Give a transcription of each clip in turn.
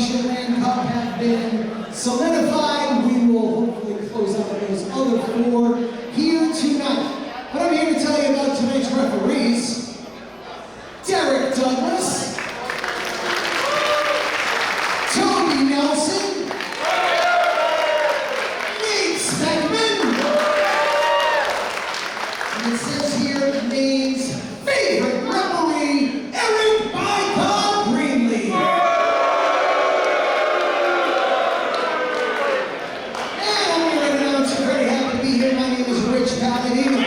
Vacationland Cup have been solidified. We will hopefully close out those other 4 here tonight. But I'm here to tell you about tonight's referees. Derek Douglas, Tony Nelson, Nate Speckman, and it says here Nate's favorite referee, Eric Icon Greenlee. And I'm here to announce you're very happy to be here. My name is Rich Paladino.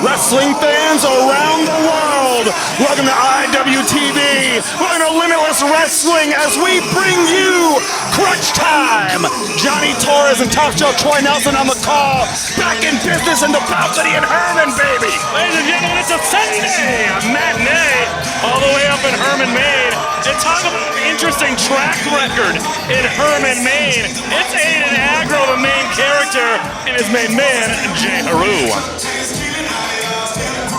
Wrestling fans around the world, welcome to IWTV. Welcome to Limitless Wrestling as we bring you Crunch Time. Johnny Torres and Top Shelf Troy Nelson on the call. Back in business in the balcony in Herman, baby. Ladies and gentlemen, it's a Sunday, a matinee, all the way up in Herman, Maine. And talk about an interesting track record in Herman, Maine. It's Aiden Aggro, the main character, and his main man, J-Heru.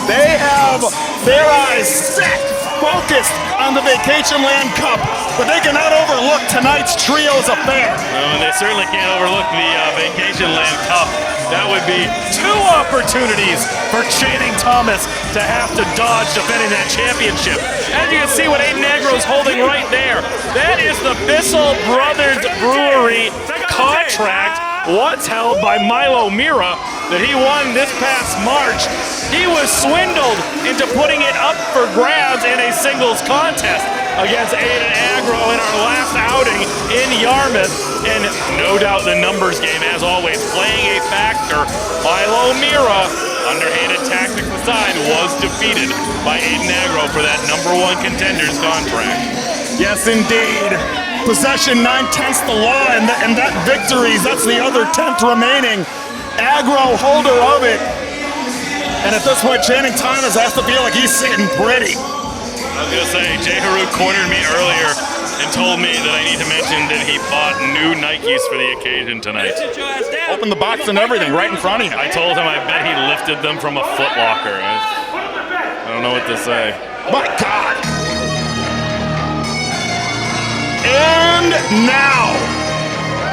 They have their eyes set, focused on the Vacationland Cup, but they cannot overlook tonight's trios affair. They certainly can't overlook the Vacationland Cup. That would be 2 opportunities for Channing Thomas to have to dodge defending that championship. As you can see what Aiden Aggro is holding right there, that is the Bissell Brothers Brewery contract, once held by Milo Mirra, that he won this past March. He was swindled into putting it up for grabs in a singles contest against Aiden Aggro in our last outing in Yarmouth. And no doubt the numbers game, as always, playing a factor. Milo Mirra, underhanded tactics aside, was defeated by Aiden Aggro for that #1 contenders contract. Yes, indeed. Possession 9/10 the law, and that victories, that's the other 10th remaining. Aggro holder of it. And at this point, Channing Thomas has to feel like he's sitting pretty. I was going to say, J-Heru cornered me earlier and told me that I need to mention that he bought new Nikes for the occasion tonight. Open the box and everything right in front of you. I told him I bet he lifted them from a Foot Locker. I don't know what to say. My God! And now,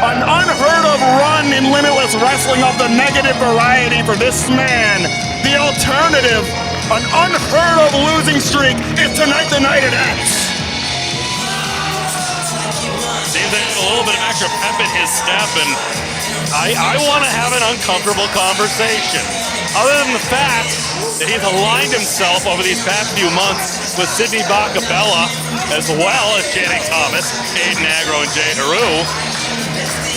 an unheard of run in Limitless Wrestling of the negative variety for this man. The alternative, an unheard of losing streak, is tonight the night it ends. Seems to have a little bit of extra pep in his step, and I want to have an uncomfortable conversation. Other than the fact that he's aligned himself over these past few months with Sidney Bacabella, as well as Channing Thomas, Aiden Aggro, and J-Heru.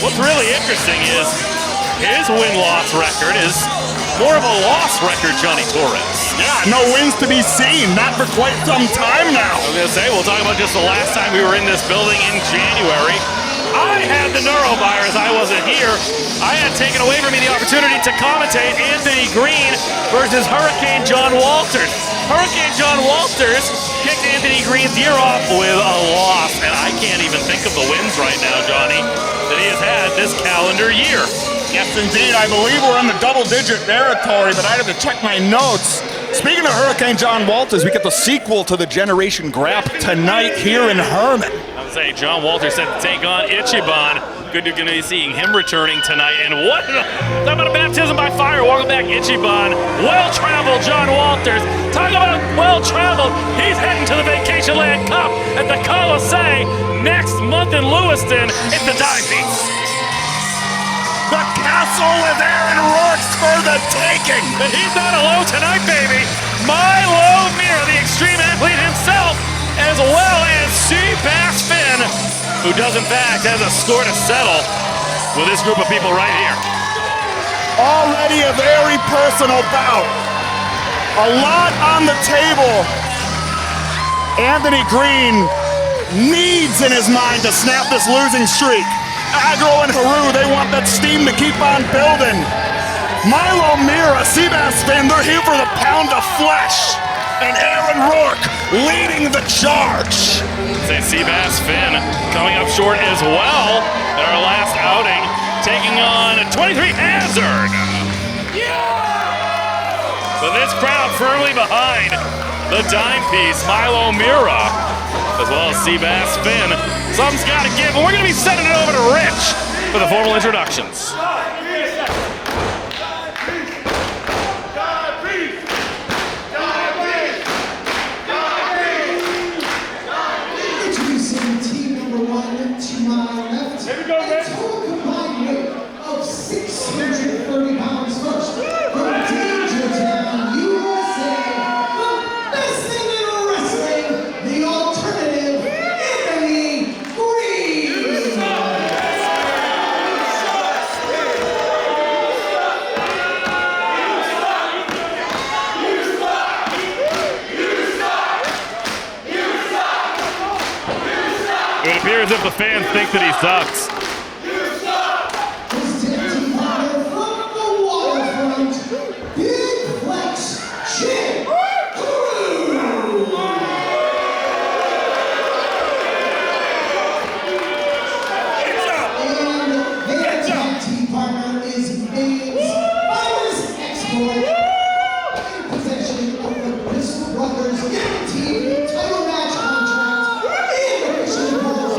What's really interesting is his win-loss record is more of a loss record, Johnny Torres. Yeah, no wins to be seen, not for quite some time now. I was going to say, we'll talk about just the last time we were in this building in January. I had the neurovirus, I wasn't here. I had taken away from me the opportunity to commentate Anthony Greene versus Hurricane John Walters. Hurricane John Walters kicked Anthony Greene's year off with a loss, and I can't even think of the wins right now, Johnny, that he has had this calendar year. Yes, indeed. I believe we're in the double-digit territory, but I have to check my notes. Speaking of Hurricane John Walters, we get the sequel to the Generation Grap tonight here in Herman. I would say John Walters said to take on Ichiban. Good to be seeing him returning tonight. And what? Talk about a baptism by fire. Welcome back, Ichiban. Well-traveled John Walters. Talk about well-traveled. He's heading to the Vacationland Cup at the Coliseum next month in Lewiston. It's the dive beast. The castle is Aaron Rourke's for the taking. But he's not alone tonight, baby. Milo Mirra, the extreme athlete himself, as well as Seabass Finn, who does in fact has a score to settle with this group of people right here. Already a very personal bout. A lot on the table. Anthony Greene needs in his mind to snap this losing streak. Aggro and Heru, they want that steam to keep on building. Milo, Mirra, Seabass, Finn, they're here for the pound of flesh. And Rourke leading the charge. Say Seabass, Finn coming up short as well in our last outing, taking on 23 Hazard. But this crowd firmly behind the dime piece, Milo, Mirra, as well as Seabass, Finn. Something's got to give, and we're going to be sending it over to Rich for the formal introductions. Introducing team number 1 to my left. Here we go, Rich. A total combined weight of 630 pounds first. From Dijak, USA, the best thing in wrestling, the alternative, Anthony Greene. It appears as if the fans think that he sucks. His tag team partner from the waterfront, Big Flex J-Heru. And their tag team partner is Maine's finest export, in possession of the Pistol Brothers guaranteed title match contract and official call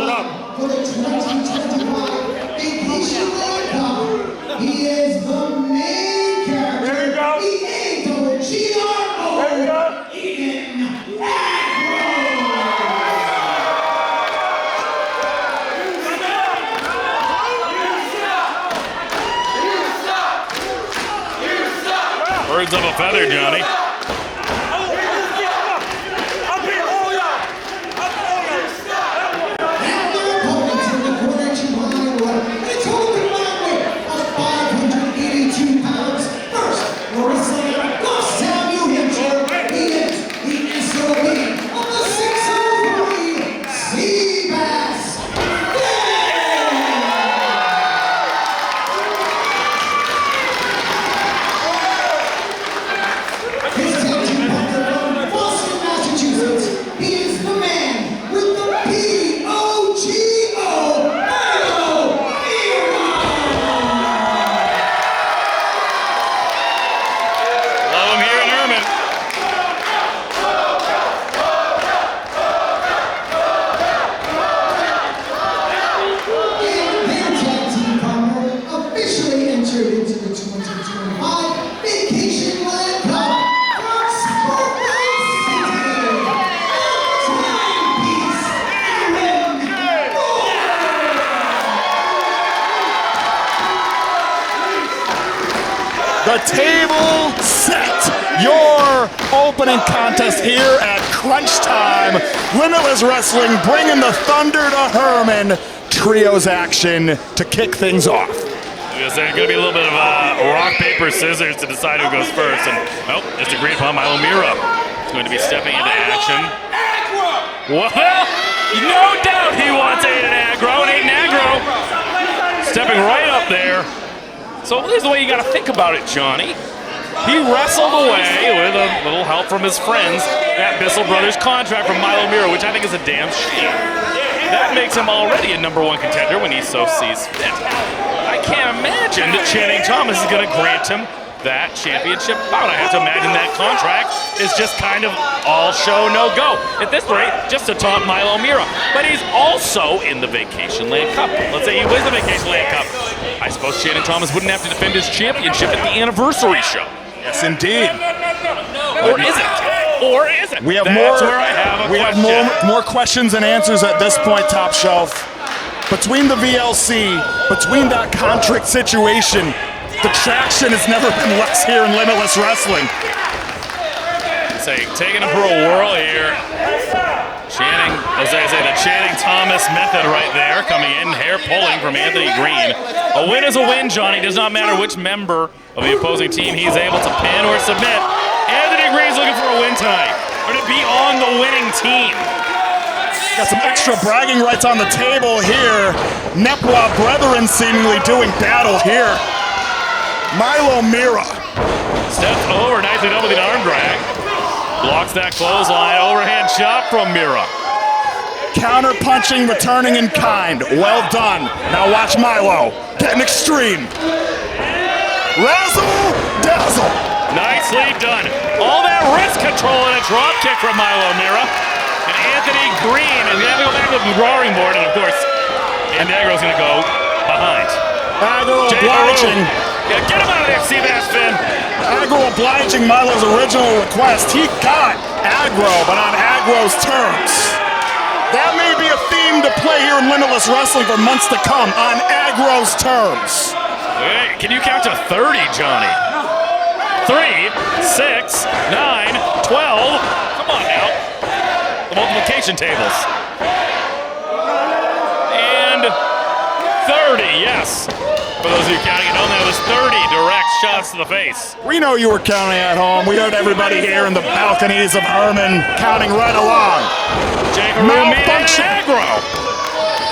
for the 2025 Vacationland Cup. He is the main character. There you go. The AGRO. There you go. Aiden Aggro. Birds of a feather, Johnny. And their opponents in the corner to my right, a total combined weight of 582 pounds. First, wrestling across town, New Hampshire, he is the SOB of the 603 Seabass. His tag team partner from Boston, Massachusetts, he is the man with the P-O-G-O, Milo, Love him here in Herman. And their tag team partner officially entered into the 2025 Vacationland Cup from Sparkling City. Timepiece, Aiden The table set. Your opening contest here at Crunch Time. Limitless Wrestling bringing the thunder to Herman. Trios action to kick things off. There's going to be a little bit of rock, paper, scissors to decide who goes first. And, just agreed upon, Milo Mirra is going to be stepping into action. Well, no doubt he wants Aiden Aggro, and Aiden Aggro stepping right up there. So here's the way you got to think about it, Johnny. He wrestled away with a little help from his friends that Bissell Brothers contract from Milo Mirra, which I think is a damn shame. That makes him already a #1 contender when he so sees fit. I can't imagine that Channing Thomas is going to grant him that championship bout. I have to imagine that contract is just kind of all show, no go. At this rate, just to taunt Milo Mirra. But he's also in the Vacationland Cup. Let's say he wins the Vacationland Cup. I suppose Channing Thomas wouldn't have to defend his championship at the anniversary show. Yes, indeed. Or is it? Or is it? We have That's where I have a question. more questions and answers at this point, Top Shelf. Between the VLC, between that contract situation, the traction has never been less here in Limitless Wrestling. Say, taking him for a whirl here. Channing, as I say, the Channing Thomas method right there, coming in, hair pulling from Anthony Greene. A win is a win, Johnny. Does not matter which member of the opposing team he's able to pin or submit. Anthony Greene's looking for a win tonight. or to be on the winning team. Got some extra bragging rights on the table here. Nepwa brethren seemingly doing battle here. Milo Mirra. Steps over, nicely done with an arm drag. Blocks that clothesline, overhand shot from Mirra. Counter punching, returning in kind. Well done. Now watch Milo. Getting extreme. Razzle dazzle. Nicely done. All that wrist control and a drop kick from Milo Mirra. And Anthony Greene is going to go back to the drawing board, and of course, Aggro's going to go behind. Aggro obliging. Yeah, get him out of there, Seabass Finn. Aggro obliging Milo's original request. He got Aggro, but on Aggro's terms. That may be a theme to play here in Limitless Wrestling for months to come, on Aggro's terms. Hey, can you count to 30, Johnny? 3, 6, 9, 12. Come on now. The multiplication tables. And 30, yes. For those of you counting at home, that was 30 direct shots to the face. We know you were counting at home. We heard everybody here in the balconies of Herman counting right along. J-Heru Malfunction. Aggro.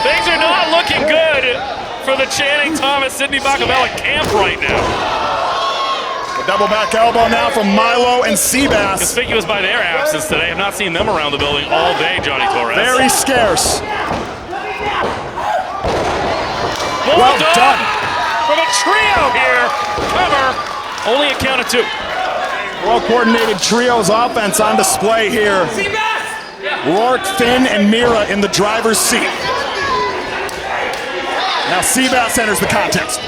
Things are not looking good for the Channing Thomas Sidney Bacabella camp right now. A double back elbow now from Milo and Seabass. Conspicuous by their absence today. I've not seen them around the building all day, Johnny Torres. Very scarce. Well done. From a trio here. Cover. Only a count of 2. Well-coordinated trios offense on display here. Rourke, Finn, and Mirra in the driver's seat. Now Seabass enters the contest.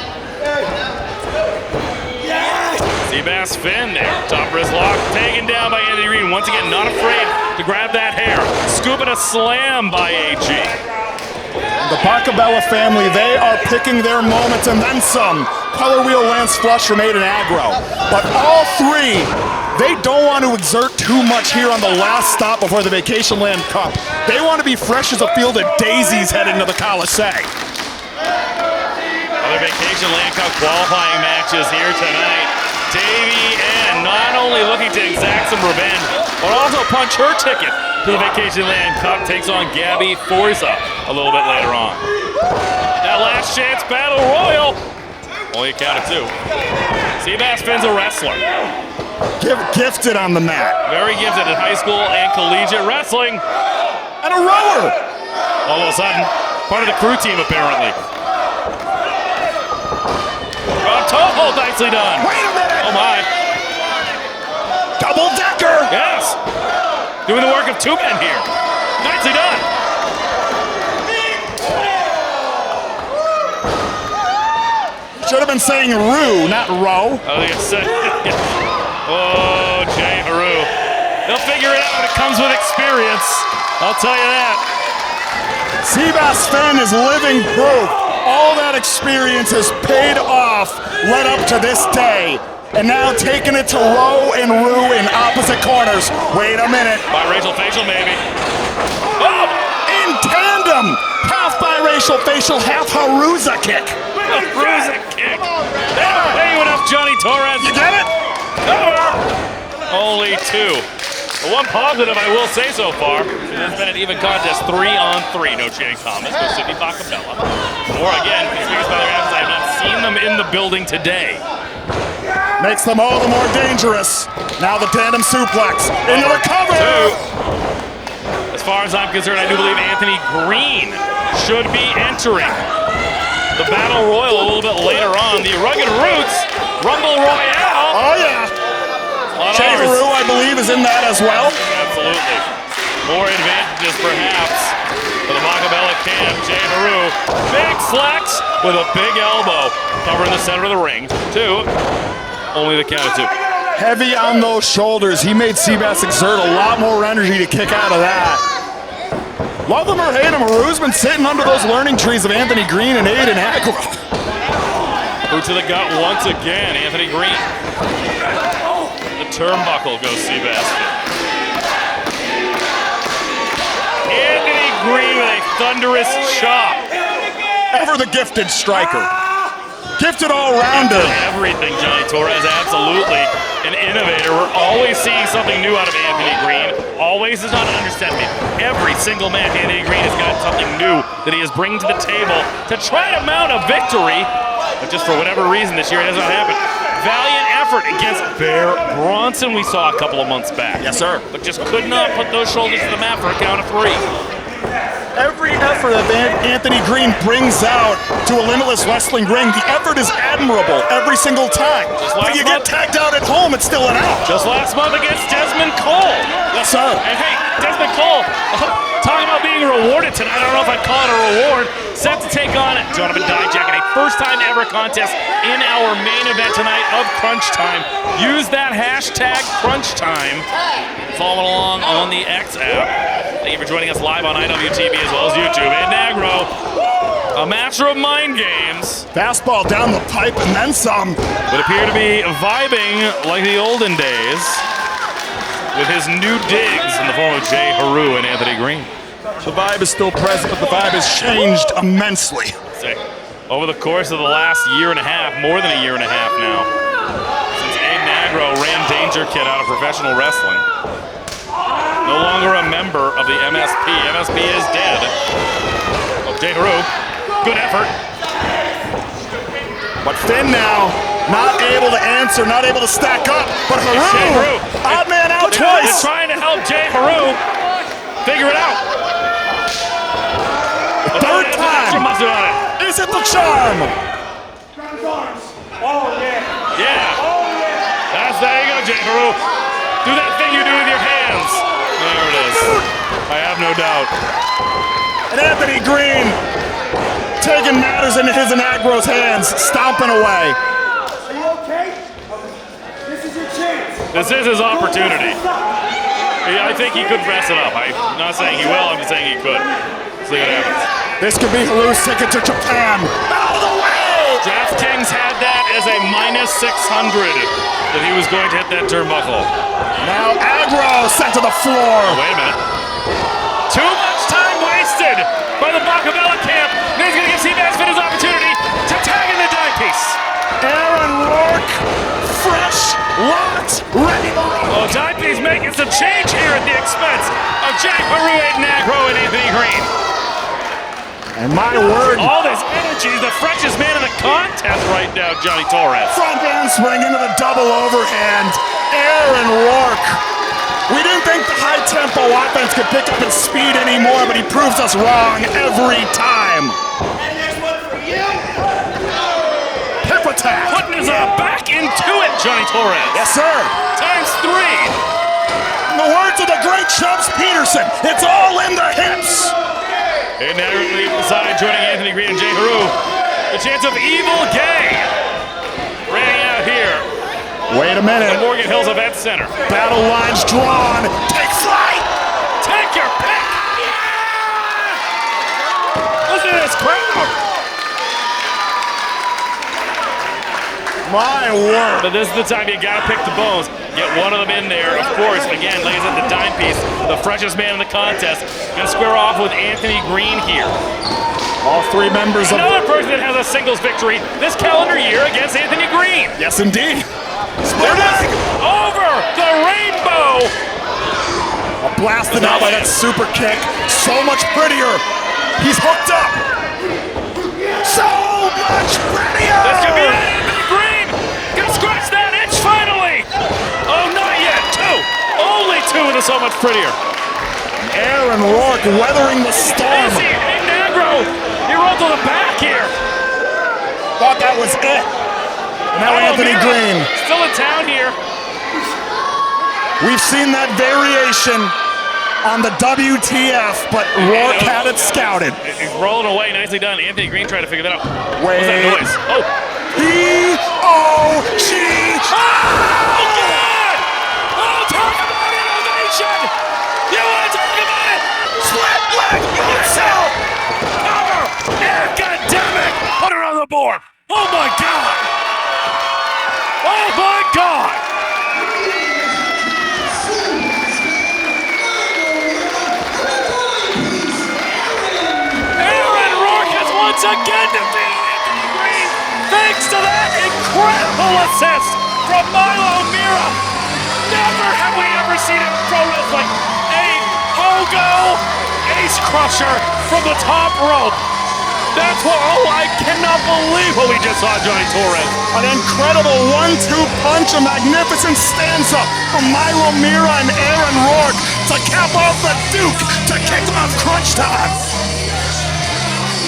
Seabass Finn there. Top wrist lock. Taken down by Anthony Greene. Once again, not afraid to grab that hair. Scooping a slam by AG. The Bacabella family, they are picking their moments and then some. Color wheel lands flush from Aiden Aggro. But all three, they don't want to exert too much here on the last stop before the Vacationland Cup. They want to be fresh as a field of daisies heading to the Coliseum. Other Vacationland Cup qualifying matches here tonight. Davienne not only looking to exact some revenge, but also punch her ticket to the Vacationland Cup. Takes on Gabby Forza a little bit later on. That last chance battle royal. Only a count of 2. Seabass Finn's a wrestler. Gifted on the mat. Very gifted at high school and collegiate wrestling. And a rower. All of a sudden, part of the crew team apparently. Toho, nicely done. Wait a minute. Oh my. Double decker. Yes. Doing the work of 2 men here. Nicely done. Should have been saying Rue, not Row. I think it's oh, J-Heru. They'll figure it out when it comes with experience. I'll tell you that. Seabass Finn is living proof. All that experience has paid off led up to this day. And now taking it to Row and Rue in opposite corners. Wait a minute. Biracial facial, maybe. Oh! In tandem. Half biracial facial, half Haruza kick. Haruza kick. That'll pay you enough, Johnny Torres. You get it? Cover. Only 2. The one positive I will say so far, it has been an even contest, 3-on-3. No Channing Thomas, no Sidney Bacabella. Or again, conspicuous by their absence, I have not seen them in the building today. Makes them all the more dangerous. Now the tandem suplex into the cover. 2. As far as I'm concerned, I do believe Anthony Greene should be entering the Battle Royal a little bit later on. The Rugged Roots Rumble Royale. Oh yeah. J-Heru, I believe, is in that as well. Absolutely. More advantages, perhaps, for the Bacabella camp. J-Heru, big flex with a big elbow. Covering the center of the ring. 2. Only the count of 2. Heavy on those shoulders. He made Seabass exert a lot more energy to kick out of that. Love him or hate him, Haru's been sitting under those learning trees of Anthony Greene and Aiden Aggro. Boot to the gut once again, Anthony Greene. The turnbuckle goes Seabass. Anthony Greene with a thunderous chop. Ever the gifted striker. Gifted all-rounder. Everything, Johnny Torres, absolutely an innovator. We're always seeing something new out of Anthony Greene. Always is not an understatement. Every single match, Anthony Greene has got something new that he is bringing to the table to try to mount a victory. But just for whatever reason this year, it has not happened. Valiant effort against Bronson we saw a couple of months back. Yes, sir. But just could not put those shoulders to the mat for a count of 3. Every effort that Anthony Greene brings out to a Limitless Wrestling ring, the effort is admirable every single time. When you get tagged out at home, it's still an out. Just last month against Dezmond Cole. Yes, sir. And hey, Dezmond Cole, talking about being rewarded tonight, I don't know if I'd call it a reward, set to take on Donovan Dijak in a first-time ever contest in our main event tonight of Crunch Time. Use that hashtag Crunch Time. Following along on the X app. Thank you for joining us live on IWTV as well as YouTube. Aiden Aggro, a master of mind games. Fastball down the pipe and then some. Would appear to be vibing like the olden days with his new digs in the form of J-Heru and Anthony Greene. The vibe is still present, but the vibe has changed immensely. Over the course of the last year and a half, more than a year and a half now, since Aiden Aggro ran Danger Kid out of professional wrestling. No longer a member of the MSP. MSP is dead. Oh, J-Heru, good effort. But Finn now, not able to answer, not able to stack up. But Heru, odd man out twice. Is trying to help J-Heru figure it out. The third time. Is it the charm? Oh, yeah. Yeah. There you go, J-Heru. Do that thing you do with your hands. There it is. I have no doubt. And Anthony Greene taking matters into his and Aggro's hands, stomping away. Are you okay? This is your chance. This is his opportunity. I think he could mess it up. I'm not saying he will, I'm just saying he could. See what happens. This could be Heru's ticket to Japan. Out of the way! DraftKings had that as a minus 600 that he was going to hit that turnbuckle. Now Aggro sent to the floor. Oh, wait a minute. Too much time wasted by the Bacabella camp. Now he's going to give Seabass his opportunity to tag in the dime piece. Rourke, fresh, locked, ready to roll. Oh, dime piece making some change here at the expense of J-Heru, Aiden Aggro, and Anthony Greene. And my word. All this energy, the freshest man in the contest right now, Johnny Torres. Front handspring into the double overhand. Rourke. We didn't think the high-tempo offense could pick up its speed anymore, but he proves us wrong every time. And there's one for you. Hip attack. Putting his back into it, Johnny Torres. Yes, sir. Times 3. In the words of the great Chubbs Peterson, it's all in the hips. And now inside, joining Anthony Greene and J-Heru, the chance of Evil Gay running out here. Wait a minute. The Morgan Hills Event Center. Battle lines drawn. Take flight. Take your pick. Listen to this crowd. My word. But this is the time you gotta pick the bones. Get one of them in there. Of course, again, lays at the dime piece. The freshest man in the contest. Gonna square off with Anthony Greene here. All three members of... Another person that has a singles victory this calendar year against Anthony Greene. Yes, indeed. There it is. Over the rainbow. Blasted out by that super kick. So much prettier. He's hooked up. So much prettier. This could be Anthony Greene. Gonna scratch that itch finally. Oh, not yet. 2. Only 2 with so much prettier. Rourke weathering the storm. You see Aiden Aggro. He rolled to the back here. Thought that was it. Now Anthony Mirra Greene. still in town here. We've seen that variation on the WTF, but Rourke had it scouted. He's rolling away. Nicely done. Anthony Greene tried to figure that out. Wait. What's that noise? Oh. E-O-G. Oh, God! Oh, talk about innovation! You want to talk about it? Split leg yourself. Power! Yeah, goddammit! Put her on the board. Oh, my God! Oh, my God! Rourke has once again defeated Anthony Greene Thanks to that incredible assist from Milo Mirra. Never have we ever seen it in pro wrestling. A pogo ace crusher from the top rope. That's what, I cannot believe what we just saw, Johnny Torres. An incredible 1-2 punch, a magnificent stanza from Milo Mirra and Aaron Rourke to cap off the Duke to kick off crunch time.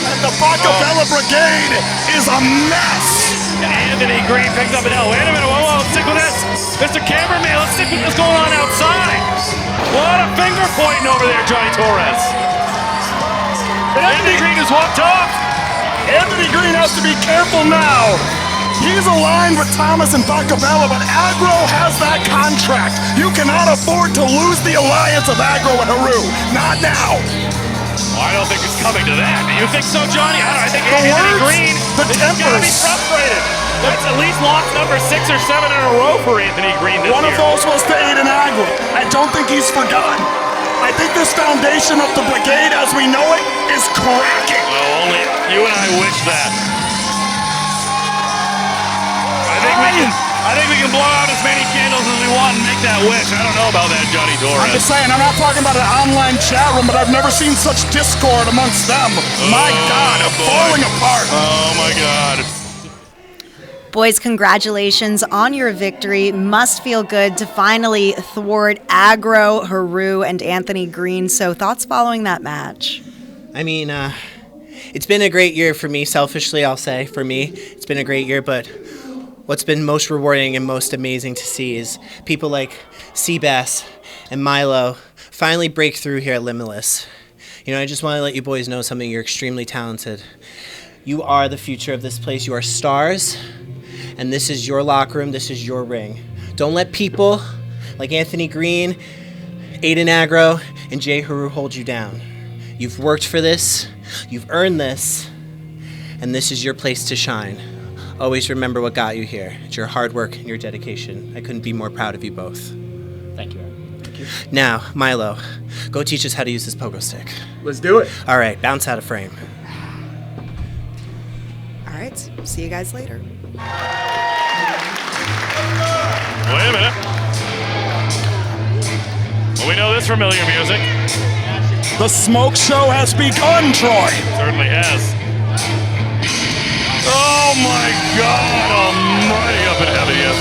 And the Bacabella Brigade is a mess. And Anthony Greene picks up an L. Wait a minute, whoa, let's stick with this. Mr. Cameraman, let's stick with what's going on outside. What a finger pointing over there, Johnny Torres. Anthony Greene has walked off. Anthony Greene has to be careful now. He's aligned with Thomas and Bacabella, but Aggro has that contract. You cannot afford to lose the alliance of Aggro and Heru. Not now. Well, I don't think it's coming to that. Do you think so, Johnny? I think The Anthony words, Greene the is going to be tempers. frustrated. That's at least loss number 6 or 7 in a row for Anthony Greene this One year. of those was to Aiden Aggro. I don't think he's forgotten. I think this foundation of the brigade as we know it is cracking. Oh, only you and I wish that. I think we can blow out as many candles as we want and make that wish. I don't know about that, Johnny I'm Torres. just saying, I'm not talking about an online chat room, but I've never seen such discord amongst them. My God, falling apart. Oh my God. Boys, congratulations on your victory. Must feel good to finally thwart Aggro, Heru, and Anthony Greene. So thoughts following that match? I mean, it's been a great year for me, selfishly, I'll say. For me, it's been a great year, but what's been most rewarding and most amazing to see is people like Seabass and Milo finally break through here at Limitless. You know, I just want to let you boys know something. You're extremely talented. You are the future of this place. You are stars. And this is your locker room, this is your ring. Don't let people like Anthony Greene, Aiden Aggro, and J-Heru hold you down. You've worked for this, you've earned this, and this is your place to shine. Always remember what got you here. It's your hard work and your dedication. I couldn't be more proud of you both. Thank you, Aaron. Thank you. Now, Milo, go teach us how to use this pogo stick. Let's do it. All right, bounce out of frame. All right, see you guys later. Wait a minute. Well, we know this familiar music. The smoke show has begun, Troy. Certainly has. Oh my God almighty, up in heaven, yes.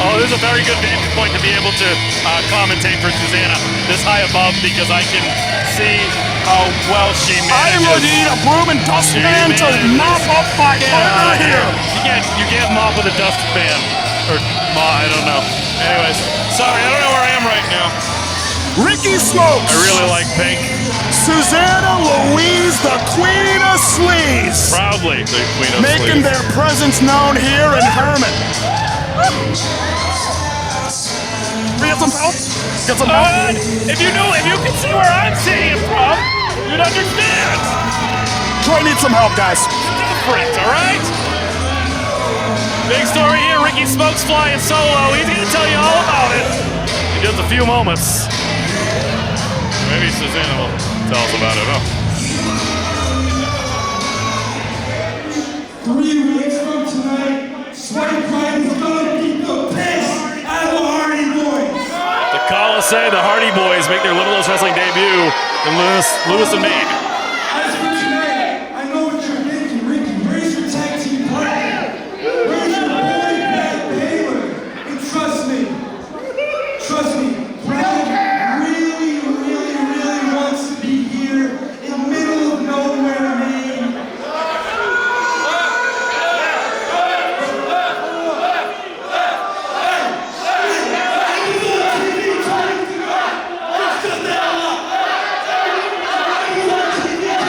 Oh, this is a very good vantage point to be able to commentate for Susannah this high above because I can see how well she I manages. would need a broom and dustpan to mop up my partner here. You can't mop with a dustpan. Or, I don't know. Anyways, sorry, I don't know where I am right now. Ricky Smokes. I really like pink. Susannah, Louise, the Queen of Sleaze. Proudly, the Queen of Making Sleaze. their presence known here in Herman. We get some help? Get some help? If you could see where I'm seeing it from, you'd understand. Troy needs some help, guys. Different, all right? Big story here. Ricky Smokes flying solo. He's going to tell you all about it in just a few moments. Maybe Susannah will tell us about it, huh? 3 weeks from tonight, Sweaty Pride is gonna beat the piss out of the Hardy Boys. The Colisee, the Hardy Boys make their Limitless Wrestling debut in Lewis and Maine. As for tonight, I know what you're thinking, Ricky. Where's your tag team partner? Where's your boy, Pat Baylor? And trust me, Brad really wants to be here in the middle of nowhere, Maine.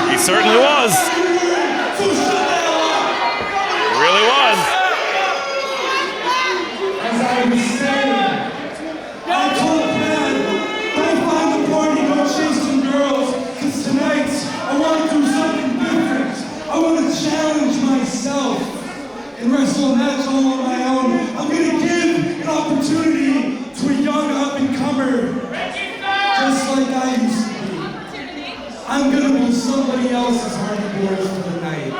He certainly was. He really was. As I was saying, I told Brad, don't find the party, don't chase some girls, because tonight I want to do something different. I want to challenge myself and wrestle a match all on my own. I'm going to give an opportunity to a young up-and-comer, just like I used to be. I'm going to be somebody else's Hardy Boys for the night.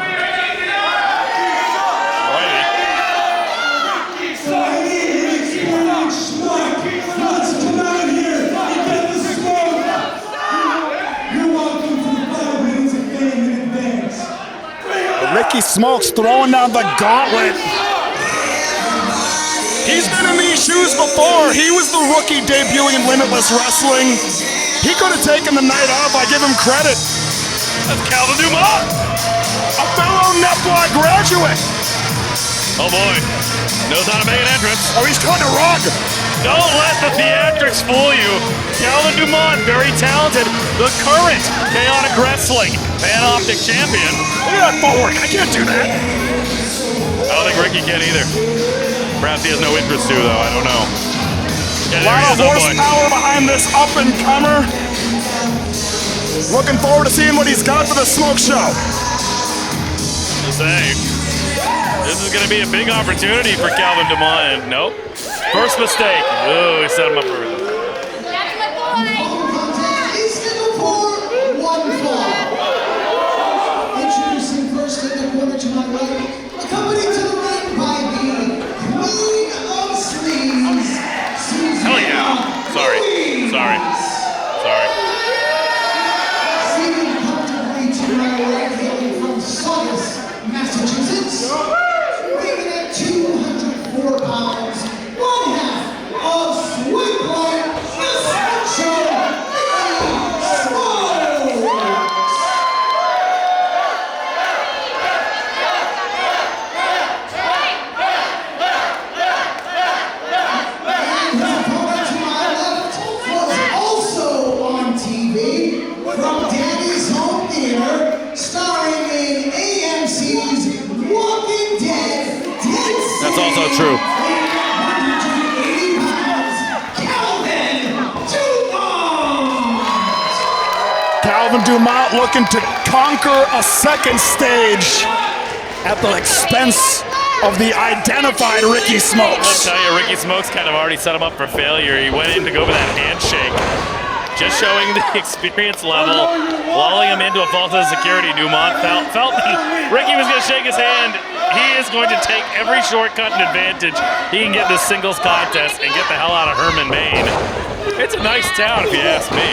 Ricky Smokes throwing down the gauntlet. He's been in these shoes before. He was the rookie debuting in Limitless Wrestling. He could have taken the night off. I give him credit. That's Kalvin DuMont. A fellow Netblock graduate. Oh boy, knows how to make an entrance. Oh, he's trying to rug. Don't let the theatrics fool you. Kalvin DuMont, very talented. The current Chaotic Wrestling Panoptic Champion. Look at that footwork. I can't do that. I don't think Ricky can either. Perhaps he has no interest to, though. I don't know. Yeah, A lot of horsepower behind this up-and-comer. Looking forward to seeing what he's got for the Smoke Show. Just saying. This is going to be a big opportunity for Kalvin DuMont. And nope. First mistake. Oh, he set him up for everything. Contest is scheduled for one fall. Introducing first in the corner to my right, accompanied to the right by the Queen of Sleeves, Susannah. Hell yeah. Sorry. Seated comfortably to my right, hailing from Saugus, Massachusetts, weighing at 204 pounds, one half of Swingline, the Smoke Show, and his opponent to my left was also on TV from Daddy's Home Theater, starring in AMC's Walking Dead. That's also true. 180 pounds, Kalvin DuMont. Kalvin DuMont looking to conquer a second stage at the expense of the identified Ricky I'll Smokes. tell you, Ricky Smokes kind of already set him up for failure. He went in to go for that handshake. Just showing the experience level, lulling him into a false sense of security. DuMont felt Ricky was going to shake his hand. He is going to take every shortcut and advantage he can get this singles contest and get the hell out of Herman, Maine. It's a nice town, if you ask me.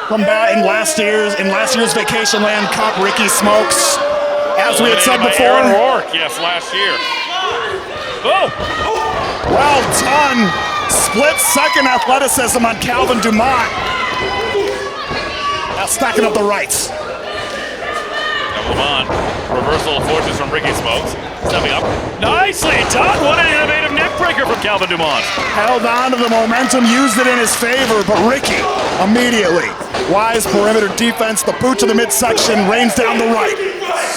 From back in last year's Vacationland Cup, Ricky Smokes, as we had said Eliminated by Aaron before, Rourke, yes, last year. Oh! well done. Split second athleticism on Kalvin DuMont. Now stacking up the rights. DuMont, reversal of fortunes from Ricky Smokes. Stepping up. Nicely done! What an innovative neck breaker from Kalvin DuMont. Held on to the momentum, used it in his favor, but Ricky immediately. Wise perimeter defense, the boot to the midsection, rains down the right.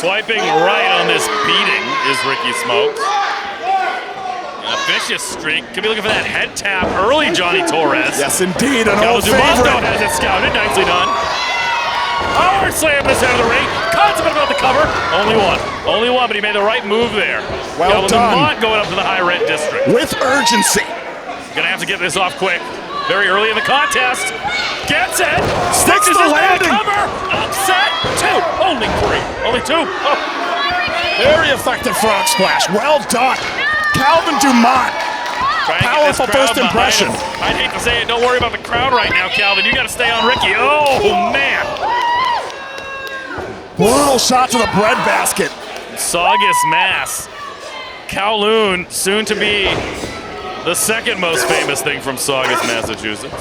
Swiping right on this beating is Ricky Smokes. And a vicious streak. Could be looking for that head tap early, Johnny Torres. Yes, indeed, an old Kalvin DuMont favorite. has it scouted. Nicely done. Power slam this out of the ring. Consummate about the cover. Only one, but he made the right move there. Well Kalvin done. DuMont going up to the high red district. With urgency. Gonna have to get this off quick. Very early in the contest. Gets it. Sticks Is the this landing. cover. Upset. Two. Only three. Only two. Oh. Very effective frog splash. Well done. Kalvin DuMont. Trying to get this Powerful crowd first behind impression. him. I'd hate to say it. Don't worry about the crowd right now, Kalvin. You got to stay on Ricky. Oh, man. Brutal shot to the breadbasket. Saugus Mass. Kowloon, soon to be the second most famous thing from Saugus, Massachusetts.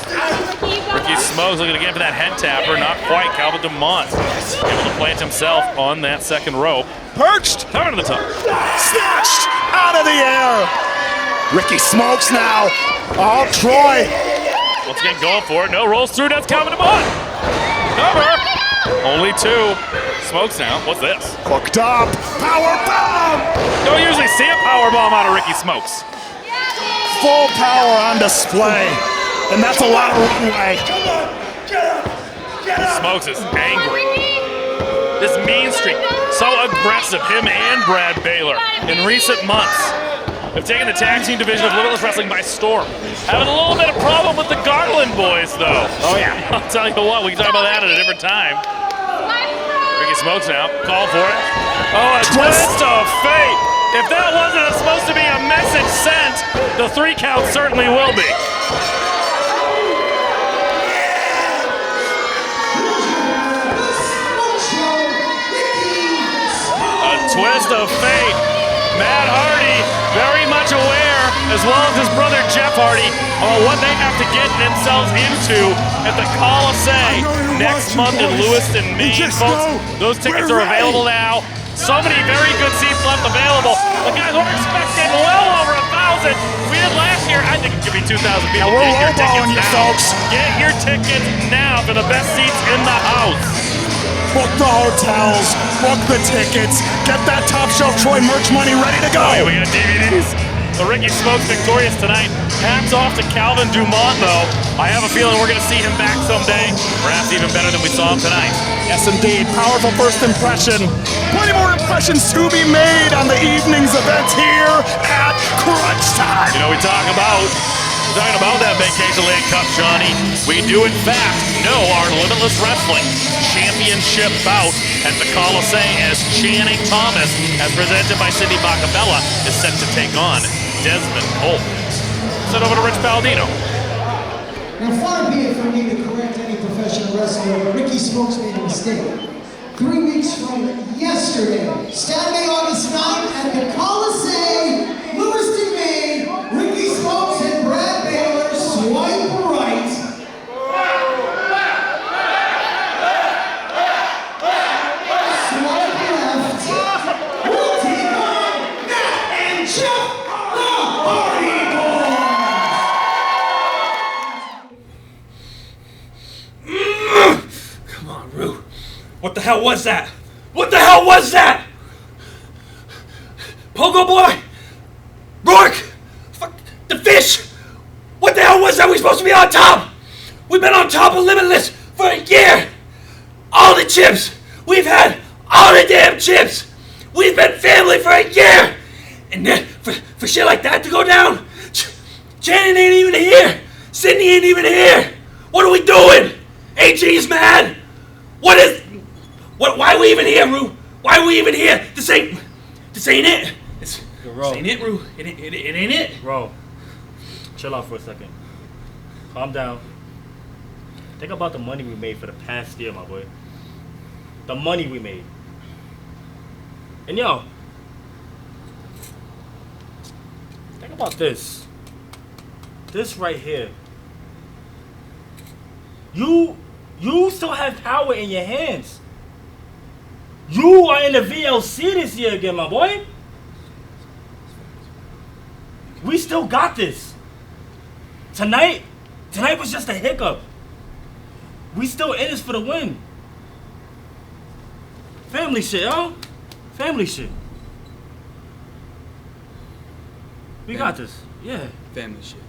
Ricky Smokes looking again for that head tapper. Not quite. Kalvin DuMont able to plant himself on that second rope. Perched. Coming to the top. Snatched out of the air. Ricky Smokes now. Oh, Troy. Once again, going for it. No, rolls through. That's Kalvin DuMont. Cover. Only two. Smokes now. What's this? Hooked up. Power bomb. Don't usually see a power bomb out of Ricky Smokes. Full power on display. And that's a lot of runway. Smokes is angry. This mean streak, so aggressive. Him and Brad Baylor in recent months have taken the tag team division of Limitless Wrestling by storm. Having a little bit of problem with the Garland boys, though. Oh, yeah. I'll tell you what, we can talk about that at a different time. Ricky Smokes now, call for it. Oh, a twist of fate. If that wasn't supposed to be a message sent, the 3 count certainly will be. A twist of fate. Matt Hardy very much aware, as well as his brother Jeff Hardy, on what they have to get themselves into at the Coliseum next month in Lewiston, Maine, folks. Those tickets are available now. So many very good seats left available. But guys, we're expecting well over 1,000. We did last year. I think it could be 2,000 people. We're Get your tickets lowballing you, now. folks. Get your tickets now for the best seats in the house. Book the hotels, book the tickets, get that Top Shelf Troy merch money ready to go. Oh, we got DVDs. The Ricky Smokes victorious tonight. Hats off to Kalvin DuMont, though. I have a feeling we're going to see him back someday, perhaps even better than we saw him tonight. Yes, indeed. Powerful first impression. Plenty more impressions to be made on the evening's event here at Crunch Time. You know, we're talking about that Vacationland Cup, Johnny. We do, in fact, know our Limitless Wrestling Championship bout at the Coliseum as Channing Thomas, as presented by Cindy Bacabella, is set to take on Dezmond Cole. Send over to Rich Baldino. Now, far be it from me to correct any professional wrestler, but Ricky Smokes made a mistake. 3 weeks from yesterday, Saturday, August 9th, at the Coliseum, Lewiston, Maine, Ricky Smokes and Brad Baylor swipe right. Swipe left. We'll take on Matt and Jeff, the Hardy Boys. Come on, Rue. What the hell was that? What the hell was that? Pogo boy? Rourke? Fuck, the fish? What the hell was that? We're supposed to be on top. We've been on top of Limitless for a year. All the chips. We've had all the damn chips. We've been family for a year. And then for shit like that to go down, Shannon ain't even here. Sydney ain't even here. What are we doing? AG's mad. Why are we even here, Rue? Why are we even here? This ain't it. This ain't it, Rue. It ain't it. Bro, chill out for a second. Calm down. Think about the money we made for the past year, my boy. The money we made. And yo, think about this. This right here. You still have power in your hands. You are in the VLC this year again, my boy. We still got this. Tonight was just a hiccup. We still in this for the win. Family shit, yo. Family shit. We got this. Yeah. Family shit.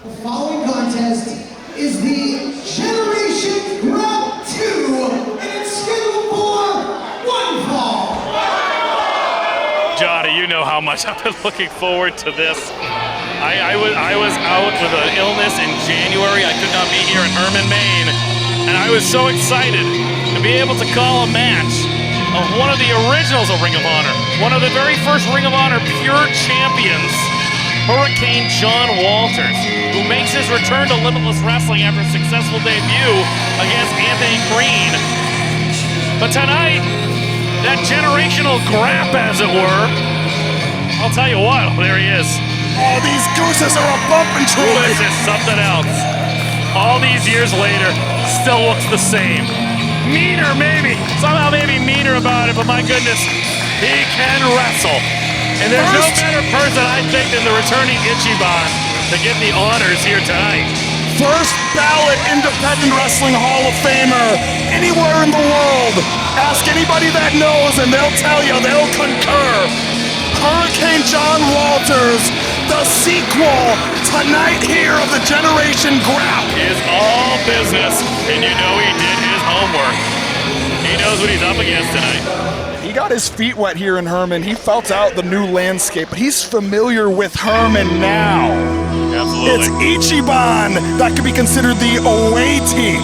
The following contest is the Generation Grap 2, and it's scheduled for one fall. Johnny, you know how much I've been looking forward to this. I was out with an illness in January. I could not be here in Herman, Maine, and I was so excited to be able to call a match of one of the originals of Ring of Honor, one of the very first Ring of Honor pure champions, Hurricane John Walters, who makes his return to Limitless Wrestling after a successful debut against Anthony Greene. But tonight, that generational Grap, as it were, I'll tell you what, there he is. Oh, these gooses are a bumpin' truly. This is something else. All these years later, still looks the same. Meaner, maybe. Somehow maybe meaner about it, but my goodness, he can wrestle. And there's no better person, I think, than the returning Ichiban to get the honors here tonight. First ballot Independent Wrestling Hall of Famer anywhere in the world. Ask anybody that knows and they'll tell you, they'll concur. Hurricane John Walters, the sequel tonight here of the Generation Grap. Is all business, and you know he did his homework. He knows what he's up against tonight. He got his feet wet here in Herman. He felt out the new landscape, but he's familiar with Herman now. Absolutely. It's Ichiban that could be considered the away team.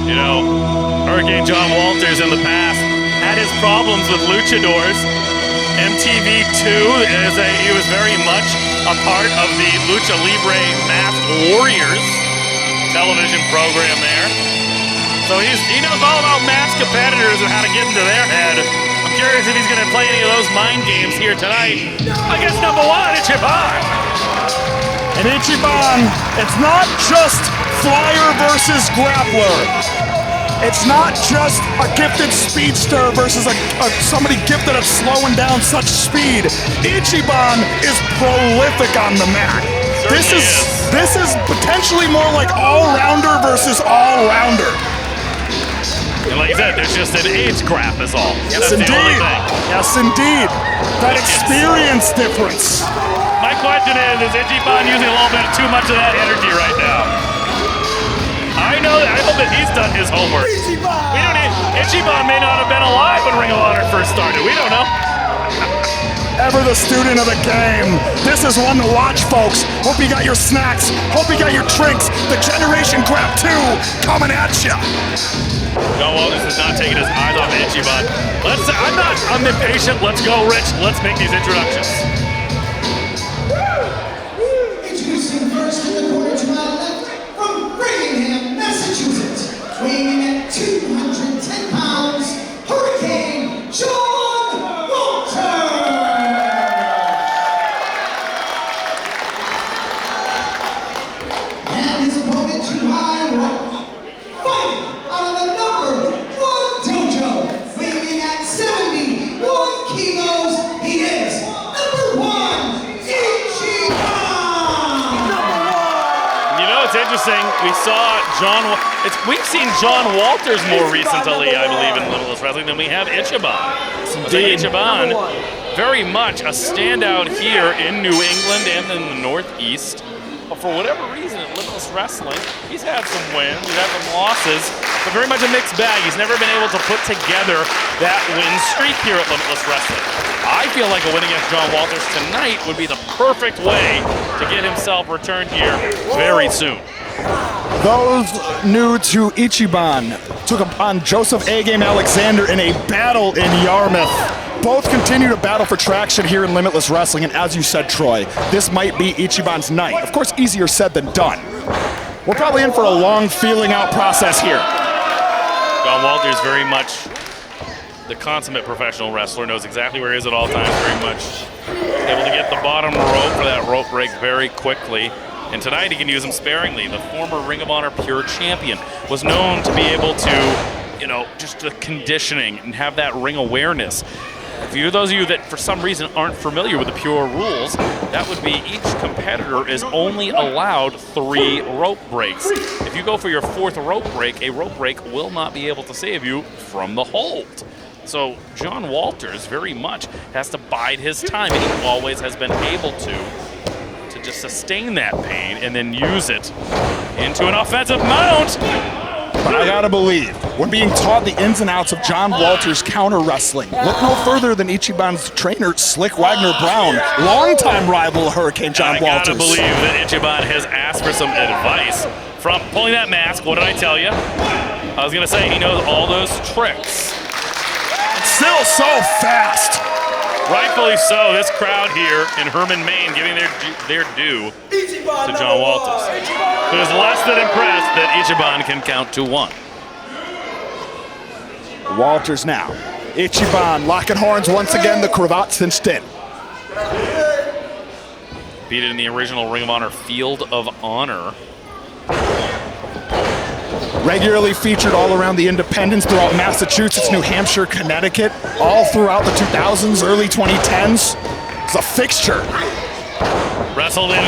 You know, Hurricane John Walters in the past had his problems with luchadors. MTV2 he was very much a part of the Lucha Libre Masked Warriors television program there. So he knows all about masked competitors and how to get into their head. I'm curious if he's going to play any of those mind games here tonight against number 1, Ichiban. And Ichiban, it's not just flyer versus grappler. It's not just a gifted speedster versus somebody gifted at slowing down such speed. Ichiban is prolific on the mat. This is potentially more like all-rounder versus all-rounder. And like I said, there's just an age gap is all. Yes, That's indeed. the only thing. Yes, indeed. That experience difference. My question is Ichiban using a little bit too much of that energy right now? I hope that he's done his homework. Ichiban may not have been alive when Ring of Honor first started. We don't know. Ever the student of the game. This is one to watch, folks. Hope you got your snacks. Hope you got your drinks. The Generation Grap 2 coming at ya. John Walters is not taking his eyes off Ichiban. I'm impatient. Let's go, Rich. Let's make these introductions. Introducing first in the corner to my left, from Birmingham, Massachusetts, weighing in at 210 pounds, Hurricane John Walters! And his opponent to my right, fighting out of the number 1 dojo, weighing in at 71 kilos, he is number 1, Ichiban! It's interesting. We saw we've seen John Walters more recently, I believe, in Limitless Wrestling than we have Ichiban. So Ichiban, very much a standout here in New England and in the Northeast. But for whatever reason, at Limitless Wrestling, he's had some wins, he's had some losses, but very much a mixed bag. He's never been able to put together that win streak here at Limitless Wrestling. I feel like a win against John Walters tonight would be the perfect way to get himself returned here very soon. Those new to Ichiban took upon Joseph A-Game Alexander in a battle in Yarmouth. Both continue to battle for traction here in Limitless Wrestling, and as you said, Troy, this might be Ichiban's night. Of course, easier said than done. We're probably in for a long feeling out process here. John Walters, very much the consummate professional wrestler, knows exactly where he is at all times, very much able to get the bottom rope for that rope break very quickly. And tonight he can use them sparingly. The former Ring of Honor Pure Champion was known to be able to, just the conditioning and have that ring awareness. For those of you that for some reason aren't familiar with the Pure rules, that would be each competitor is only allowed 3 rope breaks. If you go for your 4th rope break, a rope break will not be able to save you from the hold. So John Walters very much has to bide his time, and he always has been able to just sustain that pain and then use it into an offensive mount. But I gotta believe, when being taught the ins and outs of John Walters' counter wrestling, look no further than Ichiban's trainer, Slick Wagner Brown, longtime rival of Hurricane John Walters. I gotta believe that Ichiban has asked for some advice from pulling that mask. What did I tell you? I was gonna say he knows all those tricks. It's still so fast. Rightfully so, this crowd here in Herman, Maine giving their due to John Walters, who is less than impressed that Ichiban can count to 1. Walters now. Ichiban locking horns once again, the cravat cinched in. Beat it in the original Ring of Honor Field of Honor. Regularly featured all around the independents throughout Massachusetts, New Hampshire, Connecticut, all throughout the 2000s, early 2010s. It's a fixture. Wrestled in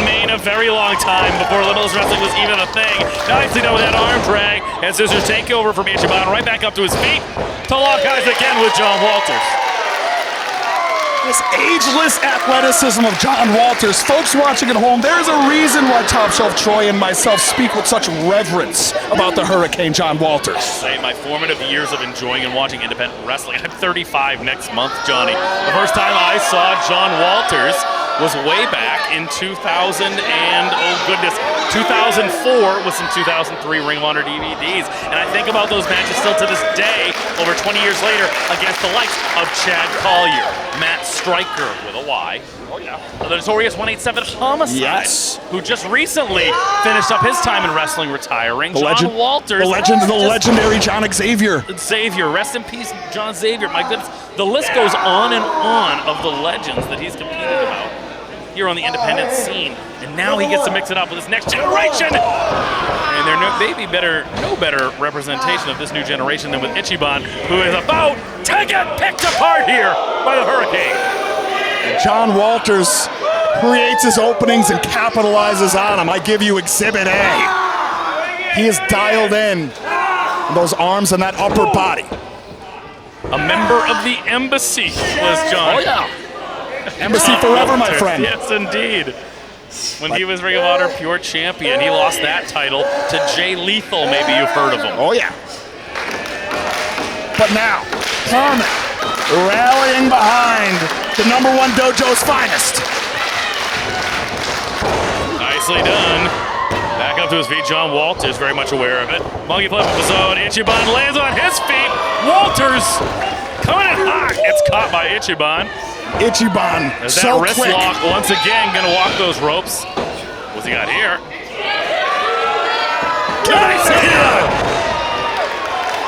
Maine a very long time before Limitless Wrestling was even a thing. Nicely done with that arm drag and scissors takeover from Ichiban, right back up to his feet to lock eyes again with John Walters. This ageless athleticism of John Walters. Folks watching at home, there's a reason why Top Shelf Troy and myself speak with such reverence about the Hurricane John Walters. Say my formative years of enjoying and watching independent wrestling. I'm 35 next month, Johnny. The first time I saw John Walters was way back in 2000 and, oh goodness, 2004 with some 2003 Ring of Honor DVDs. And I think about those matches still to this day, over 20 years later, against the likes of Chad Collier, Matt Stryker with a Y, the notorious 187 Homicide, who just recently finished up his time in wrestling, retiring. John Walters. The legendary John Xavier. Xavier, rest in peace, John Xavier. My goodness, the list goes on and on of the legends that he's competed about here on the independent scene. And now he gets to mix it up with his next generation. And there may be no better representation of this new generation than with Ichiban, who is about to get picked apart here by the Hurricane. John Walters creates his openings and capitalizes on them. I give you Exhibit A. He is dialed in. Those arms and that upper body. A member of the Embassy was John. Oh, yeah. Embassy forever, my friend. Yes, indeed. When he was Ring of Honor Pure Champion, he lost that title to Jay Lethal. Maybe you've heard of him. Oh, yeah. But now, Carmen rallying behind the #1 dojo's finest. Nicely done. Back up to his feet, John Walters, very much aware of it. Monkey flip of his own. Ichiban lands on his feet. Walters coming in hot. It's caught by Ichiban. Ichiban, There's so that wrist quick. lock once again, gonna walk those ropes. What's he got here? Nice hit!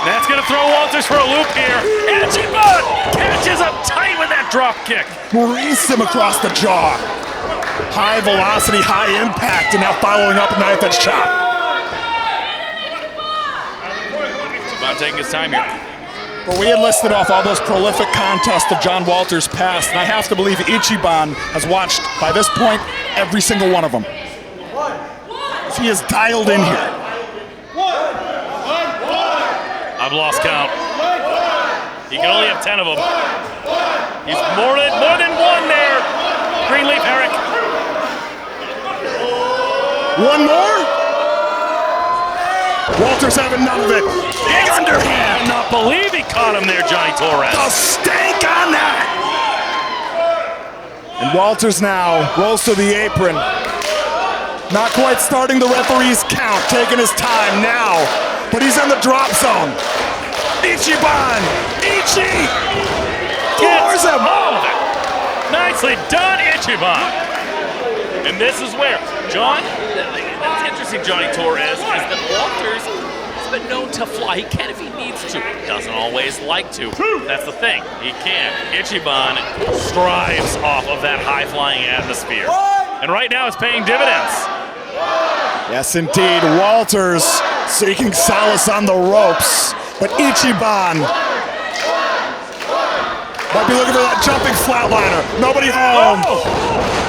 That's gonna throw Walters for a loop here. Ichiban catches up tight with that drop kick. Breezed him across the jaw. High velocity, high impact, and now following up a knife edge chop. Ichiban taking his time here. But we had listed off all those prolific contests of John Walters' past, and I have to believe Ichiban has watched, by this point, every single one of them. He is dialed in here. I've lost count. He can only have 10 of them. He's more than one there. Greenleaf Eric. One more? Walters having none of it. Big underhand. I cannot believe he caught him there, Johnny Torres. A stank on that. And Walters now rolls to the apron. Not quite starting the referee's count, taking his time now, but he's in the drop zone. Ichiban, Ichi, floors him. All of it. Nicely done, Ichiban. And this is where, John, that's interesting, Johnny Torres, is that Walters has been known to fly. He can if he needs to. Doesn't always like to. That's the thing. He can. Ichiban strives off of that high-flying atmosphere. And right now it's paying dividends. Yes, indeed. Walters seeking solace on the ropes, but Ichiban might be looking for that jumping flatliner. Nobody home.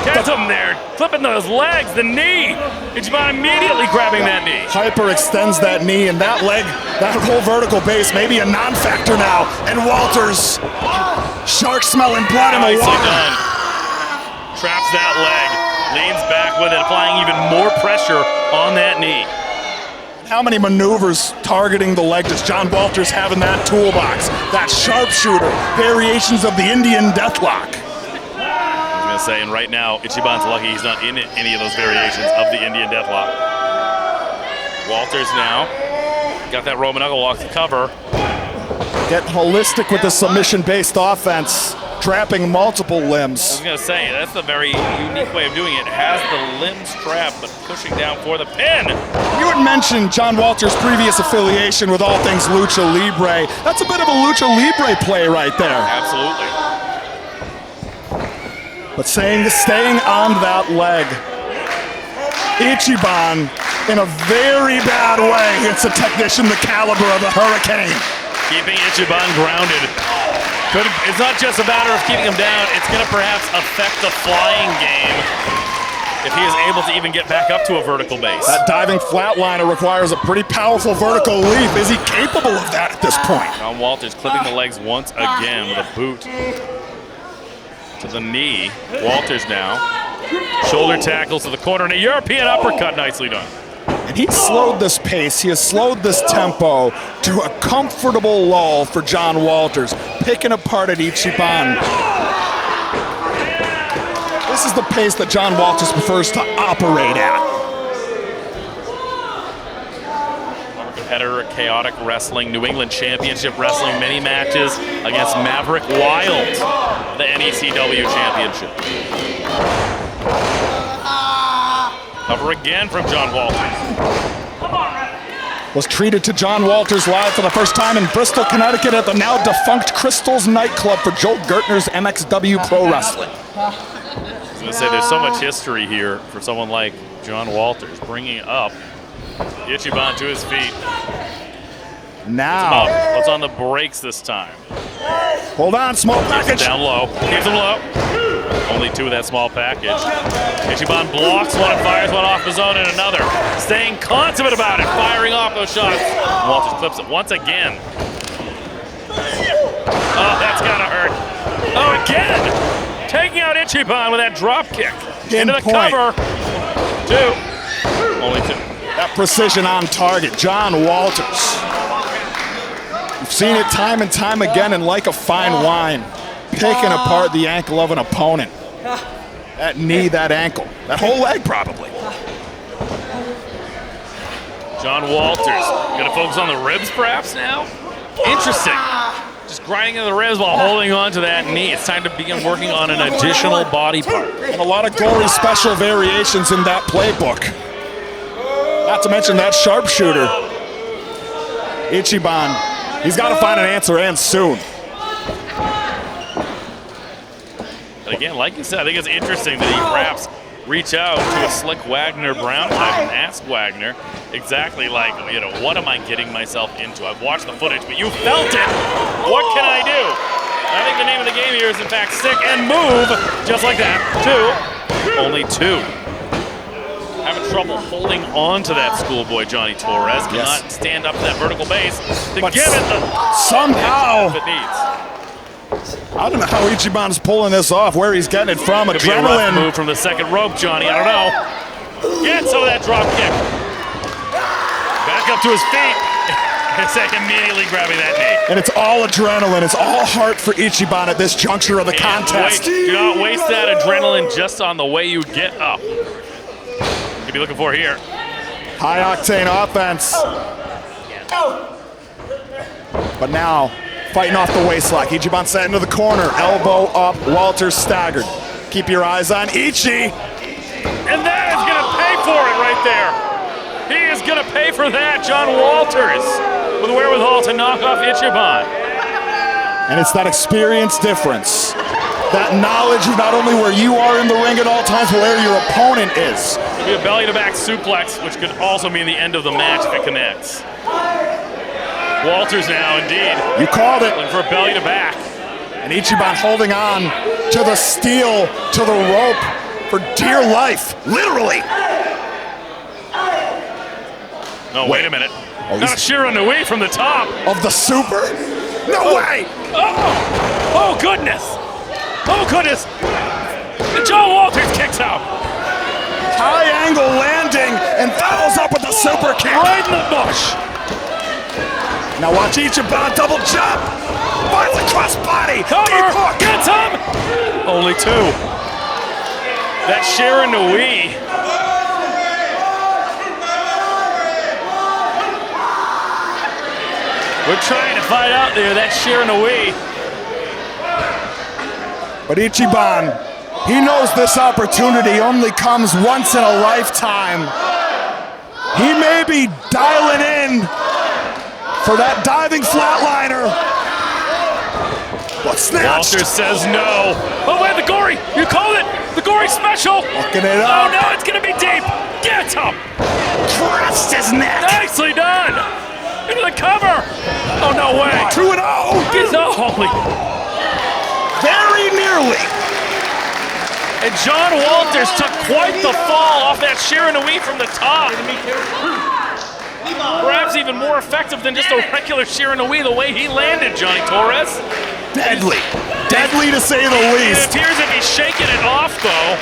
Gets him there, flipping those legs, the knee. Ichiban immediately grabbing that knee. Hyper extends that knee, and that leg, that whole vertical base may be a non-factor now. And Walters, shark-smelling blood in the Nicely water. done. Traps that leg, leans back with it, applying even more pressure on that knee. How many maneuvers targeting the leg does John Walters have in that toolbox? That sharpshooter, variations of the Indian deathlock. I was going to say, and right now, Ichiban's lucky he's not in any of those variations of the Indian deathlock. Walters now got that Roman knuckle lock to cover. Get holistic with the submission-based offense, trapping multiple limbs. I was going to say, that's a very unique way of doing it. Has the limbs trapped, but pushing down for the pin. You had mentioned John Walters' previous affiliation with all things Lucha Libre. That's a bit of a Lucha Libre play right there. Absolutely. But staying on that leg. Ichiban, in a very bad way, hits a technician the caliber of the Hurricane. Keeping Ichiban grounded. It's not just a matter of keeping him down, it's going to perhaps affect the flying game if he is able to even get back up to a vertical base. That diving flatliner requires a pretty powerful vertical leap. Is he capable of that at this point? John Walters clipping the legs once again with a boot to the knee. Walters now. Shoulder tackles to the corner and a European uppercut, nicely done. And he's slowed this pace, he has slowed this tempo to a comfortable lull for John Walters, picking apart at Ichiban. This is the pace that John Walters prefers to operate at. competitor at Chaotic Wrestling, New England Championship Wrestling mini matches against Maverick Wild, the NECW Championship. Cover again from John Walters. Was treated to John Walters live for the first time in Bristol, Connecticut at the now defunct Crystal's nightclub for Joe Gertner's MXW Pro Wrestling. I was going to say, there's so much history here for someone like John Walters, bringing up Ichiban to his feet. Now, what's on the brakes this time? Hold on, small package. Down low, keeps him low. Only 2 of that small package. Ichiban blocks one and fires one off the zone and another. Staying consummate about it, firing off those shots. Walters clips it once again. Oh, that's gotta hurt. Oh, again! Taking out Ichiban with that drop kick. Into the cover. 2. Only 2. That precision on target, John Walters. We've seen it time and time again, and like a fine wine, picking apart the ankle of an opponent. That knee, that ankle, that whole leg probably. John Walters, gonna focus on the ribs perhaps now? Interesting. Just grinding in the ribs while holding on to that knee. It's time to begin working on an additional body part. And a lot of gory special variations in that playbook. Not to mention that sharpshooter. Ichiban, he's got to find an answer, and soon. But again, like you said, I think it's interesting that he perhaps reach out to a slick Wagner Brown type and ask Wagner exactly like, you know, what am I getting myself into? I've watched the footage, but you felt it. What can I do? I think the name of the game here is in fact stick and move, just like that. 2. Only 2. Having trouble holding on to that schoolboy Johnny Torres. Cannot stand up to that vertical base to But give it the somehow it needs. I don't know how Ichiban's pulling this off, where he's getting it from. Could be a rough Adrenaline. move from the second rope, Johnny. I don't know. Get some of that drop kick. Back up to his feet. Immediately grabbing that knee. And it's all adrenaline. It's all heart for Ichiban at this juncture of the contest. Do not waste that adrenaline just on the way you get up. Could be looking for here. High octane offense. But now, fighting off the waist lock. Ichiban set into the corner. Elbow up. Walters staggered. Keep your eyes on Ichi. And that is going to pay for it right there. He is going to pay for that, John Walters, with wherewithal to knock off Ichiban. And it's that experience difference. That knowledge of not only where you are in the ring at all times, but where your opponent is. It'll be a belly-to-back suplex, which could also mean the end of the match if it connects. Walters now, indeed. You called it. Looking for a belly-to-back. And Ichiban holding on to the steel, to the rope for dear life, literally. No, wait a minute. Not Shiranui from the top. Of the super? No way! Oh, goodness. Oh, goodness. And John Walters kicks out. High angle landing and follows up with the super kick. Right in the bush. Now watch Ichiban double jump. Finds a cross body. Cover. Deep hook. Gets him. Only 2. That Shiranui. We're trying to find out there. That Shiranui. But Ichiban, he knows this opportunity only comes once in a lifetime. He may be dialing in for that diving flatliner. But snatched. Walters says no. Oh, wait, the gory. You called it. The gory special. Looking it Oh, up. no, it's going to be deep. Get him. Crushed his neck. Nicely done. Into the cover. Oh, no way. 2-0. He's holy. Very nearly. And John Walters took quite the fall off that Shiranui from the top. Perhaps even more effective than just a regular Shiranui, the way he landed, Johnny Torres. Deadly. Deadly to say the It least. appears if he's shaking it off, though.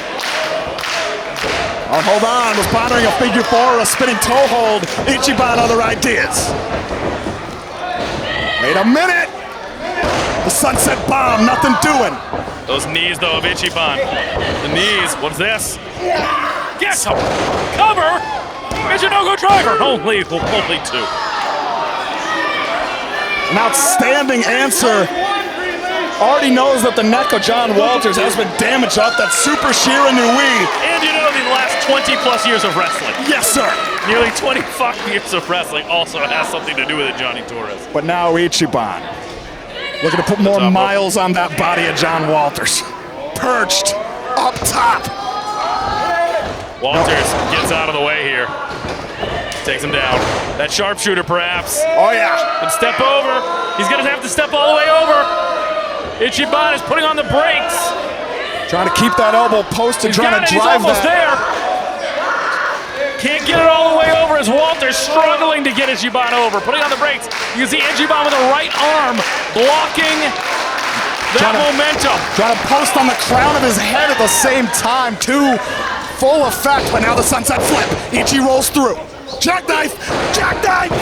Oh, hold on. Was pondering a figure 4 or a spinning toe hold. Ichiban other ideas. Wait a minute. The sunset bomb, nothing doing. Those knees, though, of Ichiban. The knees. What's this? Get him. Cover. Michinoku driver. Only 2. An outstanding answer. Already knows that the neck of John Walters has been damaged off that super sheer inui. And you know the last 20 plus years of wrestling. Yes, sir. Nearly 25 years of wrestling also has something to do with it, Johnny Torres. But now Ichiban looking to put more miles on that body of John Walters. Perched up top. Walters gets out of the way here. Takes him down. That sharpshooter, perhaps. Oh, yeah. And step over. He's going to have to step all the way over. Ichiban is putting on the brakes. Trying to keep that elbow posted, trying to drive he's almost that. there. Can't get it all the way over as Walters struggling to get Ichiban over. Putting on the brakes. You can see Ichiban with the right arm blocking that momentum. Trying to post on the crown of his head at the same time, too. Full effect, but now the sunset flip. Ichi rolls through. Jackknife! Jackknife!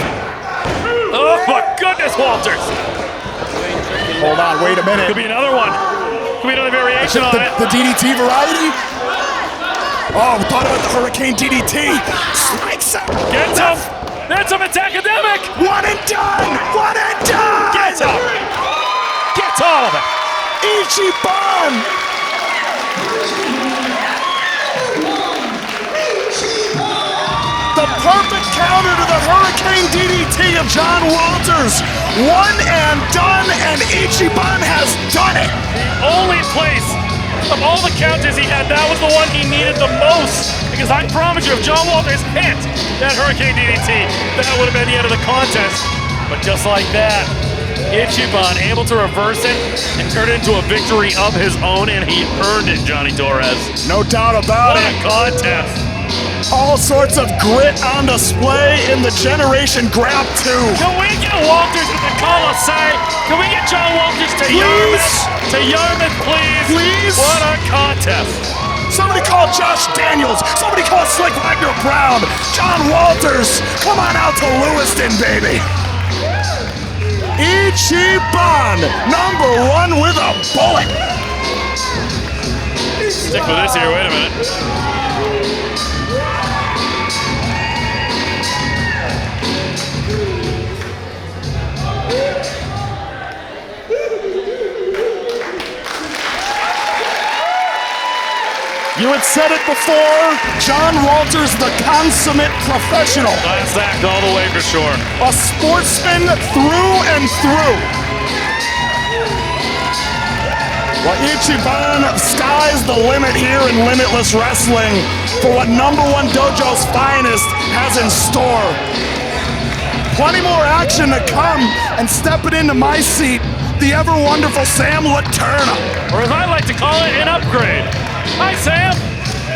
Oh my goodness, Walters! Hold on, wait a minute. Could be another one. Could be another variation on it. The DDT variety? Oh, thought about the Hurricane DDT. Strikes him. Gets him. That's him. It's academic. One and done. One and done. Gets him. Gets all of it. Ichiban. The perfect counter to the Hurricane DDT of John Walters. One and done, and Ichiban has done it. The only place of all the counters he had, that was the one he needed the most. Because I promise you, if John Walters hit that Hurricane DDT, that would have been the end of the contest. But just like that, Ichiban able to reverse it and turn it into a victory of his own, and he earned it, Johnny Torres. No doubt about What it. a contest. All sorts of grit on display in the Generation Grap 2. Can we get Walters at the Coliseum? Can we get John Walters to Yarmouth? To Yarmouth, please. Please. What a contest. Somebody call Josh Daniels. Somebody call Slick Wagner Brown. John Walters, come on out to Lewiston, baby. Ichiban, #1 with a bullet. Stick with this here. Wait a minute. You had said it before, John Walters, the consummate professional. Class act all the way for sure. A sportsman through and through. Well, Ichiban, sky's the limit here in Limitless Wrestling for what #1 Dojo's finest has in store. Plenty more action to come, and stepping into my seat, the ever-wonderful Sam Laterna. Or as I like to call it, an upgrade. Hi, Sam.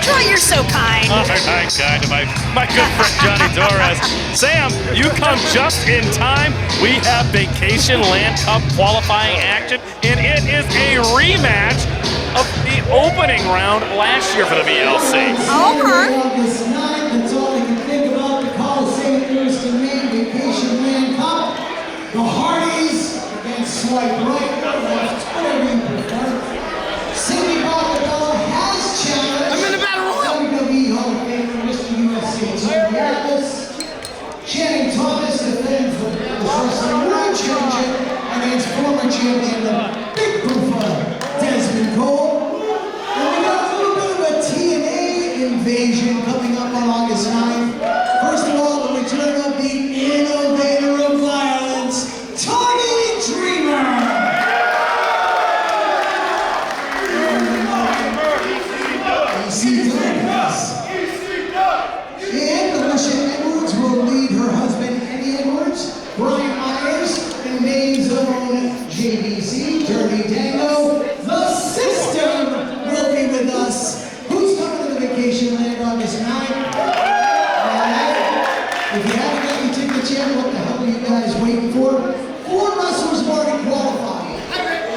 Troy, you're so kind. Oh, hi, kind of my good friend Johnny Torres. Sam, you come just in time. We have Vacationland Cup qualifying action, and it is a rematch of the opening round last year for the VLC. August 9th, that's all I can think about. The Coliseum goes to me, Vacationland Cup. The Hardys against Swipe Right, left, whatever you prefer. Cindy Bacabella has challenged. I'm in the battle royal. WWE Hall of Famer, Mr. USA Mirra. Channing Thomas defends the Wrestling World Championship against former champion, the Big Boofer, Dezmond. And we got a little bit of a TNA invasion coming up on August 9th. First of all, the return of the innovator of violence, Tommy Dreamer. And Alicia Edwards will lead her husband, Eddie Edwards, Brian Myers, and Maine's own JBC, Dirty Dango. The system will be with us. Who's coming to the Vacationland August 9th? If you haven't got your tickets yet, what the hell are you guys waiting for? 4 wrestlers have already qualified.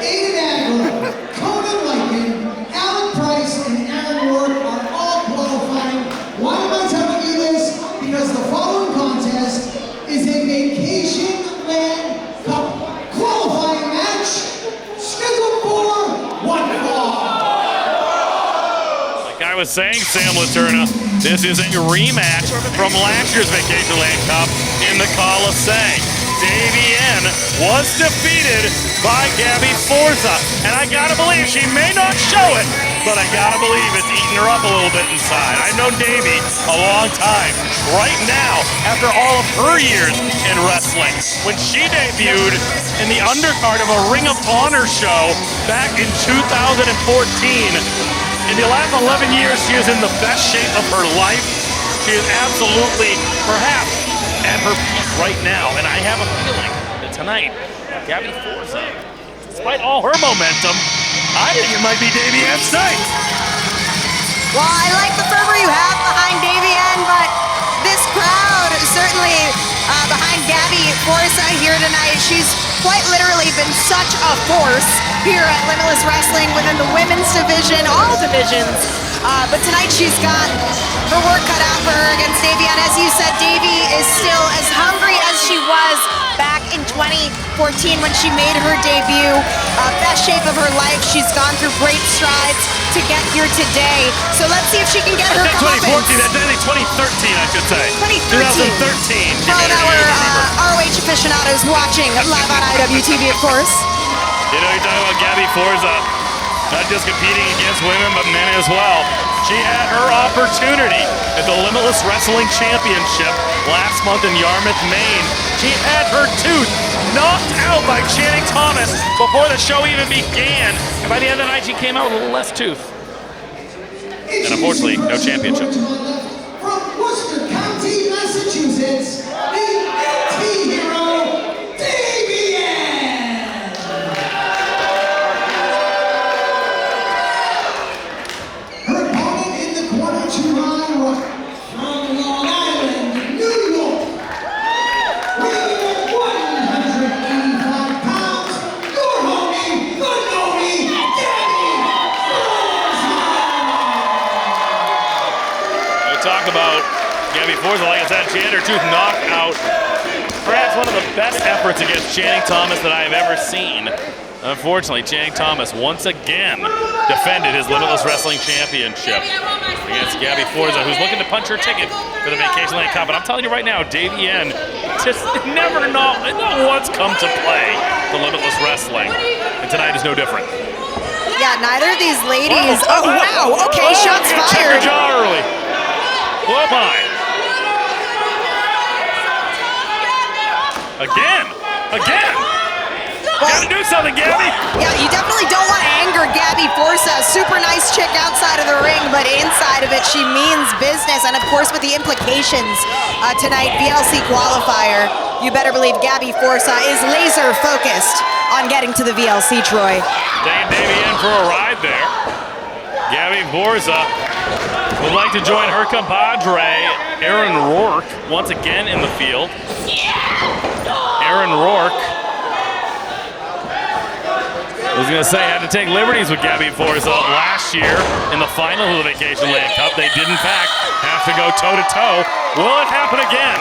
Aiden Aggro, Conan Lycan, Alec Price, and Aaron Rourke are all qualifying. Why am I telling you this? Because the following contest is a Vacationland Cup qualifying match scheduled for 1 fall. Like I was saying, Sam Laterna, this is a rematch from last year's Vacationland Cup in the Coliseum. Davienne was defeated by Gabby Forza. And I gotta believe, she may not show it, but I gotta believe it's eating her up a little bit inside. I've known Davy a long time. Right now, after all of her years in wrestling, when she debuted in the undercard of a Ring of Honor show back in 2014, in the last 11 years, she is in the best shape of her life. She is absolutely, perhaps, at her peak right now. And I have a feeling that tonight, Gabby Forza, despite all her momentum, I think it might be Davienne's night. Well, I like the fervor you have behind Davienne, but this crowd certainly behind Gabby Forza here tonight. She's quite literally been such a force here at Limitless Wrestling within the women's division, all divisions. But tonight she's got her work cut out for her against Davienne. As you said, Davy is still as hungry as she was back in 2014 when she made her debut. Best shape of her life. She's gone through great strides to get here today. So let's see if she can get her comeuppance. 2014, that's only 2013, I should say. 2013. For all our ROH aficionados watching live on IWTV, of course. You know, you're talking about Gabby Forza, not just competing against women, but men as well. She had her opportunity at the Limitless Wrestling Championship last month in Yarmouth, Maine. She had her tooth knocked out by Channing Thomas before the show even began. And by the end of the night, she came out with a little less tooth. And unfortunately, no championship. From Worcester County, Massachusetts, the anti-hero, Davienne! Her opponent in the corner to my right, from Long Island, New York, weighing at 185 pounds, your homie, the Nomi, Gabby Forza! We talk about Gabby Forza, like I said, she had her tooth knocked out. Perhaps one of the best efforts against Channing Thomas that I have ever seen. Unfortunately, Channing Thomas once again defended his Limitless Wrestling Championship against Gabby Forza, who's looking to punch her ticket for the Vacationland Cup. And I'm telling you right now, Davienne just never not once come to play the Limitless Wrestling. And tonight is no different. Yeah, neither of these ladies. Oh, wow. Okay, shots Check her fired. jaw early. Oh my. Again. Gotta do something, Gabby. Yeah, you definitely don't want to anger Gabby Forza. Super nice chick outside of the ring, but inside of it, she means business. And of course, with the implications tonight, VLC qualifier, you better believe Gabby Forza is laser focused on getting to the VLC, Troy. Taking Davienne for a ride there. Gabby Forza would like to join her compadre, Aaron Rourke, once again in the field. Aaron Rourke, I was going to say, had to take liberties with Gabby Forza last year in the final of the Vacationland Cup. They did, in fact, have to go toe-to-toe. Will it happen again?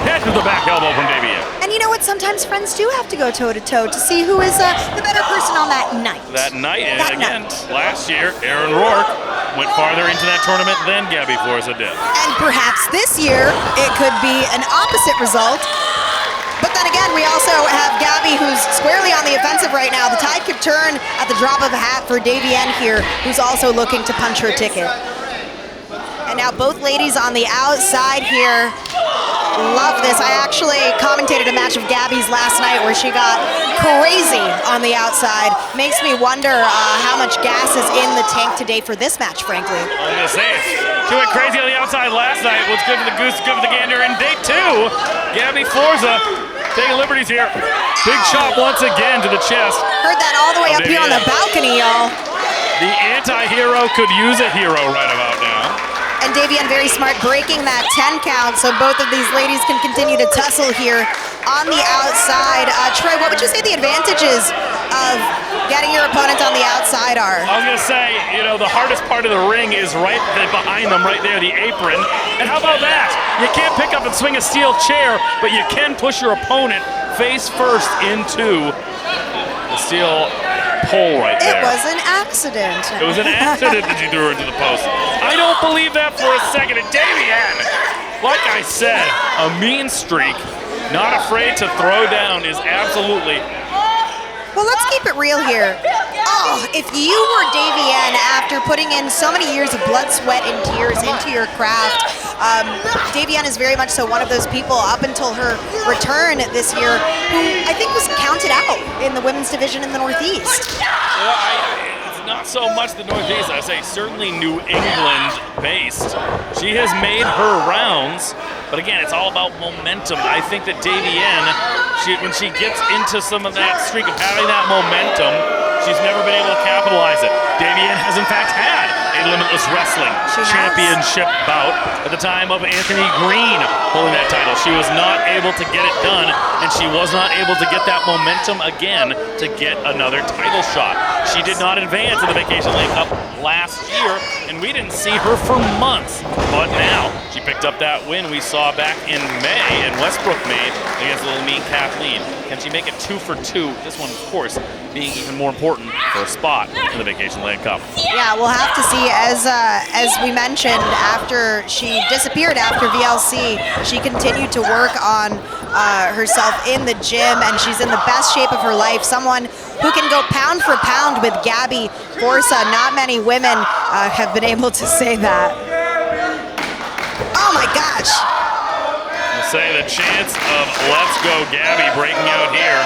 Head to the back elbow from Davienne. And you know what? Sometimes friends do have to go toe-to-toe to see who is the better person on that night. That night, and again, last year, Aaron Rourke went farther into that tournament than Gabby Forza did. And perhaps this year, it could be an opposite result. But then again, we also have Gabby, who's squarely on the offensive right now. The tide could turn at the drop of a hat for Davienne here, who's also looking to punch her ticket. And now both ladies on the outside here. Love this. I actually commentated a match of Gabby's last night where she got crazy on the outside. Makes me wonder how much gas is in the tank today for this match, frankly. I was going to say, she went crazy on the outside last night. What's good for the goose, good for the gander. In day two, Gabby Forza taking liberties here. Big shot once again to the chest. Heard that all the way up here on the balcony, y'all. The anti-hero could use a hero right about now. And Davienne very smart breaking that 10 count so both of these ladies can continue to tussle here on the outside. Troy, what would you say the advantages of getting your opponent on the outside are? I was going to say, you know, the hardest part of the ring is right behind them, right there, the apron. And how about that? You can't pick up and swing a steel chair, but you can push your opponent face first into the steel pole right there. It was an accident. It was an accident that you threw her into the post. I don't believe that for a second. And Davienne, like I said, a mean streak. not afraid to throw down is absolutely. Well, let's keep it real here. Oh, if you were Davienne after putting in so many years of blood, sweat, and tears into your craft, Davienne is very much so one of those people up until her return this year who I think was counted out in the women's division in the Northeast. It's not so much the Northeast, I say certainly New England based. She has made her rounds, but again, it's all about momentum. I think that Davienne, when she gets into some of that streak of having that momentum, she's never been able to capitalize it. Davienne has in fact had a Limitless Wrestling championship bout at the time of Anthony Greene holding that title. She was not able to get it done, and she was not able to get that momentum again to get another title shot. She did not advance in the Vacationland Cup last year, and we didn't see her for months. But now, she picked up that win we saw back in May, and Westbrook made against Little Mean Kathleen. Can she make it 2 for 2? This one, of course, being even more important for a spot in the Vacationland Cup. Yeah, we'll have to see. As we mentioned, after she disappeared after VLC, she continued to work on herself in the gym, and she's in the best shape of her life. Someone who can go pound for pound with Gabby Forza. Not many women have been able to say that. Oh my gosh. I'll say the chance of Let's Go Gabby breaking out here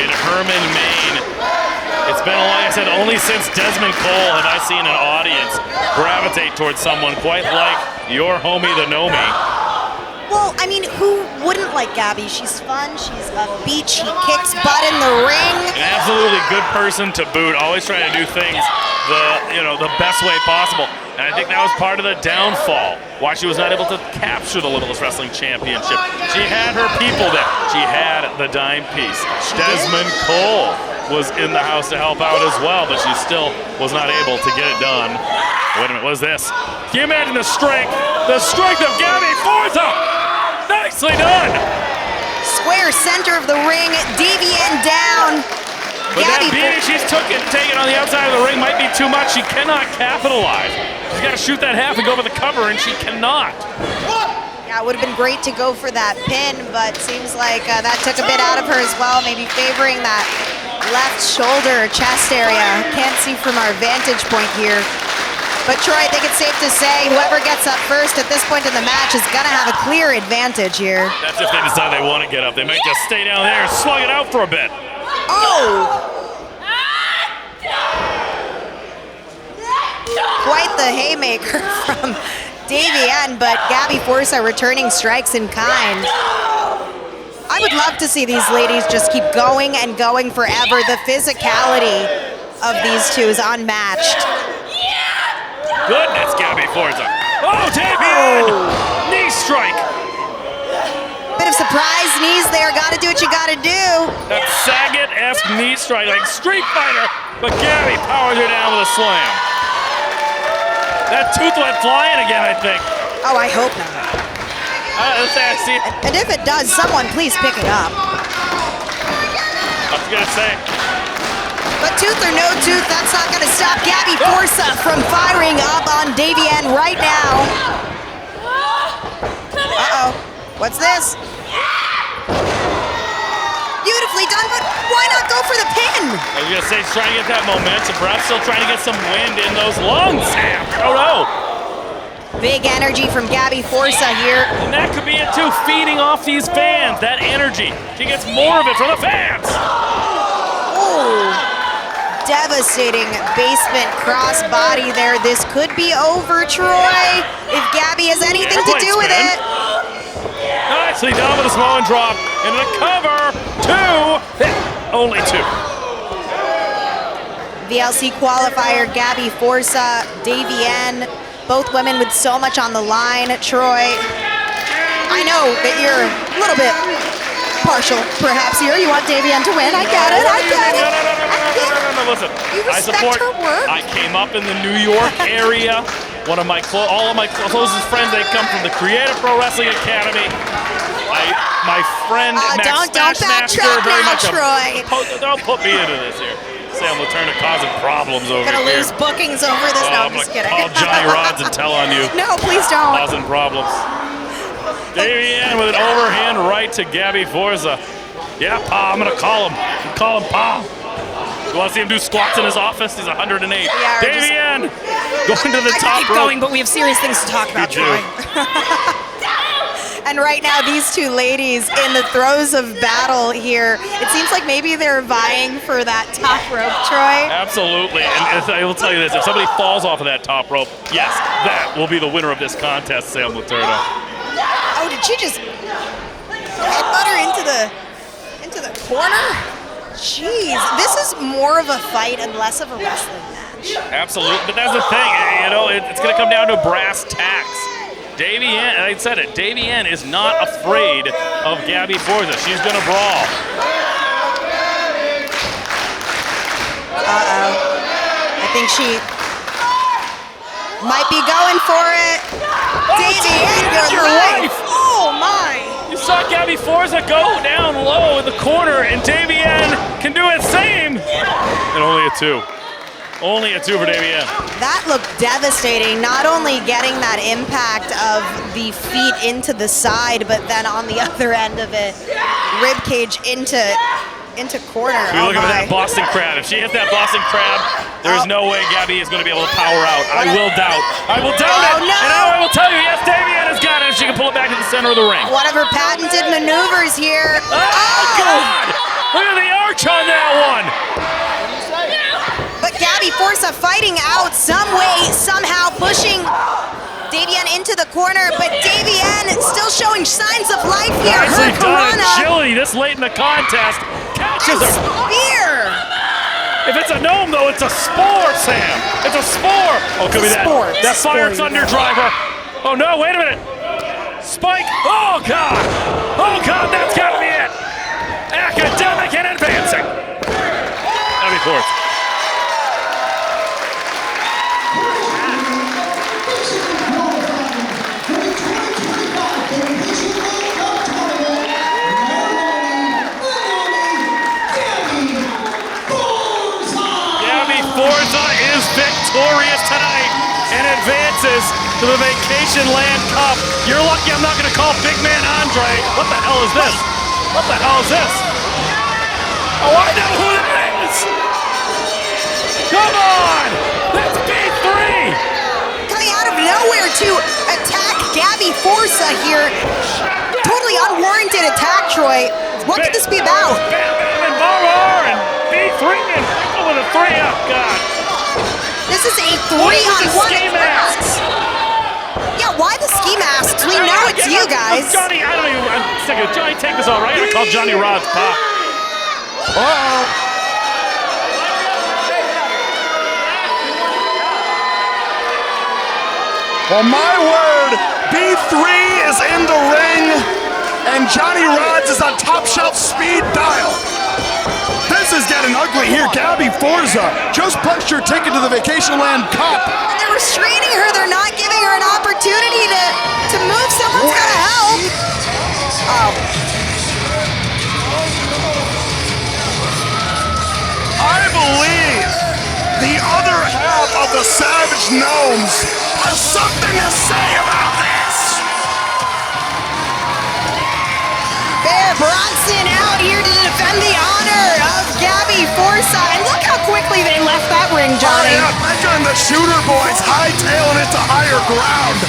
in Herman, Maine. It's been, like I said, only since Dezmond Cole have I seen an audience gravitate towards someone quite like your homie, the Nomi. Well, I mean, who wouldn't like Gabby? She's fun, she's upbeat, she kicks butt in the ring. An absolutely good person to boot, always trying to do things the best way possible. And I think that was part of the downfall, why she was not able to capture the Limitless Wrestling Championship. She had her people there. She had the dime piece. Dezmond Cole was in the house to help out as well, but she still was not able to get it done. Wait a minute, what is this? Can you imagine the strength? The strength of Gabby Forza! Nicely done! Square center of the ring, Davienne down. But that beating she's taken on the outside of the ring might be too much. She cannot capitalize. She's got to shoot that half and go for the cover, and she cannot. Yeah, it would have been great to go for that pin, but seems like that took a bit out of her as well, maybe favoring that left shoulder, chest area. Can't see from our vantage point here. But Troy, I think it's safe to say whoever gets up first at this point in the match is gonna have a clear advantage here. That's if they decide they want to get up. They might just stay down there and slug it out for a bit. Oh! Quite the haymaker from Davienne, but Gabby Forza returning strikes in kind. I would love to see these ladies just keep going and going forever. The physicality of these two is unmatched. Goodness, Gabby Forza. Oh, Davienne! Knee strike. Bit of surprise knees there. Gotta do what you gotta do. That Saget-esque knee strike, like Street Fighter, but Gabby powers her down with a slam. That tooth went flying again, I think. Oh, I hope not. Let's see it. And if it does, someone please pick it up. I was gonna say. But tooth or no tooth, that's not gonna stop Gabby Forza from firing up on Davienne right now. Uh-oh, what's this? Beautifully done, but why not go for the pin? I was gonna say, she's trying to get that momentum, perhaps still trying to get some wind in those lungs, Sam. Oh no. Big energy from Gabby Forza here. And that could be it too, feeding off these fans, that energy. She gets more of it from the fans. Oh, devastating basement crossbody there. This could be over, Troy, if Gabby has anything to do with it. Nicely done with a small drop into the cover. 2, only 2. VLC qualifier, Gabby Forza, Davienne, both women with so much on the line. Troy, I know that you're a little bit partial, perhaps here. You want Davienne to win. I get it. No, listen. You respect her work. I came up in the New York area. All of my closest friends, they come from the Creative Pro Wrestling Academy. My friend Max Smashmaster, very much Troy. Don't put me into this here. Sam Laterna causing problems over here. Gonna lose bookings over this. No, I'm just kidding. Call Johnny Rods and tell on you. No, please don't. Causing problems. Davienne with an overhand right to Gabby Forza. Yeah, Pa, I'm gonna call him. Call him Pa. You want to see him do squats in his office? He's 108. Yeah, Davienne going to the I top keep rope. going, but we have serious things to talk about, do. Troy. And right now, these two ladies in the throes of battle here, it seems like maybe they're vying for that top rope, Troy. Absolutely, and I will tell you this, if somebody falls off of that top rope, yes, that will be the winner of this contest, Sam Laterno. Oh, did she just headbutt her into the corner? Jeez, this is more of a fight and less of a wrestling match. Absolutely, but that's the thing, you know, it's going to come down to brass tacks. Davienne, and I said it, Davienne is not afraid of Gabby Forza. She's going to brawl. Uh-oh. I think she might be going for it. Davienne, that's your your life. wife. Oh, my. You saw Gabby Forza go down low in the corner, and Davienne can do it same. And only a 2. Only a 2 for Davienne. That looked devastating, not only getting that impact of the feet into the side, but then on the other end of it, rib cage into corner. Be looking for that Boston Crab. If she hits that Boston Crab, there's no way Gabby is going to be able to power out. I will doubt. I will doubt it. no. And now I will tell you, yes, Davienne has got it if she can pull it back to the center of the ring. One of her patented maneuvers here. Oh, God! Look at the arch on that one. But Gabby Forza fighting out some way, somehow pushing Davienne into the corner, but Davienne still showing signs of life here. Nicely Her done. Corona. Agility this late in the contest. Catches her. Spear. If it's a gnome, though, it's a spore, Sam. It's a spore. Oh, could be that. Spore. That Fire Spore, Thunder driver. Oh, no, wait a minute. Spike. Oh, God. Oh, God, that's got to be it. Academic and advancing. Gabby Forza. Forza is victorious tonight and advances to the Vacationland Cup. You're lucky I'm not going to call Big Man Andre. What the hell is this? What the hell is this? Oh, I know who that is! Come on! That's B3! Coming out of nowhere to attack Gabby Forza here. Totally unwarranted attack, Troy. What could this be about? Bam Bam and Bar and B3 and Pickle with a 3-up. God. This is a What is with the 3-on-1 ski masks? Yeah, why the ski masks? We know it's you guys. Johnny, I don't even. I'm sick of Johnny. Take this all right. I call Johnny Rod's pop. Uh-oh. Well, my word, B3 is in the ring, and Johnny Rods is on top shelf speed dial. This is getting ugly here. Gabby Forza just punched her ticket to the Vacationland Cup. And they're restraining her. They're not giving her an opportunity to move. Someone's got to help. Oh. I believe the other half of the Savage Gnomes has something to say about this. There, Bronson out here to defend the honor of Gabby Forza. And look how quickly they left that ring, Johnny. Oh, yeah, Becca and the Shooter Boys hightailing it to higher ground.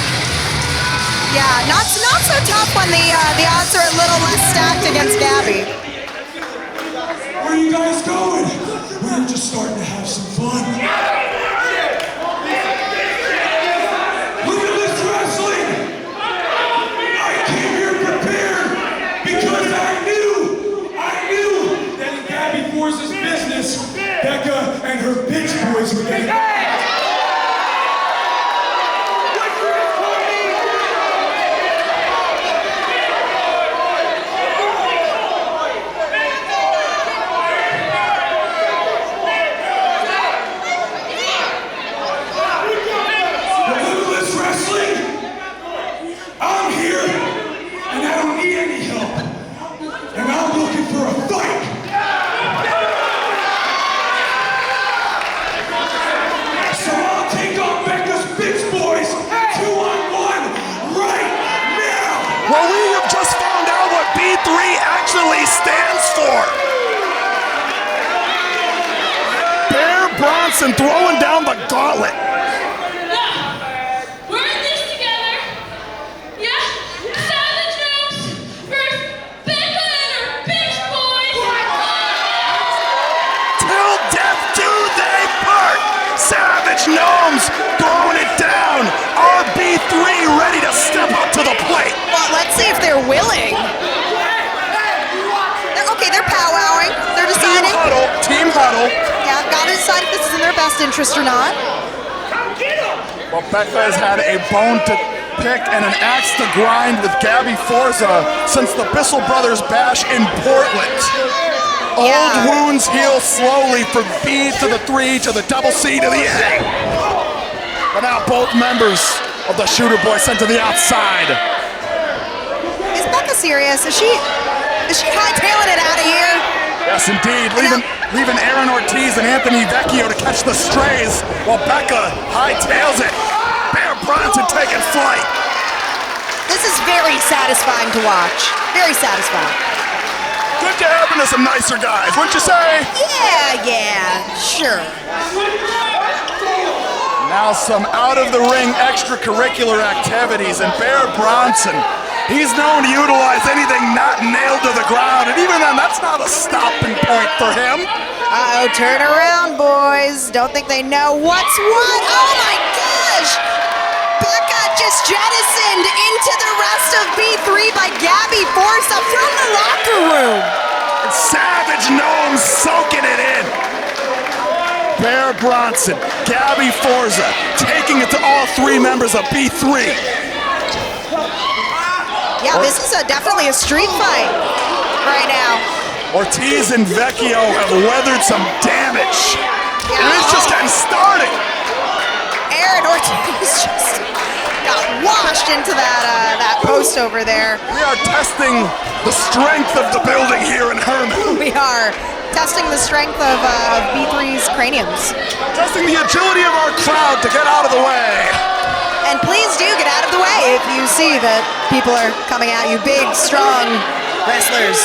Yeah, not so tough when the odds are a little less stacked against Gabby. Where are you guys going? We're just starting to have some fun. Limitless Wrestling! I came here prepared because I knew that in Gabby Forza's business, Becca and her bitch boys were getting... actually stands for. Bear Bronson throwing down the gauntlet. We're in this together. Yeah? Savage Gnomes versus Becca and her bitch boys. Till death do they part. Savage Gnomes throwing it down. RB3 ready to step up to the plate. Well, let's see if they're willing. They're powwowing. They're deciding. Team huddle. Yeah, gotta decide if this is in their best interest or not. Well, Becca has had a bone to pick and an axe to grind with Gabby Forza since the Bissell Brothers bash in Portland. Old wounds heal slowly from B to the 3 to the double C to the A. But now both members of the Shooter Boys sent to the outside. Is Becca serious? Is she hightailing it out of here? Yes, indeed. Leaving Aaron Ortiz and Anthony Vecchio to catch the strays while Becca hightails it. Bear Bronson taking flight. This is very satisfying to watch. Very satisfying. Good to have into some nicer guys, wouldn't you say? Yeah, sure. Now some out-of-the-ring extracurricular activities, and Bear Bronson, he's known to utilize anything not nailed to the ground, and even then, that's not a stopping point for him. Uh-oh, turn around, boys. Don't think they know what's what. Oh my gosh! Becca just jettisoned into the rest of B3 by Gabby Forza from the locker room. Savage Gnomes soaking it in. Bear Bronson, Gabby Forza, taking it to all three members of B3. Yeah, this is definitely a street fight right now. Ortiz and Vecchio have weathered some damage. Yeah. And it's just getting started. Aaron Ortiz just got washed into that post over there. We are testing the strength of the building here in Herman. We are testing the strength of B3's craniums. Testing the agility of our crowd to get out of the way. And please do get out of the way if you see that people are coming at you. Big, strong wrestlers.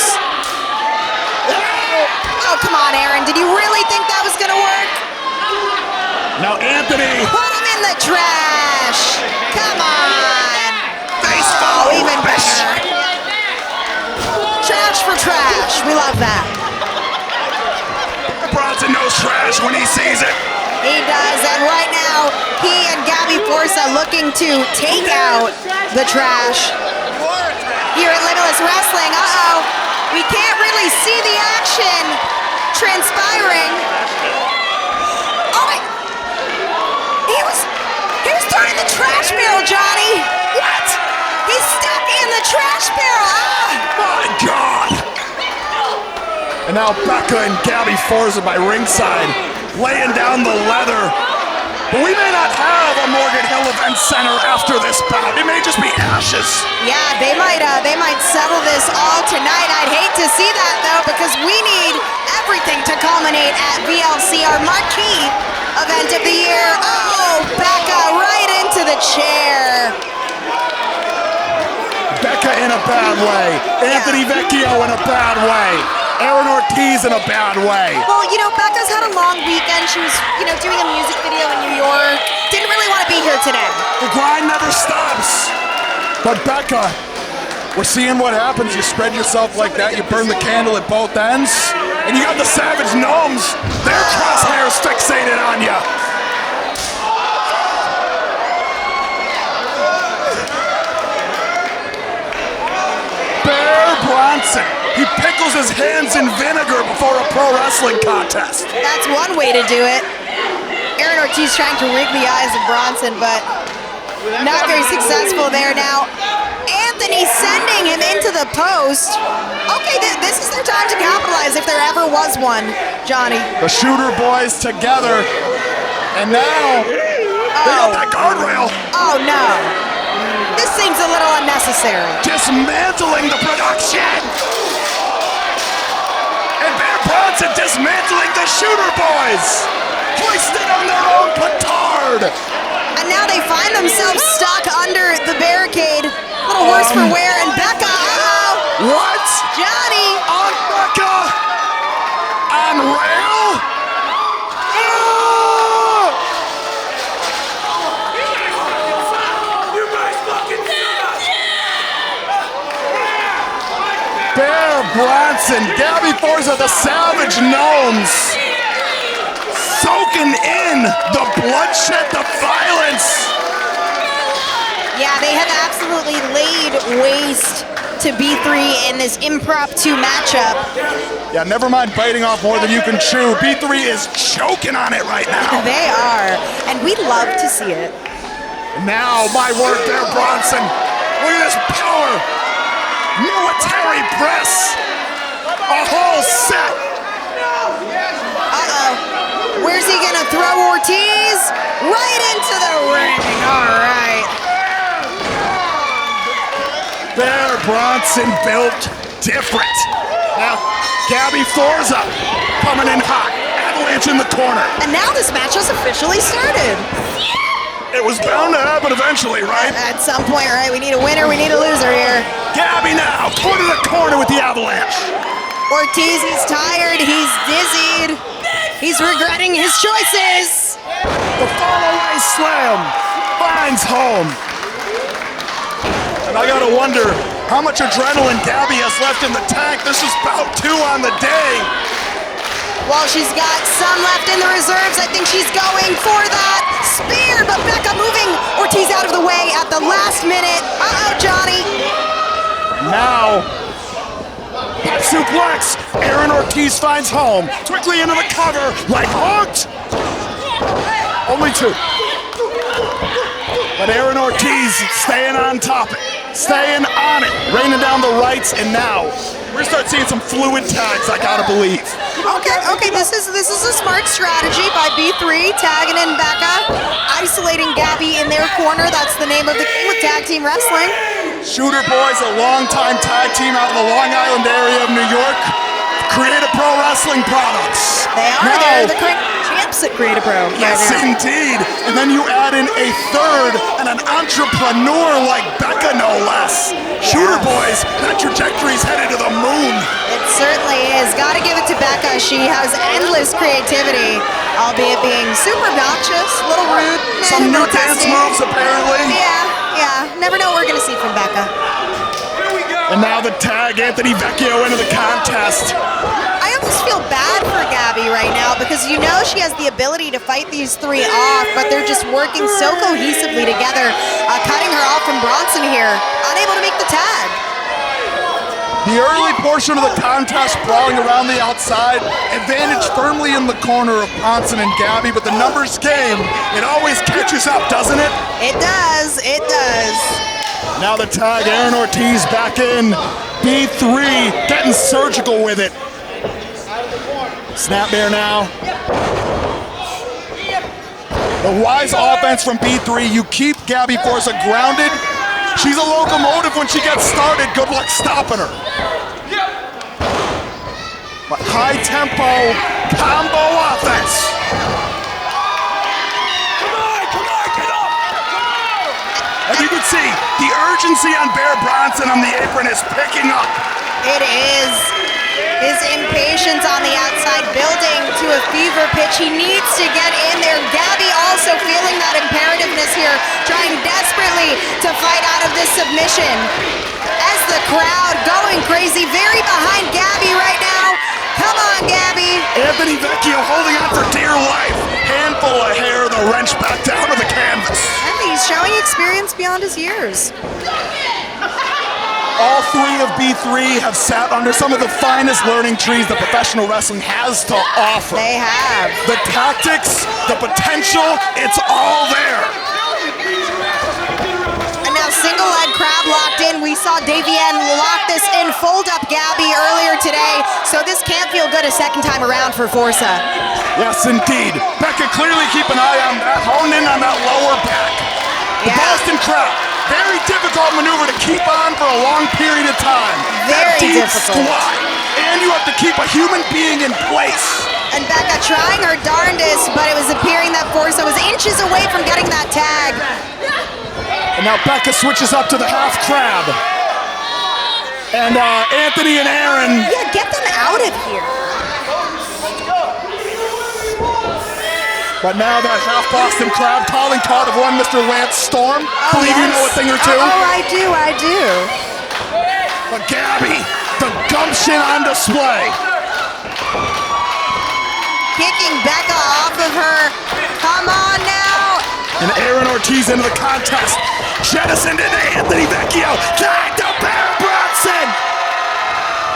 Oh, come on, Aaron. Did you really think that was going to work? Now Anthony. Put him in the trash. Come on. Baseball. Oh, even better. Trash for trash. We love that. Bronson knows trash when he sees it. He does, and right now, he and Gabby Forza looking to take out the trash. Here at Limitless Wrestling, we can't really see the action transpiring. Oh my, he was turning the trash barrel, Johnny. What? He's stuck in the trash barrel. My God. And now Becca and Gabby Forza by ringside, laying down the leather. But we may not have a Morgan Hill Event Center after this bout. It may just be ashes. Yeah, they might settle this all tonight. I'd hate to see that though, because we need everything to culminate at VLC, our marquee event of the year. Oh, Becca right into the chair. Becca in a bad way. Anthony Vecchio in a bad way. Aaron Ortiz in a bad way. Well, Becca's had a long weekend. She was, doing a music video in New York. Didn't really want to be here today. The grind never stops. But Becca, we're seeing what happens. You spread yourself like that, you burn the candle at both ends, and you got the Savage Gnomes. Their crosshairs fixated on you. Bear Bronson. He pickles his hands in vinegar before a pro wrestling contest. That's one way to do it. Aaron Ortiz trying to rig the eyes of Bronson, but not very successful there. Now, Anthony sending him into the post. Okay, this is their time to capitalize if there ever was one, Johnny. The Shooter Boys together, and now they got that guardrail. Oh no. This seems a little unnecessary. Dismantling the production. And Bear Bronson dismantling the Shooter Boys. Hoisted on their own petard. And now they find themselves stuck under the barricade. A little worse for wear. And Becca, What? Johnny! On Becca? On rail? Bear Bronson, Gabby Forza, the Savage Gnomes, soaking in the bloodshed, the violence. Yeah, they have absolutely laid waste to B3 in this impromptu matchup. Yeah, never mind biting off more than you can chew. B3 is choking on it right now. They are, and we love to see it. Now, my word there, Bronson. Look at this power. Military press. A whole set. Uh-oh. Where's he gonna throw Ortiz? Right into the ring. All right. Bear Bronson built different. Now, Gabby Forza coming in hot. Avalanche in the corner. And now this match has officially started. It was bound to happen eventually, right? At some point, right? We need a winner, we need a loser here. Gabby now, corner to corner with the Avalanche. Ortiz, he's tired, he's dizzied. He's regretting his choices. The fall-away slam finds home. And I gotta wonder how much adrenaline Gabby has left in the tank. This is bout 2 on the day. Well, she's got some left in the reserves. I think she's going for that spear, but Becca moving Ortiz out of the way at the last minute. Uh-oh, Johnny. Now, back suplex. Aaron Ortiz finds home. Quickly into the cover, like hooked. Only 2. But Aaron Ortiz staying on top of it, staying on it, raining down the rights, and now we're gonna start seeing some fluid tags, I gotta believe. Okay, this is a smart strategy by B3, tagging in Becca, isolating Gabby in their corner. That's the name of the game with tag team wrestling. Shooter Boys, a longtime tag team out of the Long Island area of New York. Creative Pro Wrestling Products. They are. Now, They're the champs at Creative Pro. yes, indeed. And then you add in a third and an entrepreneur like Becca, no less. Shooter Boys, that trajectory's headed to the moon. It certainly is. Gotta give it to Becca. She has endless creativity, albeit being super obnoxious, a little rude. Some new dance moves, apparently. Yeah. Never know what we're gonna see from Becca. And now the tag, Anthony Vecchio into the contest. I almost feel bad for Gabby right now because you know she has the ability to fight these 3 off, but they're just working so cohesively together, cutting her off from Bronson here, unable to make the tag. The early portion of the contest, brawling around the outside, advantage firmly in the corner of Bronson and Gabby, but the numbers game, it always catches up, doesn't it? It does. Now the tag, Aaron Ortiz back in. B3 getting surgical with it. Snap bear now. The wise offense from B3, you keep Gabby Forza grounded. She's a locomotive when she gets started. Good luck stopping her. But high tempo combo offense. As you can see, the urgency on Bear Bronson on the apron is picking up. It is. His impatience on the outside building to a fever pitch. He needs to get in there. Gabby also feeling that imperativeness here, trying desperately to fight out of this submission. As the crowd going crazy, very behind Gabby right now. Come on, Gabby. Anthony Vecchio holding on for dear life. Handful of hair, the wrench back down to the canvas. He's showing experience beyond his years. All 3 of B3 have sat under some of the finest learning trees that professional wrestling has to offer. They have. The tactics, the potential, it's all there. And now single leg crab locked in. We saw Davienne lock this in, fold up Gabby earlier today, so this can't feel good a second time around for Forza. Yes, indeed. Becca clearly keep an eye on that, hone in on that lower back. The Boston crab, very difficult maneuver to keep on for a long period of time. That Very deep difficult. squat, and you have to keep a human being in place. And Becca trying her darndest, but it was appearing that Forza was inches away from getting that tag. And now Becca switches up to the half crab. And Anthony and Aaron. Yeah, get them out of here. But now that half Boston crowd calling card of one Mr. Lance Storm. Believe you know a thing or two. Oh, I do. But Gabby, the gumption on display. Kicking Becca off of her. Come on now. And Aaron Ortiz into the contest. Jettisoned into Anthony Vecchio. Back to Bear Bronson.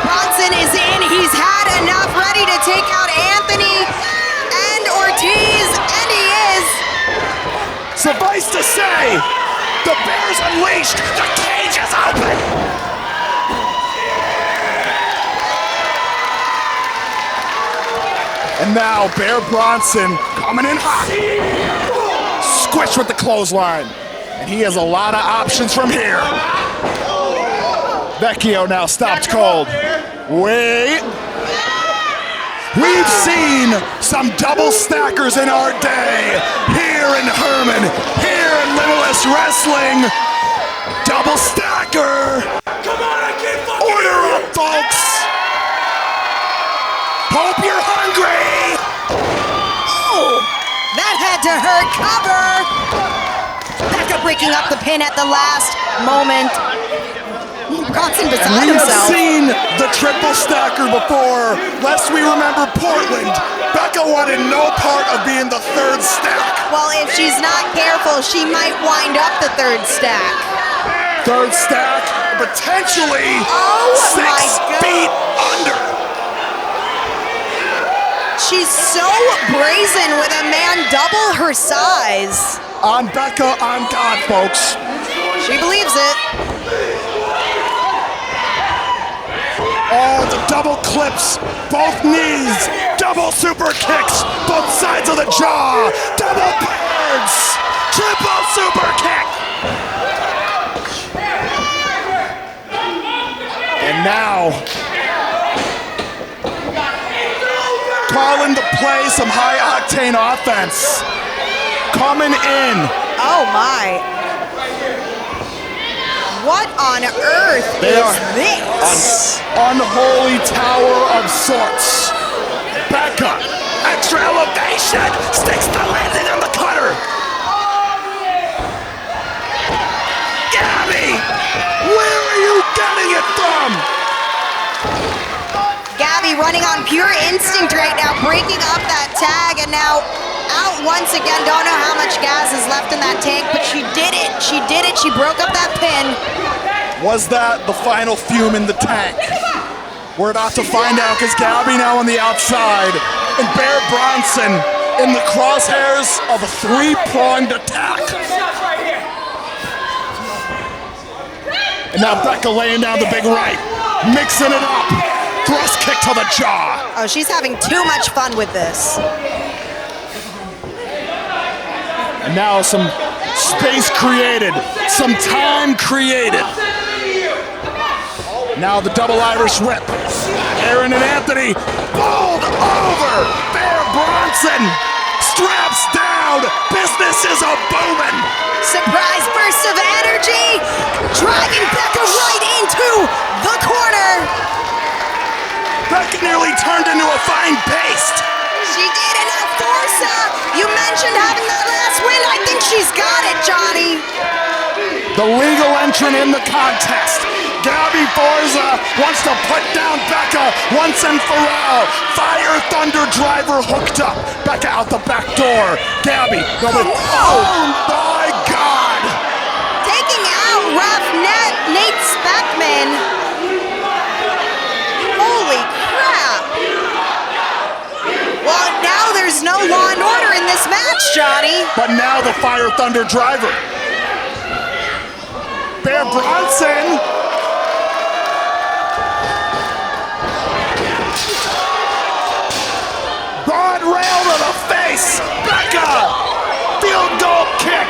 Bronson is in. He's had enough. Ready to take out Anthony and Ortiz. And he is. Suffice to say, the Bears unleashed. The cage is open. And now Bear Bronson coming in hot. Squish with the clothesline. And he has a lot of options from here. Vecchio now stopped cold. Wait. We've seen some double stackers in our day. Here in Herman, here in Limitless Wrestling. Double stacker. Come on, I can't fucking Order up, folks. Hope you're hungry. Oh, that had to hurt. Cover. Becca breaking up the pin at the last moment. Bronson beside We have himself. seen the triple stacker before, lest we remember Portland. Becca wanted no part of being the third stack. Well, if she's not careful, she might wind up the third stack. Third stack, potentially Oh, 6 my God. feet under. She's so brazen with a man double her size. On Becca, on God, folks. She believes it. Oh, the double clips, both knees, double super kicks, both sides of the jaw, double birds, triple super kick. And now, calling to play some high-octane offense. Coming in. Oh my. What on earth They is are this? Unholy tower of sorts. Becca, extra elevation, sticks the landing on the cutter. Gabby, where are you getting it from? Gabby running on pure instinct right now, breaking up that tag, and now out once again. Don't know how much gas is left in that tank, but she did it. She did it. She broke up that pin. Was that the final fume in the tank? We're about to find out, because Gabby now on the outside and Bear Bronson in the crosshairs of a three-pronged attack. And now Becca laying down the big right, mixing it up. Thrust kick to the jaw. Oh, she's having too much fun with this. And now some space created, some time created. Now the double Irish whip. Aaron and Anthony bowled over. Bear Bronson straps down. Business is a booming. Surprise burst of energy, driving Becca right into the corner. Becca nearly turned into a fine paste. She did it at Forza. You mentioned having that last win. I think she's got it, Johnny. The legal entrant in the contest. Gabby Forza wants to put down Becca once and for all. Fire Thunder driver hooked up. Becca out the back door. Gabby, oh my God! Taking out ref Nate Speckman. Holy crap. Well, now there's no law and order in this match, Johnny. But now the Fire Thunder driver. Bear Bronson. Broad rail to the face. Becca. Field goal kick.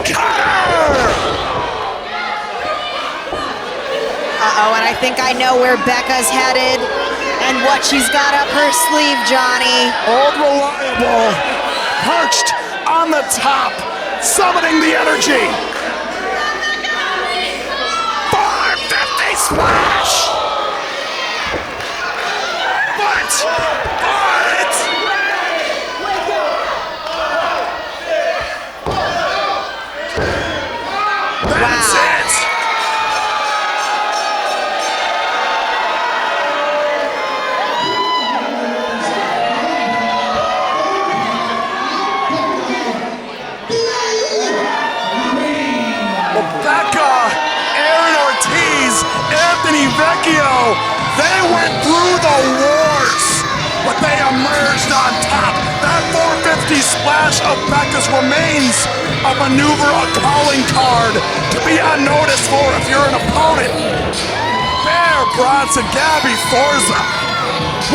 Cutter. Uh-oh, and I think I know where Becca's headed and what she's got up her sleeve, Johnny. Old Reliable. Perched on the top. Summoning the energy. 450 splash. splash! But that's it! Anthony Vecchio, they went through the wars, but they emerged on top. That 450 splash of Becca's remains a maneuver, a calling card to be on notice for if you're an opponent. Bear, Bronson, Gabby Forza.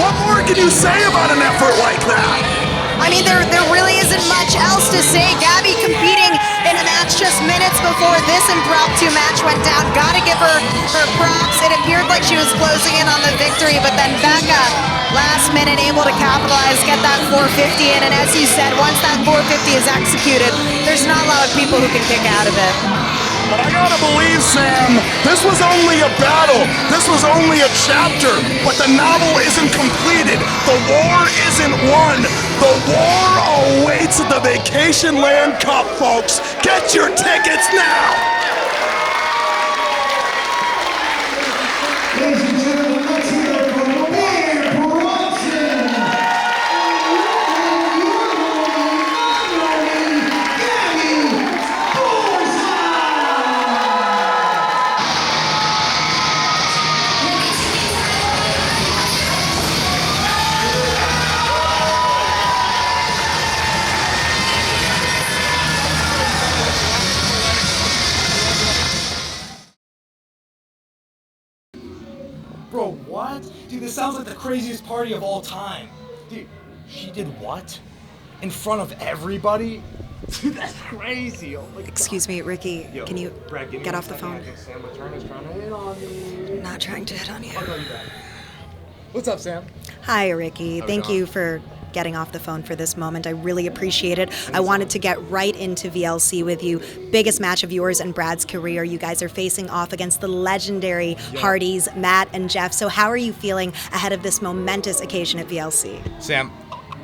What more can you say about an effort like that? I mean, there really isn't much else to say. Gabby competing in a match just minutes before this impromptu match went down. Gotta give her props. It appeared like she was closing in on the victory, but then Becca, last minute, able to capitalize, get that 450 in. And as you said, once that 450 is executed, there's not a lot of people who can kick out of it. But I gotta believe, Sam, this was only a battle. This was only a chapter. But the novel isn't completed. The war isn't won. The war awaits at the Vacationland Cup, folks. Get your tickets now! Ladies and gentlemen, let's hear it from Mayor Bronson. And your honorary Gabby Forza. Bro, what? Dude, this sounds like the craziest party of all time. Dude, she did what? In front of everybody? Dude, that's crazy. Oh my God. Excuse me, Ricky. Yo, Can you Brad, give me get a off the second. phone? I think Sam Laterna's trying to hit on me. Not trying to hit on you. I'll call you back. What's up, Sam? Hi, Ricky. How's it Thank going? you for getting off the phone for this moment. I really appreciate it. I wanted to get right into VLC with you. Biggest match of yours and Brad's career. You guys are facing off against the legendary Hardys, Matt and Jeff. So how are you feeling ahead of this momentous occasion at VLC? Sam,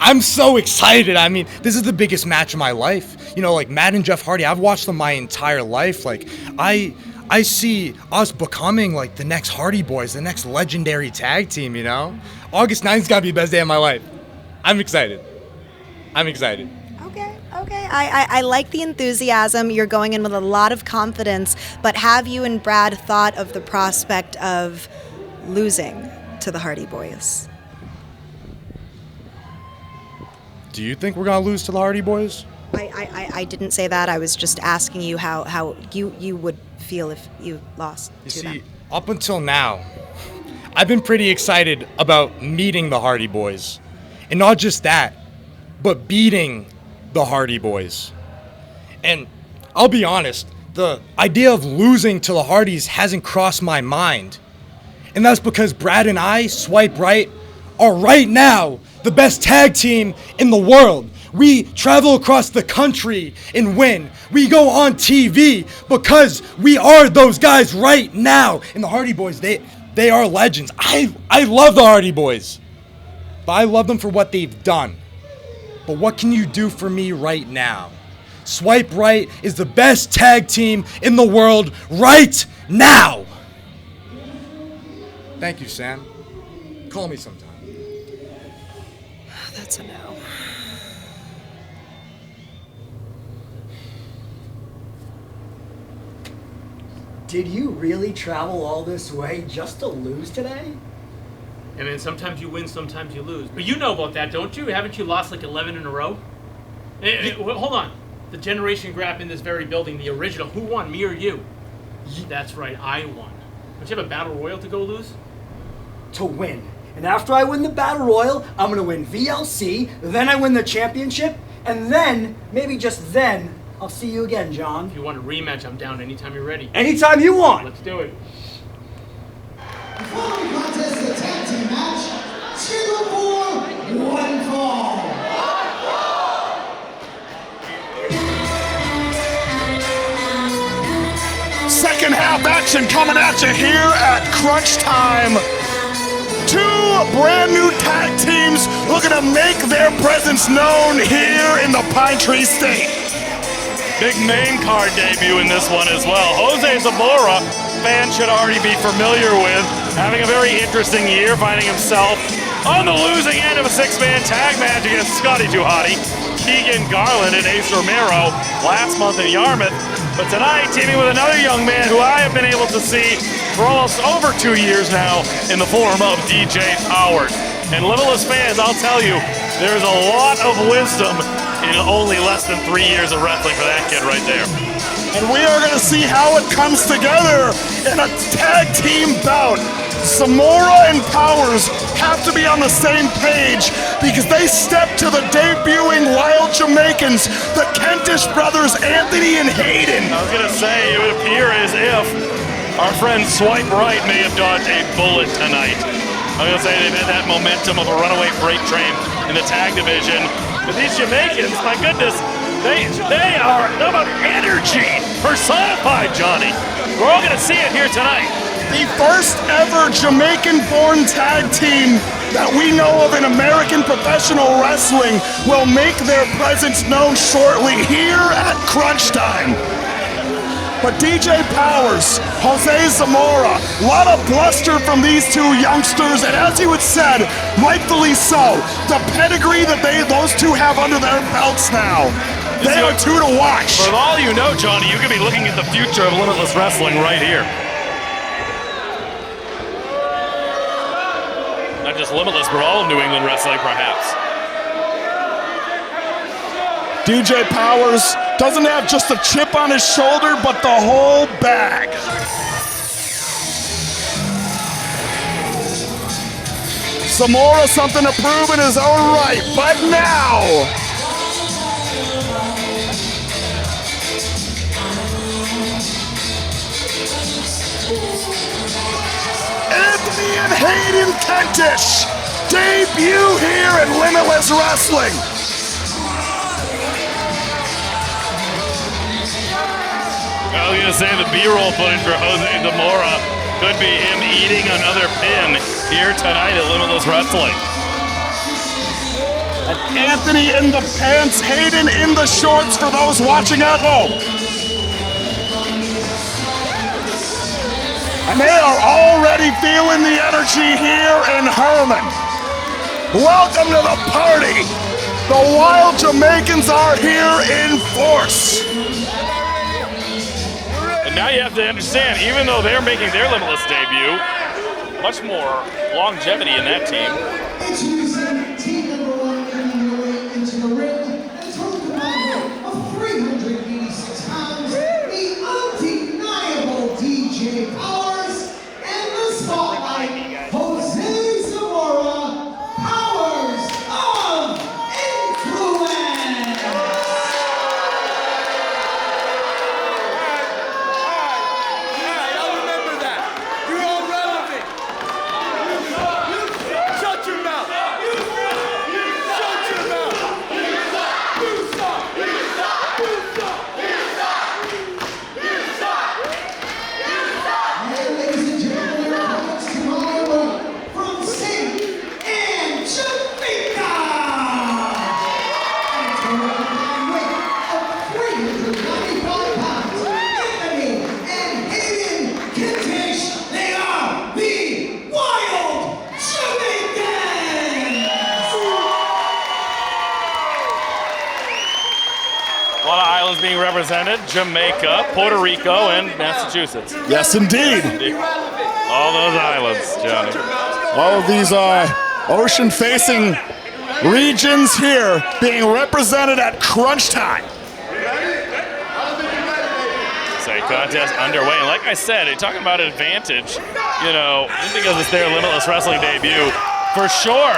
I'm so excited. I mean, this is the biggest match of my life. You know, like Matt and Jeff Hardy, I've watched them my entire life. Like, I see us becoming like the next Hardy Boys, the next legendary tag team, you know? August 9th's gotta be the best day of my life. I'm excited. Okay. I like the enthusiasm. You're going in with a lot of confidence, but have you and Brad thought of the prospect of losing to the Hardy Boys? Do you think we're gonna lose to the Hardy Boys? I didn't say that. I was just asking you how you would feel if you lost You to see, them. up until now, I've been pretty excited about meeting the Hardy Boys. And not just that, but beating the Hardy Boys. And I'll be honest, the idea of losing to the Hardys hasn't crossed my mind. And that's because Brad and I, Swipe Right, are right now the best tag team in the world. We travel across the country and win. We go on TV because we are those guys right now. And the Hardy Boys, they are legends. I love the Hardy Boys. But I love them for what they've done. But what can you do for me right now? Swipe Right is the best tag team in the world right now. Thank you, Sam. Call me sometime. That's a no. Did you really travel all this way just to lose today? And then sometimes you win, sometimes you lose. But you know about that, don't you? Haven't you lost like 11 in a row? Well, hold on. The Generation Grap in this very building, the original, who won, me or you? That's right, I won. Don't you have a battle royal to go lose? To win. And after I win the Battle Royal, I'm going to win VLC, then I win the championship, and then, maybe just then, I'll see you again, John. If you want a rematch, I'm down anytime you're ready. Anytime you want. Let's do it. The following contest is a tag team match, scheduled for one fall. Second half action coming at you here at Crunch Time. Two brand new tag teams looking to make their presence known here in the Pine Tree State. Big main card debut in this one as well. Jose Zamora, fans should already be familiar with, having a very interesting year, finding himself on the losing end of a six-man tag match against Scotty Tuhati, Keegan Garland, and Ace Romero last month in Yarmouth. But tonight, teaming with another young man who I have been able to see for almost over 2 years now in the form of DJ Powers. And Limitless fans, I'll tell you, there's a lot of wisdom in only less than 3 years of wrestling for that kid right there. And we are going to see how it comes together in a tag team bout. Zamora and Powers have to be on the same page because they step to the debuting Wild Jamaicans, the Kentish brothers Anthony and Aiden. I was going to say, it would appear as if our friend Swipe Right may have dodged a bullet tonight. I was going to say they've had that momentum of a runaway freight train in the tag division. But these Jamaicans, my goodness, they are about energy personified, Johnny. We're all going to see it here tonight. The first ever Jamaican-born tag team that we know of in American professional wrestling will make their presence known shortly here at Crunch Time. But DJ Powers, Jose Zamora, a lot of bluster from these two youngsters, and as you had said, rightfully so, the pedigree that those two have under their belts now. They are two to watch. For all you know, Johnny, you could be looking at the future of Limitless Wrestling right here. Not just Limitless, but all of New England wrestling, perhaps. DJ Powers doesn't have just a chip on his shoulder, but the whole bag. Zamora something to prove in his own right, but now Anthony and Hayden Kentish debut here in Limitless Wrestling. I was going to say the B-roll footage for Jose Zamora could be him eating another pin here tonight at Limitless Wrestling. And Anthony in the pants, Hayden in the shorts for those watching at home. And they are already feeling the energy here in Herman. Welcome to the party. The Wild Jamaicans are here in force. And now you have to understand, even though they're making their Limitless debut, much more longevity in that team. Introducing team number one making their way into the ring, a total combined of 386 pounds, the undeniable DJ Powers, and the spotlight, Jose Zamora, Powers of Influence. Y'all remember that. You're all relevant. Shut your mouth. Shut your mouth. You suck. You suck. You suck. You suck. You suck. And ladies and gentlemen, welcome to Milo from St. Anne, Jamaica. And a total combined weight of 395 pounds, Anthony and Aiden Kentish, they are the Wild Jamaicans. A lot of islands being represented: Jamaica, Puerto Rico, and Massachusetts. Yes, indeed. All those islands, Johnny. All of these ocean-facing regions here being represented at Crunch Time. Say contest underway, and like I said, talking about advantage, you know, just because it's their Limitless Wrestling debut, for sure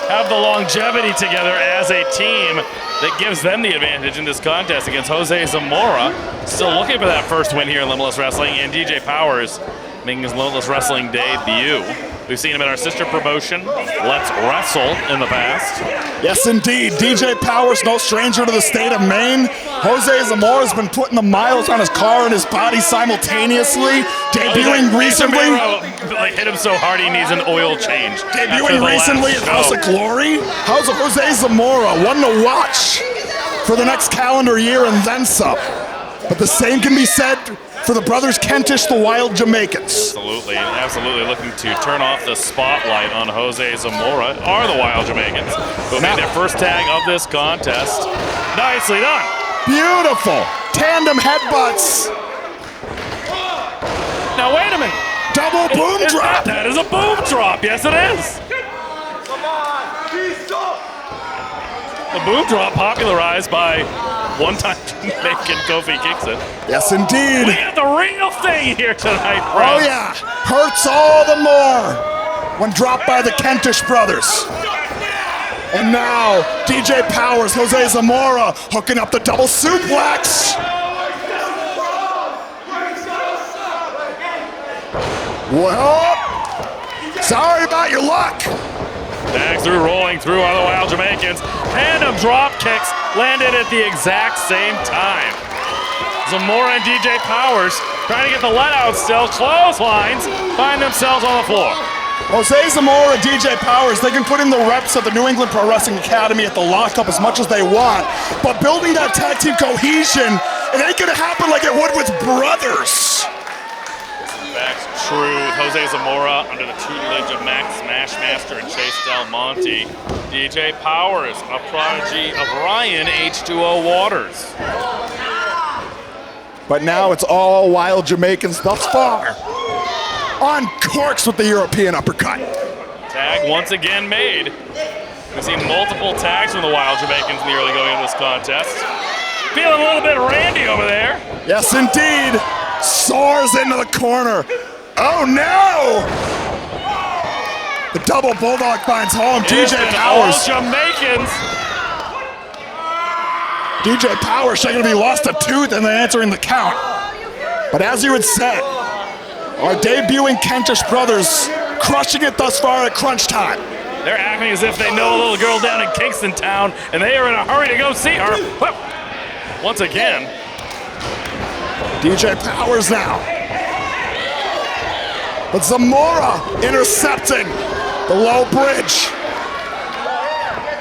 have the longevity together as a team that gives them the advantage in this contest against Jose Zamora. Still looking for that first win here in Limitless Wrestling, and DJ Powers making his Limitless Wrestling debut. We've seen him in our sister promotion, Let's Wrestle, in the past. Yes, indeed. DJ Powers, no stranger to the state of Maine. Jose Zamora has been putting the miles on his car and his body simultaneously. Debuting recently. Like, hit him so hard he needs an oil change. Debuting recently at House of Glory. How's Jose Zamora? One to watch for the next calendar year and then some. But the same can be said for the brothers Kentish, the Wild Jamaicans. Absolutely looking to turn off the spotlight on Jose Zamora are the Wild Jamaicans, who made their first tag of this contest. Nicely done. Beautiful. Tandem headbutts. Now wait a minute. Double boom drop. That is a boom drop. Yes, it is. The boom drop popularized by one-time Jamaican Kofi Kingston. Yes, indeed. We got the real thing here tonight, bro. Oh, yeah. Hurts all the more when dropped by the Kentish brothers. And now, DJ Powers, Jose Zamora hooking up the double suplex. Well, sorry about your luck. Tags through, rolling through are the Wild Jamaicans. Tandem drop kicks landed at the exact same time. Zamora and DJ Powers trying to get the let out still. Clotheslines find themselves on the floor. Jose Zamora, DJ Powers, they can put in the reps at the New England Pro Wrestling Academy at the lockup as much as they want, but building that tag team cohesion, it ain't gonna happen like it would with brothers. That's true. Jose Zamora under the tutelage of Max Smashmaster and Chase Del Monte. DJ Powers, a prodigy of Ryan H2O Waters. But now it's all Wild Jamaicans thus far. On corks with the European uppercut. Tag once again made. We've seen multiple tags from the Wild Jamaicans in the early going of this contest. Feeling a little bit randy over there. Yes, indeed. Soars into the corner. Oh no! The double bulldog finds home. DJ Powers. All Jamaicans. DJ Powers shaking to be lost a tooth and then answering the count. But as you had said, our debuting Kentish brothers crushing it thus far at crunch time. They're acting as if they know a little girl down in Kingston Town and they are in a hurry to go see her. Whoop. Once again. DJ Powers now. But Zamora intercepting the low bridge.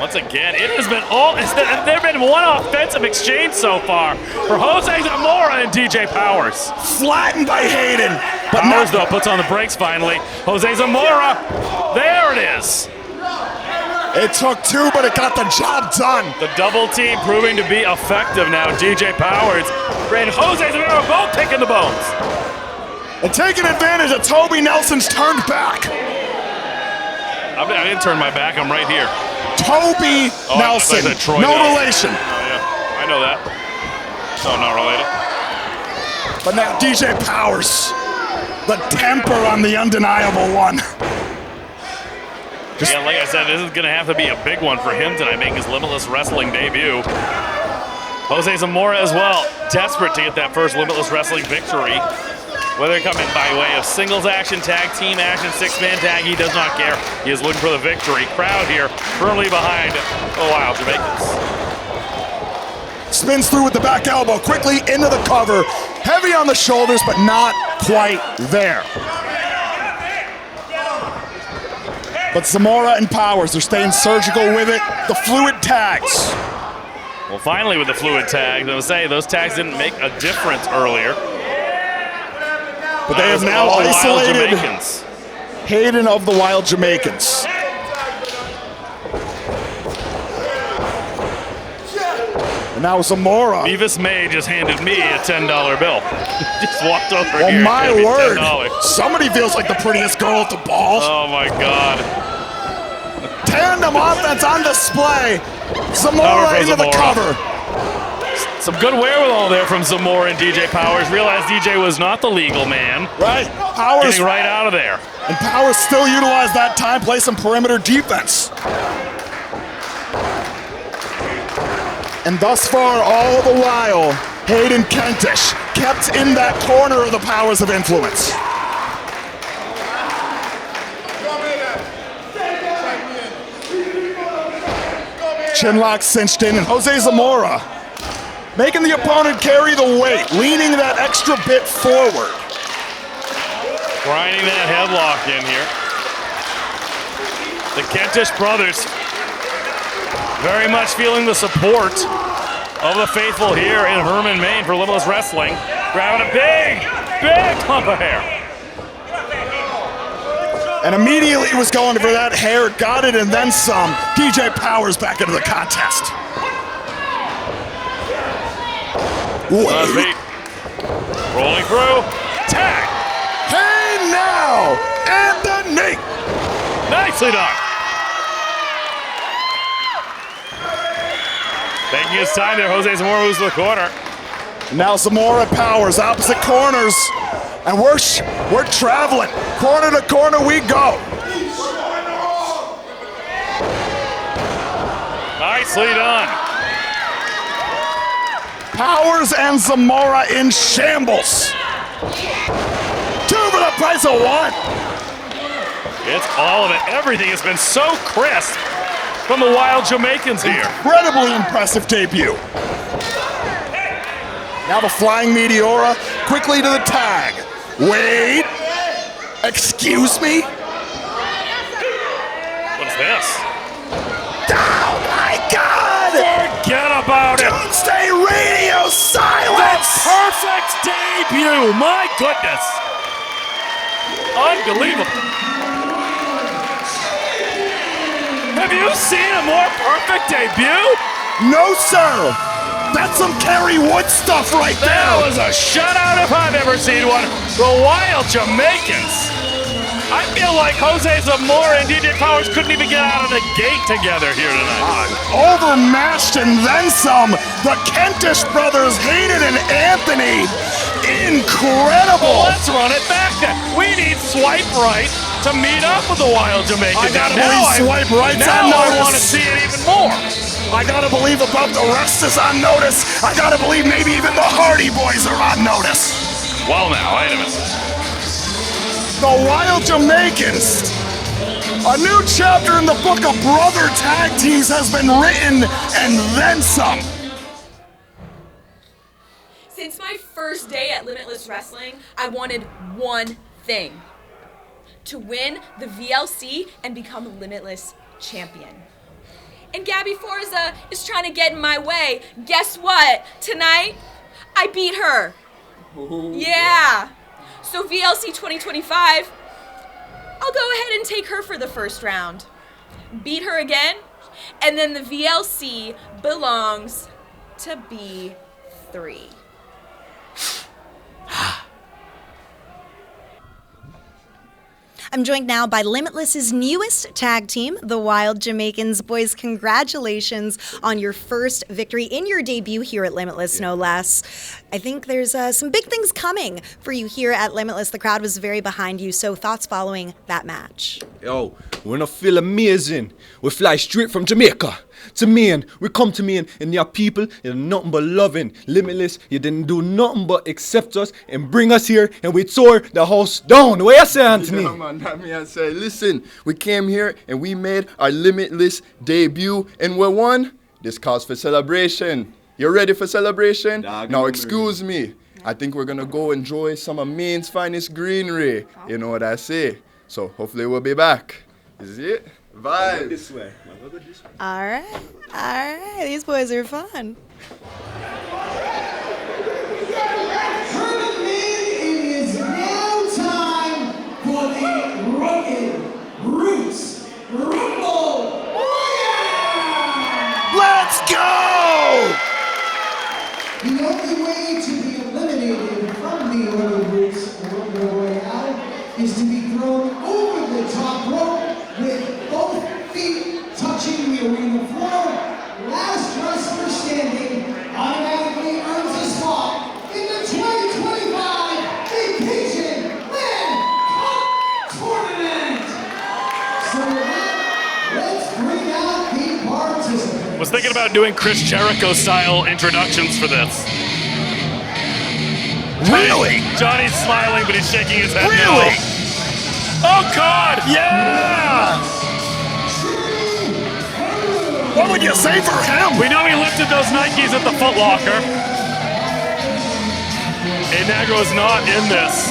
Once again, it has been all, there have been one offensive exchange so far for Jose Zamora and DJ Powers. Flattened by Aiden. But Powers, though, puts on the brakes finally. Jose Zamora, there it is. It took two, but it got the job done. The double team proving to be effective now. DJ Powers and Jose Zamora both taking the bones. And taking advantage of Toby Nelson's turned back. I didn't turn my back, I'm right here. Toby Nelson, no relation. Oh, yeah, I know that. No, not related. But now DJ Powers, the temper on the undeniable one. Yeah, like I said, this is going to have to be a big one for him tonight, making his Limitless Wrestling debut. Jose Zamora as well, desperate to get that first Limitless Wrestling victory. Whether it coming by way of singles action, tag team action, six-man tag, he does not care. He is looking for the victory. Crowd here firmly behind the Wild Jamaicans. Spins through with the back elbow, quickly into the cover. Heavy on the shoulders, but not quite there. But Zamora and Powers are staying surgical with it. The fluid tags. Well, finally with the fluid tags, I would say those tags didn't make a difference earlier. But they have now isolated Aiden of the Wild Jamaicans. And now Zamora. Beavis May just handed me a $10 bill. Just walked over here. Oh my word. $10. Somebody feels like the prettiest girl at the ball. Oh my God. Tandem offense on display. Zamora into the cover. Some good wherewithal there from Zamora and DJ Powers. Realized DJ was not the legal man. Right. Powers. Getting right out of there. And Powers still utilized that time, play some perimeter defense. And thus far, all the while, Aiden Kentish kept in that corner of the Powers of influence. chinlock cinched in, and Jose Zamora making the opponent carry the weight, leaning that extra bit forward. Grinding that headlock in here. The Kentish brothers very much feeling the support of the faithful here in Herman, Maine for Limitless Wrestling. Grabbing a big clump of hair. And immediately was going for that hair, got it and then some. DJ Powers back into the contest. Feet. Rolling through. Tag. Hey now, Anthony. Nicely done. Taking his time there, Jose Zamora moves to the corner. Now Zamora Powers, opposite corners. And we're traveling. Corner to corner we go. Nicely done. Powers and Zamora in shambles. 2 for the price of 1. It's all of it. Everything has been so crisp from the Wild Jamaicans here. Incredibly impressive debut. Now the flying Meteora quickly to the tag. Wait. Excuse me? What's this? Oh my God! Forget about it. Doomsday Radio silence! The perfect debut. My goodness. Unbelievable. Have you seen a more perfect debut? No, sir. That's some Kerry Wood stuff right there. That was a shutout if I've ever seen one. The Wild Jamaicans. I feel like Jose Zamora and DJ Powers couldn't even get out of the gate together here tonight. Overmatched and then some. The Kentish brothers, Hayden and Anthony. Incredible. Well, let's run it back then. We need Swipe Right to meet up with the Wild Jamaicans. I gotta believe Swipe Right's on Now notice. I want to see it even more. I gotta believe above the rest is on notice. I gotta believe maybe even the Hardy Boys are on notice. Well now, wait a minute. The Wild Jamaicans. A new chapter in the book of brother tag teams has been written, and then some. Since my first day at Limitless Wrestling, I wanted one thing: to win the VLC and become a Limitless champion. And Gabby Forza is trying to get in my way. Guess what? Tonight, I beat her. Ooh. Yeah. So VLC 2025, I'll go ahead and take her for the first round. Beat her again, and then the VLC belongs to B3. I'm joined now by Limitless's newest tag team, the Wild Jamaicans. Boys, congratulations on your first victory in your debut here at Limitless, no less. I think there's some big things coming for you here at Limitless. The crowd was very behind you, so thoughts following that match? Yo, we're gonna feel amazing. We fly straight from Jamaica to Maine. We come to Maine, and your people, you're nothing but loving. Limitless, you didn't do nothing but accept us and bring us here, and we tore the house down. What you say, Anthony? Yeah, man, that me I say, listen, we came here and we made our Limitless debut, and we won. This calls for celebration. You ready for celebration? Now, excuse me. I think we're gonna go enjoy some of Maine's finest greenery. You know what I say? So hopefully we'll be back. Is it? Vibes. This way. All right. These boys are fun. It is now time for the Rugged Roots Rumble Royale! Let's go! The only way to be eliminated from the Rugged Roots Rumble Royale is to be thrown over the top rope with both feet touching the arena floor. Last wrestler standing automatically earns a spot in the 2025 Vacationland Cup Tournament. So with that, let's bring out the participants. Was thinking about doing Chris Jericho style introductions for this. Really? Johnny's smiling, but he's shaking his head. Really? No. Oh God! Yeah! What would you say for him? We know he lifted those Nikes at the Foot Locker. Aiden Aggro is not in this.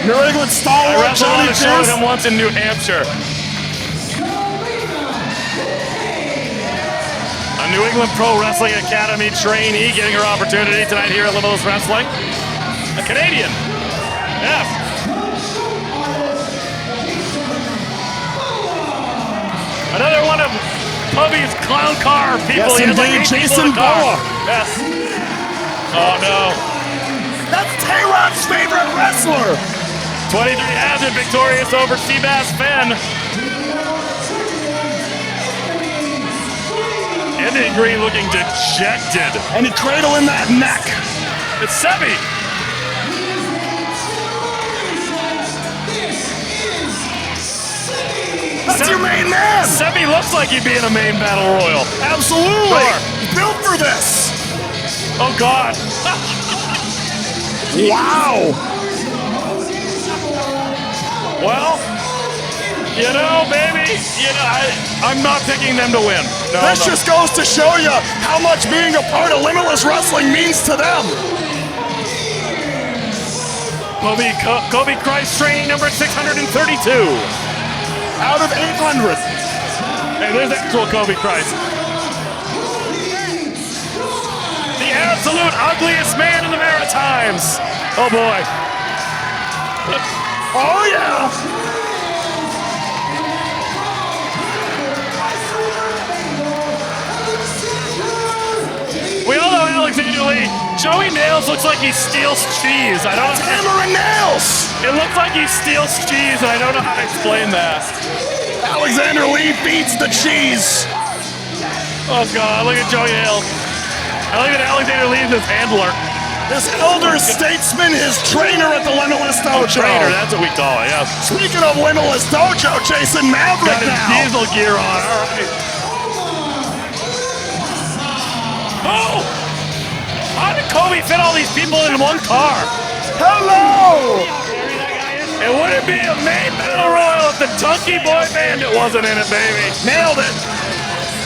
New England stalwart I wrestled on Johnny a show with Cheese. him once in New Hampshire. A New England Pro Wrestling Academy trainee getting her opportunity tonight here at Limitless Wrestling. A Canadian. Yes. Another one of Toby's clown car people. Yes, He has like indeed, 8 people Jason in the car. Boa. Yes. Oh no. That's Tay-Rod's favorite wrestler. 23 Hazard victorious over Seabass Finn. Andy Greene looking dejected. And he cradling that neck. It's Sebi. That's your main man. Sebi looks like he'd be in a main battle royal. Absolutely. Sure. Built for this. Oh God. Wow. Well, you know, baby, I'm not picking them to win. No, This just goes to show you how much being a part of Limitless Wrestling means to them. Kobe Christ training number 632. Out of 800. Hey, there's actual Kobe Christ. The absolute ugliest man in the Maritimes. Oh boy. Oh yeah. We all know Alexander Lee. Joey Nails looks like he steals cheese. I don't know. Hammer and nails. It looks like he steals cheese, and I don't know how to explain that. Alexander Lee beats the cheese. Oh God, look at Joey Nails. I like that Alexander Lee is his handler. This elder statesman, his trainer at the Limitless Dojo. Trainer, that's what we call it, yes. Speaking of Limitless Dojo, Jason Maverick Got his now. diesel gear on, all right. Oh! How did Kobe fit all these people in one car? Hello! It wouldn't be a main battle royal if the Donkey Boy Bandit wasn't in it, baby. Nailed it.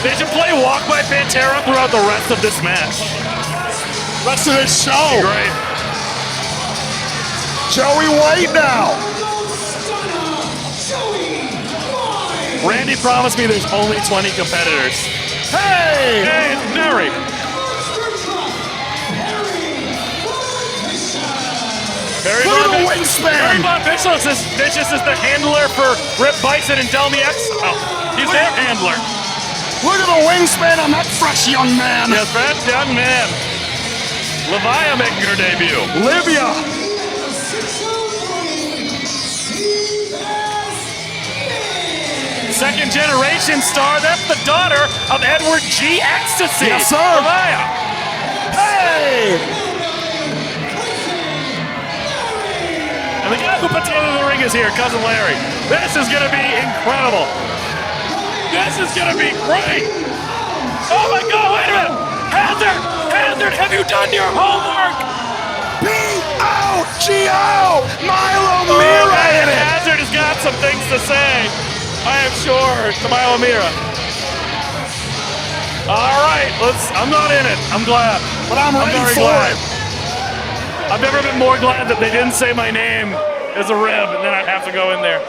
They should play Walk by Pantera throughout the rest of this match. Rest of this show. Great. Joey White now. Randy promised me there's only 20 competitors. Hey! Hey, it's Mary. Barry Look at the Barry wingspan. Von Vicious is the handler for Rip Bison and Delmy X. Oh, he's their handler. Look at the wingspan on that fresh young man. Yes, fresh young man. Levia making her debut. Livia. Second generation star. That's the daughter of Edward G. Ecstasy. Yes, sir. Levia. Hey! And the guy who puts together the ring is here, Cousin Larry. This is going to be incredible. This is going to be great. Oh my God, wait a minute. Hazard, have you done your homework? B-O-G-O! Milo Mirra in it. Hazard has got some things to say, I am sure, to Milo Mirra. All right, I'm not in it. I'm glad. But I'm ready very for glad. it. I've never been more glad that they didn't say my name as a rib, and then I'd have to go in there.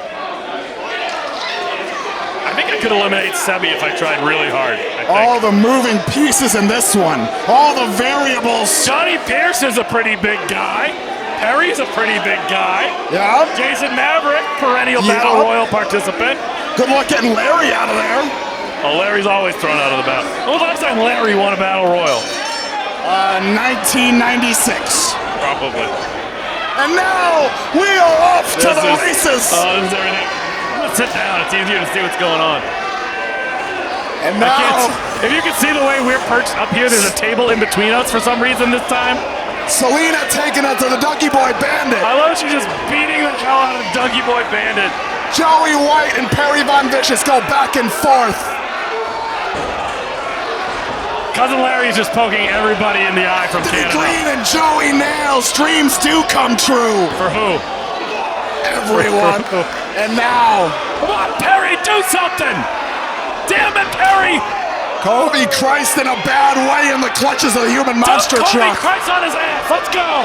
I think I could eliminate Sebi if I tried really hard. All the moving pieces in this one. All the variables. Johnny Pierce is a pretty big guy. Perry's a pretty big guy. Yeah. Jason Maverick, perennial Battle Royal participant. Good luck getting Larry out of there. Oh, Larry's always thrown out of the battle. When was the last time Larry won a Battle Royal? 1996. Probably. And now we are off to the races. Oh, this is everything. I'm gonna sit down. It's easier to see what's going on. And now, if you can see the way we're perched up here, there's a table in between us for some reason this time. Selena taking it to the Donkey Boy Bandit. I love she's just beating the hell out of the Donkey Boy Bandit. Joey White and Perry Von Vicious go back and forth. Cousin Larry's just poking everybody in the eye from Canada. Greene and Joey Nails, dreams do come true. For who? everyone. And now, Come on, Perry, do something! Damn it, Perry! Kobe Christ in a bad way in the clutches of the human monster Kobe truck. Christ on his ass, let's go!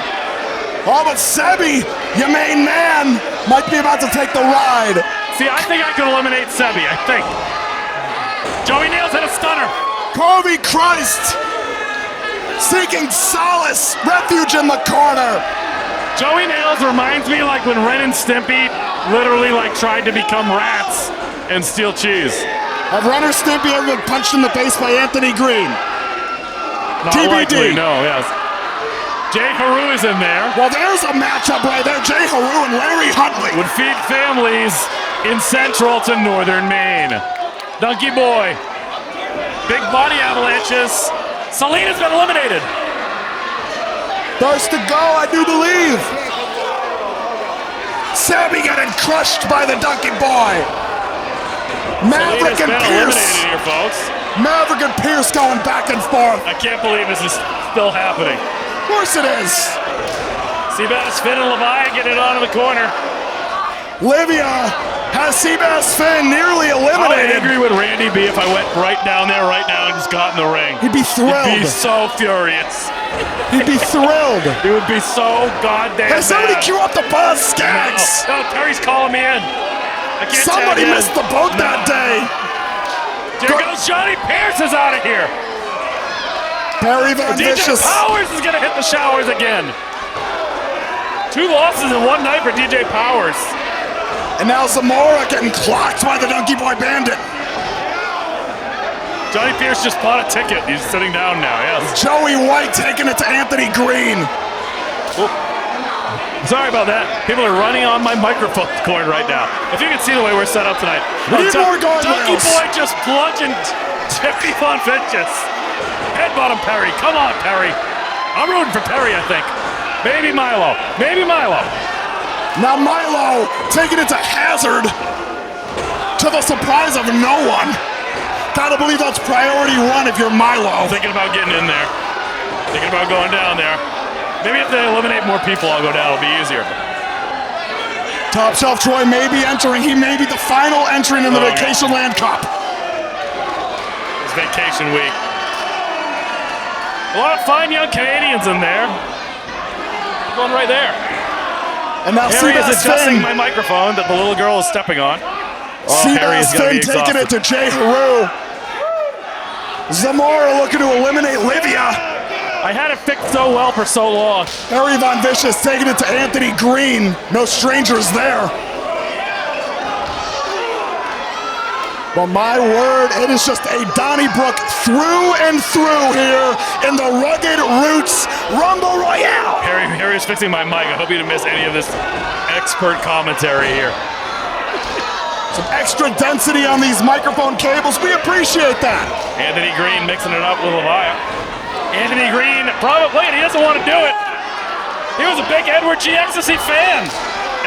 Oh, but Sebi, your main man, might be about to take the ride. See, I think I could eliminate Sebi, I think. Joey Nails hit a stunner. Kobe Christ, seeking solace, refuge in the corner. Joey Nails reminds me like when Ren and Stimpy literally like tried to become rats and steal cheese. Have Ren or Stimpy ever been punched in the face by Anthony Greene? Not TBD. likely, no, yes. J-Heru is in there. Well, there's a matchup right there. J-Heru and Larry Huntley. Would feed families in central to northern Maine. Donkey Boy. Big body avalanches. Selena's been eliminated. First to go, I do believe. Sammy getting crushed by the Donkey Boy. Maverick Selena's and been Pierce. eliminated here, folks. Maverick and Pierce going back and forth. I can't believe this is still happening. Of course it is. Seabass, Finn, and Levi get it on in the corner. Livia has Seabass Finn nearly How eliminated. angry would Randy be if I went right down there right now and just got in the ring? He'd be thrilled. He'd be so furious. He'd be thrilled. He would be so goddamn Hey, somebody mad. cue up the buzz, Skaggs. No, Terry's calling me in. I can't Somebody tag in. missed the boat that day. There goes Johnny Pierce is out of here. Barry Van DJ Vicious. Powers is going to hit the showers again. 2 losses in one night for DJ Powers. And now Zamora getting clocked by the Donkey Boy Bandit. Johnny Pierce just bought a ticket. He's sitting down now, yes. Joey White taking it to Anthony Greene. Sorry about that. People are running on my microphone cord right now. If you can see the way we're set up tonight. We need more guardrails. Donkey Boy just bludgeoned Tippy Von Vicious. Headbutt him, Perry. Come on, Perry. I'm rooting for Perry, I think. Maybe Milo. Maybe Milo. Now Milo taking it to Hazard, to the surprise of no one. Gotta believe that's priority 1 if you're Milo. Thinking about getting in there. Thinking about going down there. Maybe if they eliminate more people, I'll go down. It'll be easier. Top Shelf Troy may be entering. He may be the final entrant in the Vacationland Cup. It's vacation week. A lot of fine young Canadians in there. One right there. And now Harry is Seabass adjusting Finn. my microphone that the little girl is stepping on. Seabass Finn taking it to J-Heru. Zamora looking to eliminate Livia. I had it fixed so well for so long. Harry Von Vicious taking it to Anthony Greene. No strangers there. Well, my word, it is just a Donnybrook through and through here in the Rugged Roots Rumble Royale. Harry's fixing my mic. I hope you didn't miss any of this expert commentary here. Some extra density on these microphone cables. We appreciate that. Anthony Greene mixing it up with Levi. Anthony Greene, probably, and he doesn't want to do it. He was a big Edward G. Ecstasy fan.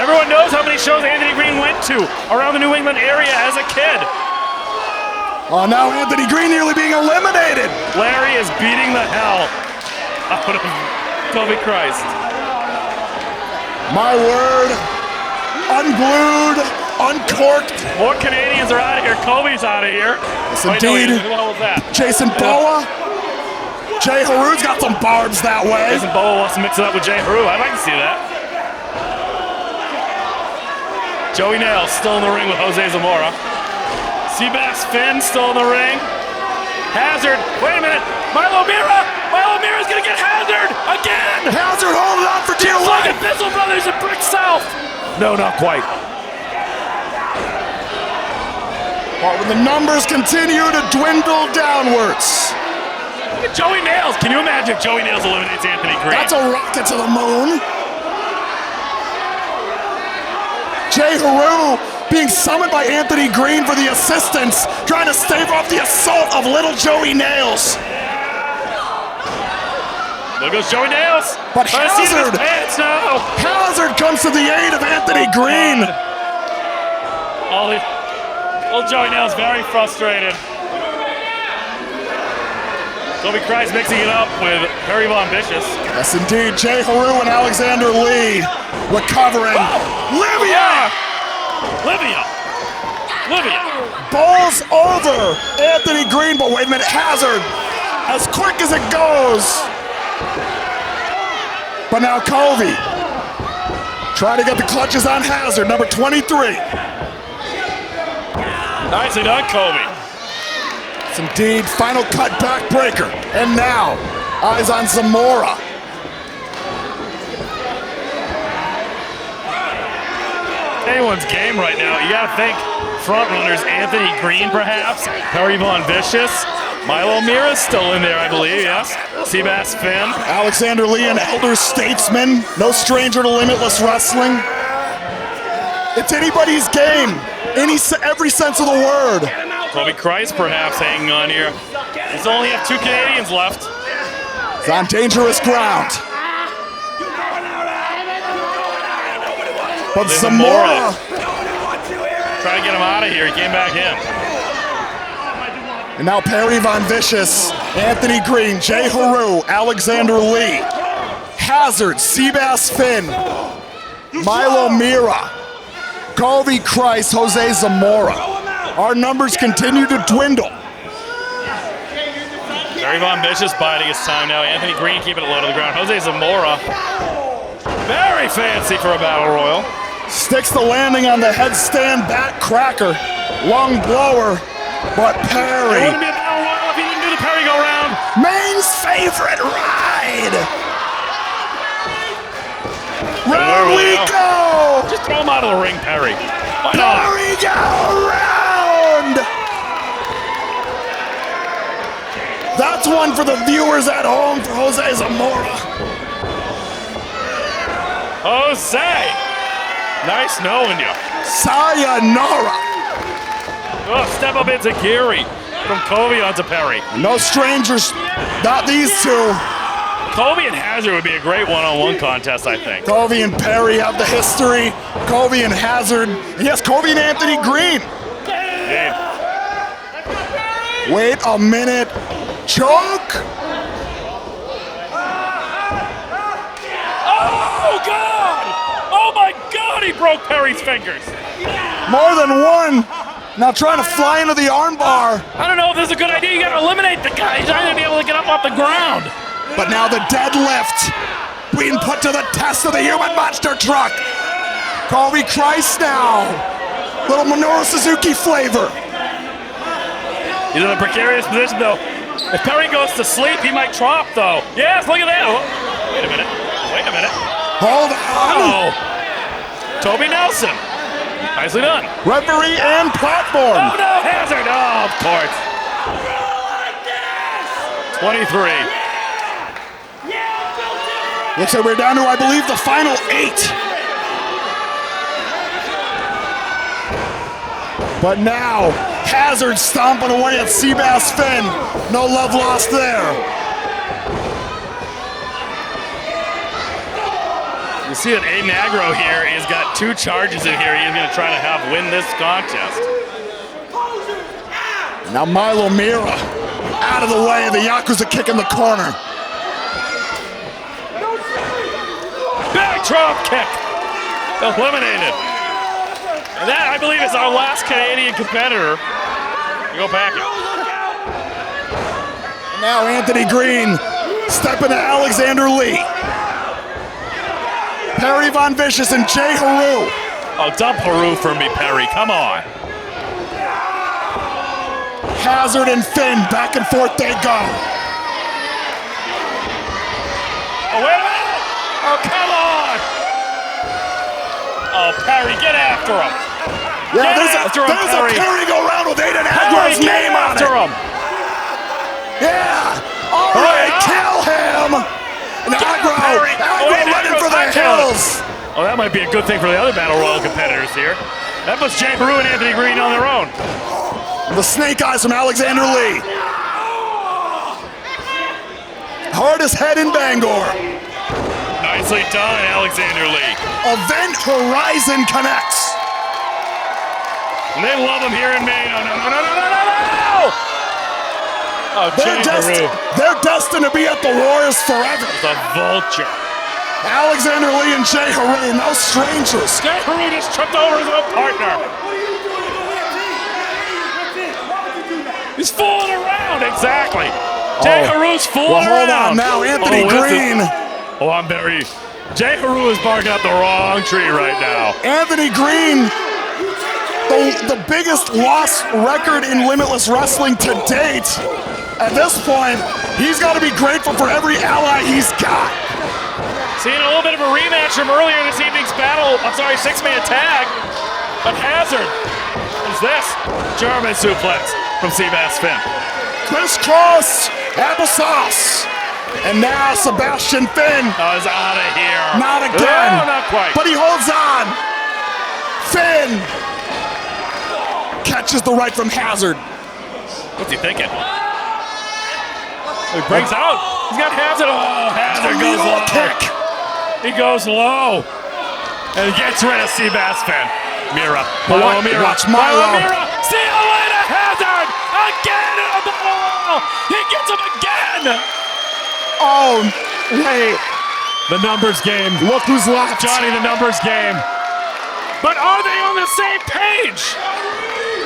Everyone knows how many shows Anthony Greene went to around the New England area as a kid. Oh, now Anthony Greene nearly being eliminated. Larry is beating the hell out of Kobe Christ. My word, unglued, uncorked. More Canadians are out of here. Kobe's out of here. Yes, Wait, no, indeed. who the hell was that? Jason Boa. J-Heru's got some barbs that way. Jason Boa wants to mix it up with J-Heru. I'd like to see that. Joey Nails still in the ring with Jose Zamora. Seabass Finn still in the ring. Hazard, wait a minute. Milo Mirra! Milo Mirra's gonna get Hazard again! Hazard holding on for dear Just like life. at Bissell Brothers in Brick South! No, not quite. Well, when the numbers continue to dwindle downwards. Look at Joey Nails. Can you imagine if Joey Nails eliminates Anthony Greene? That's a rocket to the moon. J-Heru being summoned by Anthony Greene for the assistance, trying to stave off the assault of little Joey Nails. There goes Joey Nails. But Trying to see in his Hazard, pants now. Hazard comes to the aid of Anthony Greene. Old Joey Nails very frustrated. Kobe Kreis mixing it up with Perry Von Vicious. Yes, indeed. J-Heru and Alexander Lee recovering. Livia! Livia! Balls over Anthony Greene, but wait a minute, Hazard, as quick as it goes. But now Kobe trying to get the clutches on Hazard, number 23. Nicely done, Kobe. It's indeed final cut backbreaker. And now, eyes on Zamora. Anyone's game right now. You gotta think front runners, Anthony Greene perhaps, Perry Von Vicious, Milo Mirra still in there, I believe, yes. Seabass Finn. Alexander Lee, an elder statesman, no stranger to Limitless Wrestling. It's anybody's game, every sense of the word. Kobe Kreis perhaps hanging on here. He's only have 2 Canadians left. He's on dangerous ground. But Zamora trying to get him out of here. He came back in. And now Perry Von Vicious, Anthony Greene, J-Heru, Alexander Lee, Hazard, Seabass Finn, Milo Mirra, Kobe Kreis, Jose Zamora. Our numbers continue to dwindle. Perry Von Vicious biding his time now. Anthony Greene keeping it low to the ground. Jose Zamora, very fancy for a battle royal. Sticks the landing on the headstand back cracker. Lung blower, but Perry. It wouldn't be a battle royal if he didn't do the Perry go round. Maine's favorite ride. Round we go. Just throw him out of the ring, Perry. Why not? Perry go round. That's one for the viewers at home for Jose Zamora. Jose. Nice knowing you. Sayonara. Oh, step up into Geary from Kobe onto Perry. No strangers, not these two. Kobe and Hazard would be a great one-on-one contest, I think. Kobe and Perry have the history. Kobe and Hazard. And yes, Kobe and Anthony Greene. Indeed. Wait a minute. Choke. Oh, God! Oh, my God, he broke Perry's fingers. More than one. Now trying to fly into the armbar. I don't know if this is a good idea. You got to eliminate the guy. He's not going to be able to get up off the ground. But now the deadlift being put to the test of the human monster truck. Kobe Kreis now. Little Minoru Suzuki flavor. He's in a precarious position, though. If Perry goes to sleep, he might drop, though. Yes, look at that. Oh, wait a minute. Wait a minute. Hold on. Oh. Toby Nelson. Nicely done. Referee and platform. Oh, no, Hazard. Oh, of course. 23. Looks like we're down to, I believe, the final 8. But now, Hazard stomping away at Seabass Finn. No love lost there. You see that Aiden Aggro here, he's got 2 charges in here. He's going to try to win this contest. Now Milo Mirra out of the way of the Yakuza kick in the corner. Back drop kick. Eliminated. And that, I believe, is our last Canadian competitor. Go back. Now Anthony Greene stepping to Alexander Lee. Perry Von Vicious and J-Heru. Oh, dump Heru for me, Perry. Come on. Hazard and Finn, back and forth they go. Oh, wait a minute. Oh, come on. Oh, Perry, get after him. Yeah, there's a Perry go round with Aiden Aggro's name on it. Him. Yeah. All right, kill him. And Aggro running for the hills. Oh, that might be a good thing for the other Battle Royal competitors here. That puts J-Heru and Anthony Greene on their own. The snake eyes from Alexander Lee. Hardest head in Bangor. Nicely done, Alexander Lee. Event Horizon connects. And they love him here in Maine. Oh, no, no, no, no, no, no, no! Oh, J-Heru. They're destined to be at the wars forever. The vulture. Alexander Lee and J-Heru, no strangers. J-Heru just tripped over his own partner. He's fooling around, exactly. J-Heru's fooling hold around. on now, Anthony Greene. I'm very. J-Heru is barking up the wrong tree right now. Anthony Greene, the biggest loss record in Limitless Wrestling to date. At this point, he's got to be grateful for every ally he's got. Seeing a little bit of a rematch from earlier in this evening's battle. I'm sorry, 6-man tag. But Hazard is this. German suplex from Seabass Finn. Crisscross applesauce. And now Sebastian Finn. Oh, he's out of here. Not again. No, not quite. But he holds on. Finn catches the right from Hazard. What's he thinking? He breaks out. He's got Hazard. Oh, Hazard goes low. Kick. He goes low. And he gets rid of Seabass Finn. Mirra. Milo Mirra. Watch Milo. Mirra. See you later, Hazard. Again in the ball. He gets him again. Oh, wait. The numbers game. Look who's left. Johnny, the numbers game. But are they on the same page?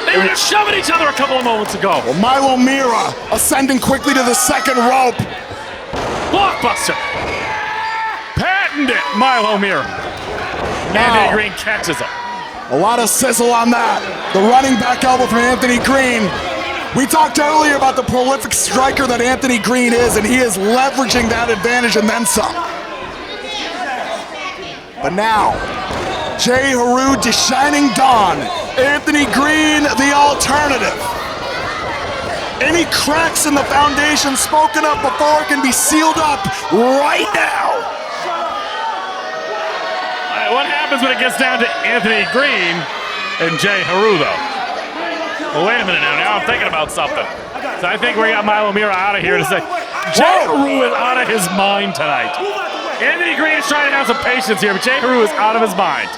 They were just shoving each other a couple of moments ago. Well, Milo Mirra ascending quickly to the second rope. Blockbuster. Patent it, Milo Mirra. Anthony Greene catches him. A lot of sizzle on that. The running back elbow from Anthony Greene. We talked earlier about the prolific striker that Anthony Greene is, and he is leveraging that advantage and then some. But now, J-Heru to shining dawn. Anthony Greene, the alternative. Any cracks in the foundation spoken of before can be sealed up right now. What happens when it gets down to Anthony Greene and J-Heru, though? Well, wait a minute now I'm thinking about something. So I think we got Milo Mirra out of here to say, J-Heru is out of his mind tonight. Anthony Greene is trying to have some patience here, but J-Heru is out of his mind.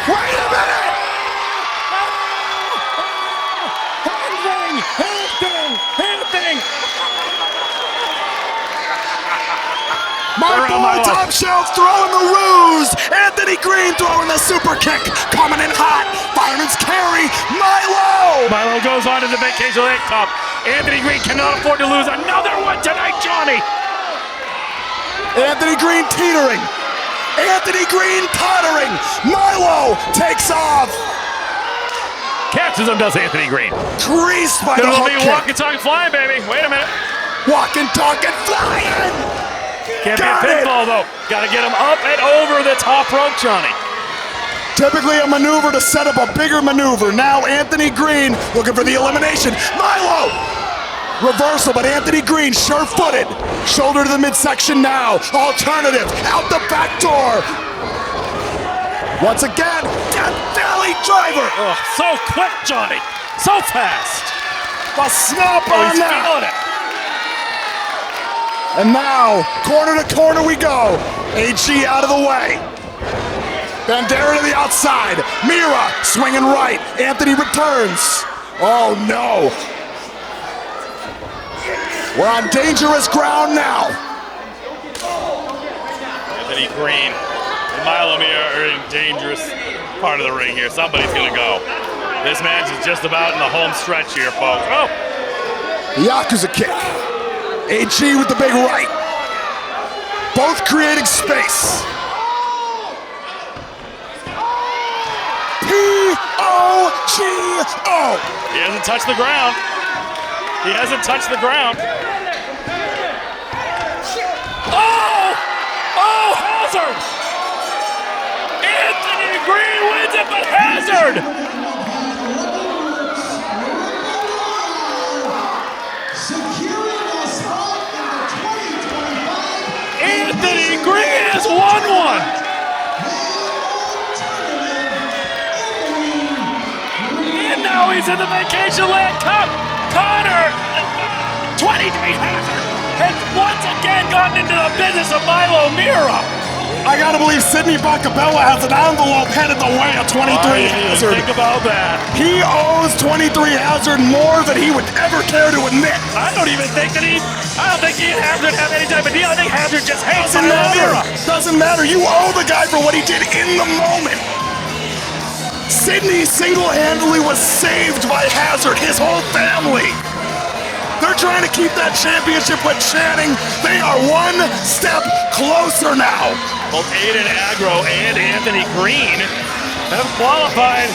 Wait a minute! Anything! My boy Top Shelf throwing the ruse. Anthony Greene throwing the super kick. Coming in hot. Fireman's carry. Milo! Milo goes on to the Vacationland Cup. Anthony Greene cannot afford to lose another one tonight, Johnny. Anthony Greene teetering. Anthony Greene tottering. Milo takes off. Catches him, does Anthony Greene. Creased by the hook kick. Walking, talking, flying, baby. Wait a minute. Walking, talking, flying. Can't be a pinfall, though. Got to get him up and over the top rope, Johnny. Typically a maneuver to set up a bigger maneuver. Now Anthony Greene looking for the elimination. Milo! Reversal, but Anthony Greene sure-footed. Shoulder to the midsection now. Alternative, out the back door. Once again, Death Valley driver. Oh, so quick, Johnny. So fast. The snap on he's that. feeling it. And now, corner to corner we go. AG out of the way. Bandera to the outside. Mirra swinging right. Anthony returns. Oh no. We're on dangerous ground now. Anthony Greene and Milo Mirra are in dangerous part of the ring here. Somebody's going to go. This match is just about in the home stretch here, folks. Oh! Yakuza kick. AG with the big right. Both creating space. P-O-G-O. He hasn't touched the ground. He hasn't touched the ground. Oh! Oh, Hazard! Anthony Greene wins it, but Hazard! Anthony Greene has won one! And now he's in the Vacationland Cup! Connor! 20-day Hazard has once again gotten into the business of Milo Mirra! I gotta believe Sidney Bacabella has an envelope headed the way of 23 Hazard. Think about that. He owes 23 Hazard more than he would ever care to admit. I don't think he and Hazard have any type of deal. I think Hazard just hates Doesn't matter. Mirra. Doesn't matter. You owe the guy for what he did in the moment. Sidney single-handedly was saved by Hazard, his whole family. They're trying to keep that championship with Channing. They are one step closer now. Both Aiden Aggro and Anthony Greene have qualified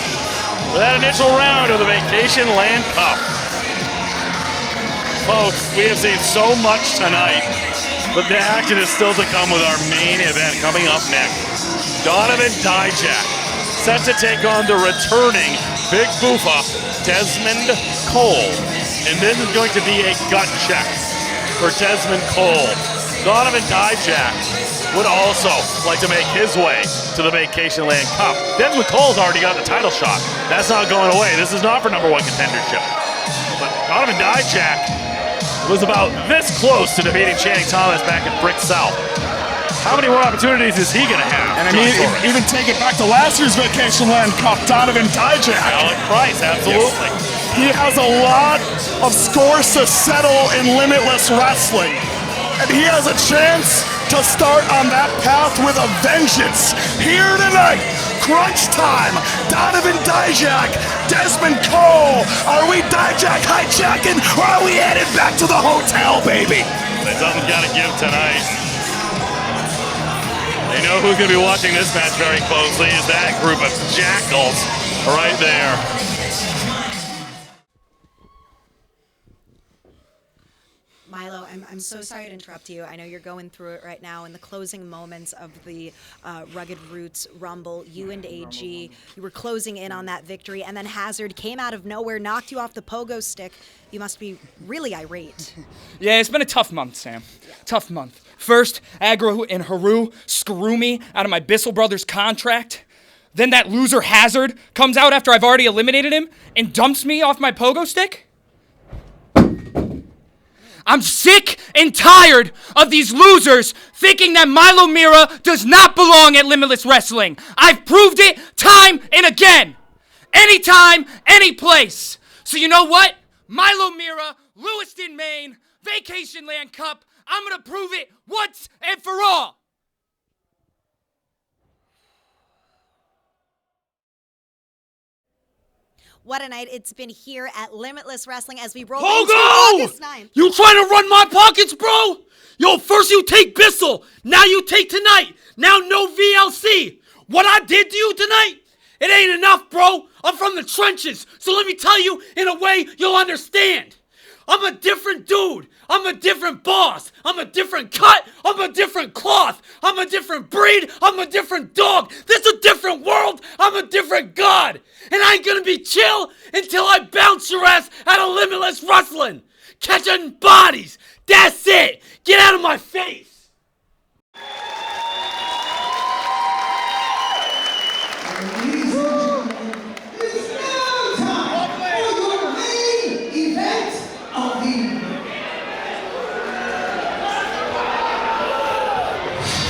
for that initial round of the Vacationland Cup. Folks, we have seen so much tonight, but the action is still to come with our main event coming up next. Donovan Dijak set to take on the returning Big Boofa, Dezmond Cole. And this is going to be a gut check for Dezmond Cole. Donovan Dijak would also like to make his way to the Vacationland Cup. Dezmond Cole's already got the title shot. That's not going away. This is not for #1 contendership. But Donovan Dijak was about this close to defeating Channing Thomas back at Brick South. How many more opportunities is he going to have? And I mean, even take it back to last year's Vacationland Cup, Donovan Dijak. Alec Price, absolutely. Yes. He has a lot of scores to settle in Limitless Wrestling. And he has a chance to start on that path with a vengeance. Here tonight, crunch time, Donovan Dijak, Dezmond Cole. Are we Dijak hijacking or are we headed back to the hotel, baby? Something's got to give tonight. They know who's going to be watching this match very closely is that group of jackals right there. Milo, I'm so sorry to interrupt you. I know you're going through it right now. In the closing moments of the Rugged Roots Rumble, you and AG, you were closing in on that victory, and then Hazard came out of nowhere, knocked you off the pogo stick. You must be really irate. Yeah, it's been a tough month, Sam. Yeah. Tough month. First, Aggro and Heru screw me out of my Bissell Brothers contract. Then that loser Hazard comes out after I've already eliminated him and dumps me off my pogo stick. I'm sick and tired of these losers thinking that Milo Mirra does not belong at Limitless Wrestling. I've proved it time and again. Anytime, any place. So you know what? Milo Mirra, Lewiston, Maine, Vacationland Cup. I'm going to prove it once and for all. What a night it's been here at Limitless Wrestling as we roll Pogo! into August 9th. You trying to run my pockets, bro? Yo, first you take Bissell, now you take tonight, now no VLC. What I did to you tonight, it ain't enough, bro. I'm from the trenches, so let me tell you in a way you'll understand. I'm a different dude. I'm a different boss. I'm a different cut. I'm a different cloth. I'm a different breed. I'm a different dog. This is a different world. I'm a different god. And I ain't gonna be chill until I bounce your ass out of Limitless Wrestling. Catching bodies. That's it. Get out of my face.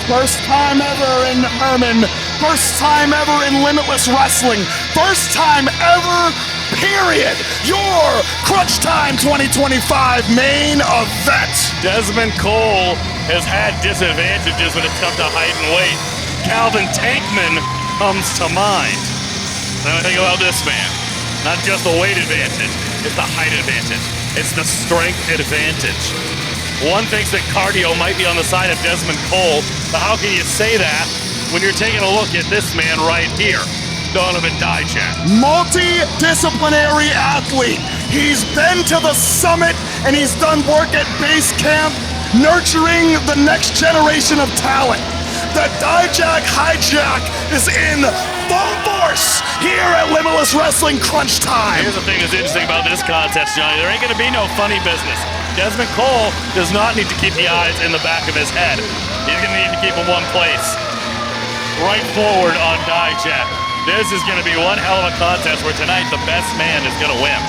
First time ever in Herman. First time ever in Limitless Wrestling. First time ever, period. Your Crunch Time 2025 main event. Dezmond Cole has had disadvantages when it comes to height and weight. Kalvin Tankman comes to mind. Now think about this man. Not just the weight advantage, it's the height advantage. It's the strength advantage. One thinks that cardio might be on the side of Dezmond Cole, but how can you say that when you're taking a look at this man right here, Donovan Dijak? Multidisciplinary athlete. He's been to the summit and he's done work at base camp, nurturing the next generation of talent. The Dijak hijack is in full force here at Limitless Wrestling Crunch Time. Here's the thing that's interesting about this contest, Johnny. There ain't going to be no funny business. Dezmond Cole does not need to keep the eyes in the back of his head. He's going to need to keep them one place. Right forward on Dijak. This is going to be one hell of a contest where tonight the best man is going to win.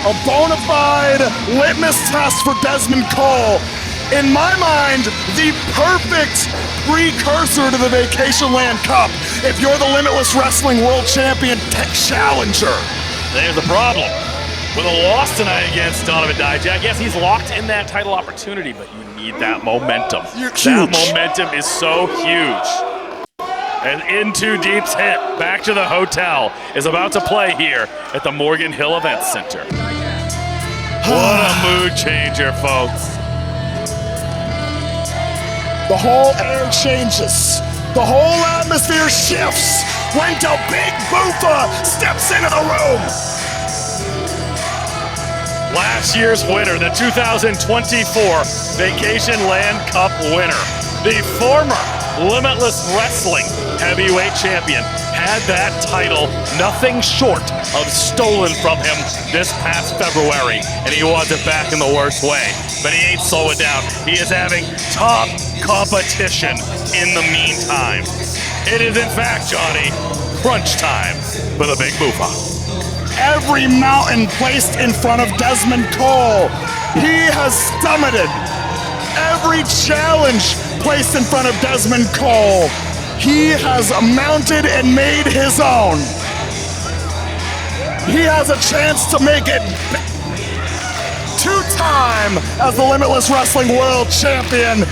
A bona fide litmus test for Dezmond Cole. In my mind, the perfect precursor to the Vacationland Cup. If you're the Limitless Wrestling World Champion Challenger. There's the problem. With a loss tonight against Donovan Dijak, yes, he's locked in that title opportunity, but you need that momentum. That momentum is so huge. And Into Deep's hit back to the hotel is about to play here at the Morgan Hill Event Center. What a mood changer, folks. The whole air changes. The whole atmosphere shifts when the Big Boofa steps into the room. Last year's winner, the 2024 Vacationland Cup winner, the former Limitless Wrestling Heavyweight Champion, had that title nothing short of stolen from him this past February, and he wants it back in the worst way. But he ain't slowing down. He is having top competition in the meantime. It is, in fact, Johnny, crunch time for the Big Boofa. Every mountain placed in front of Dezmond Cole, he has summited. Every challenge placed in front of Dezmond Cole, he has mounted and made his own. He has a chance to make it two-time as the Limitless Wrestling World Champion.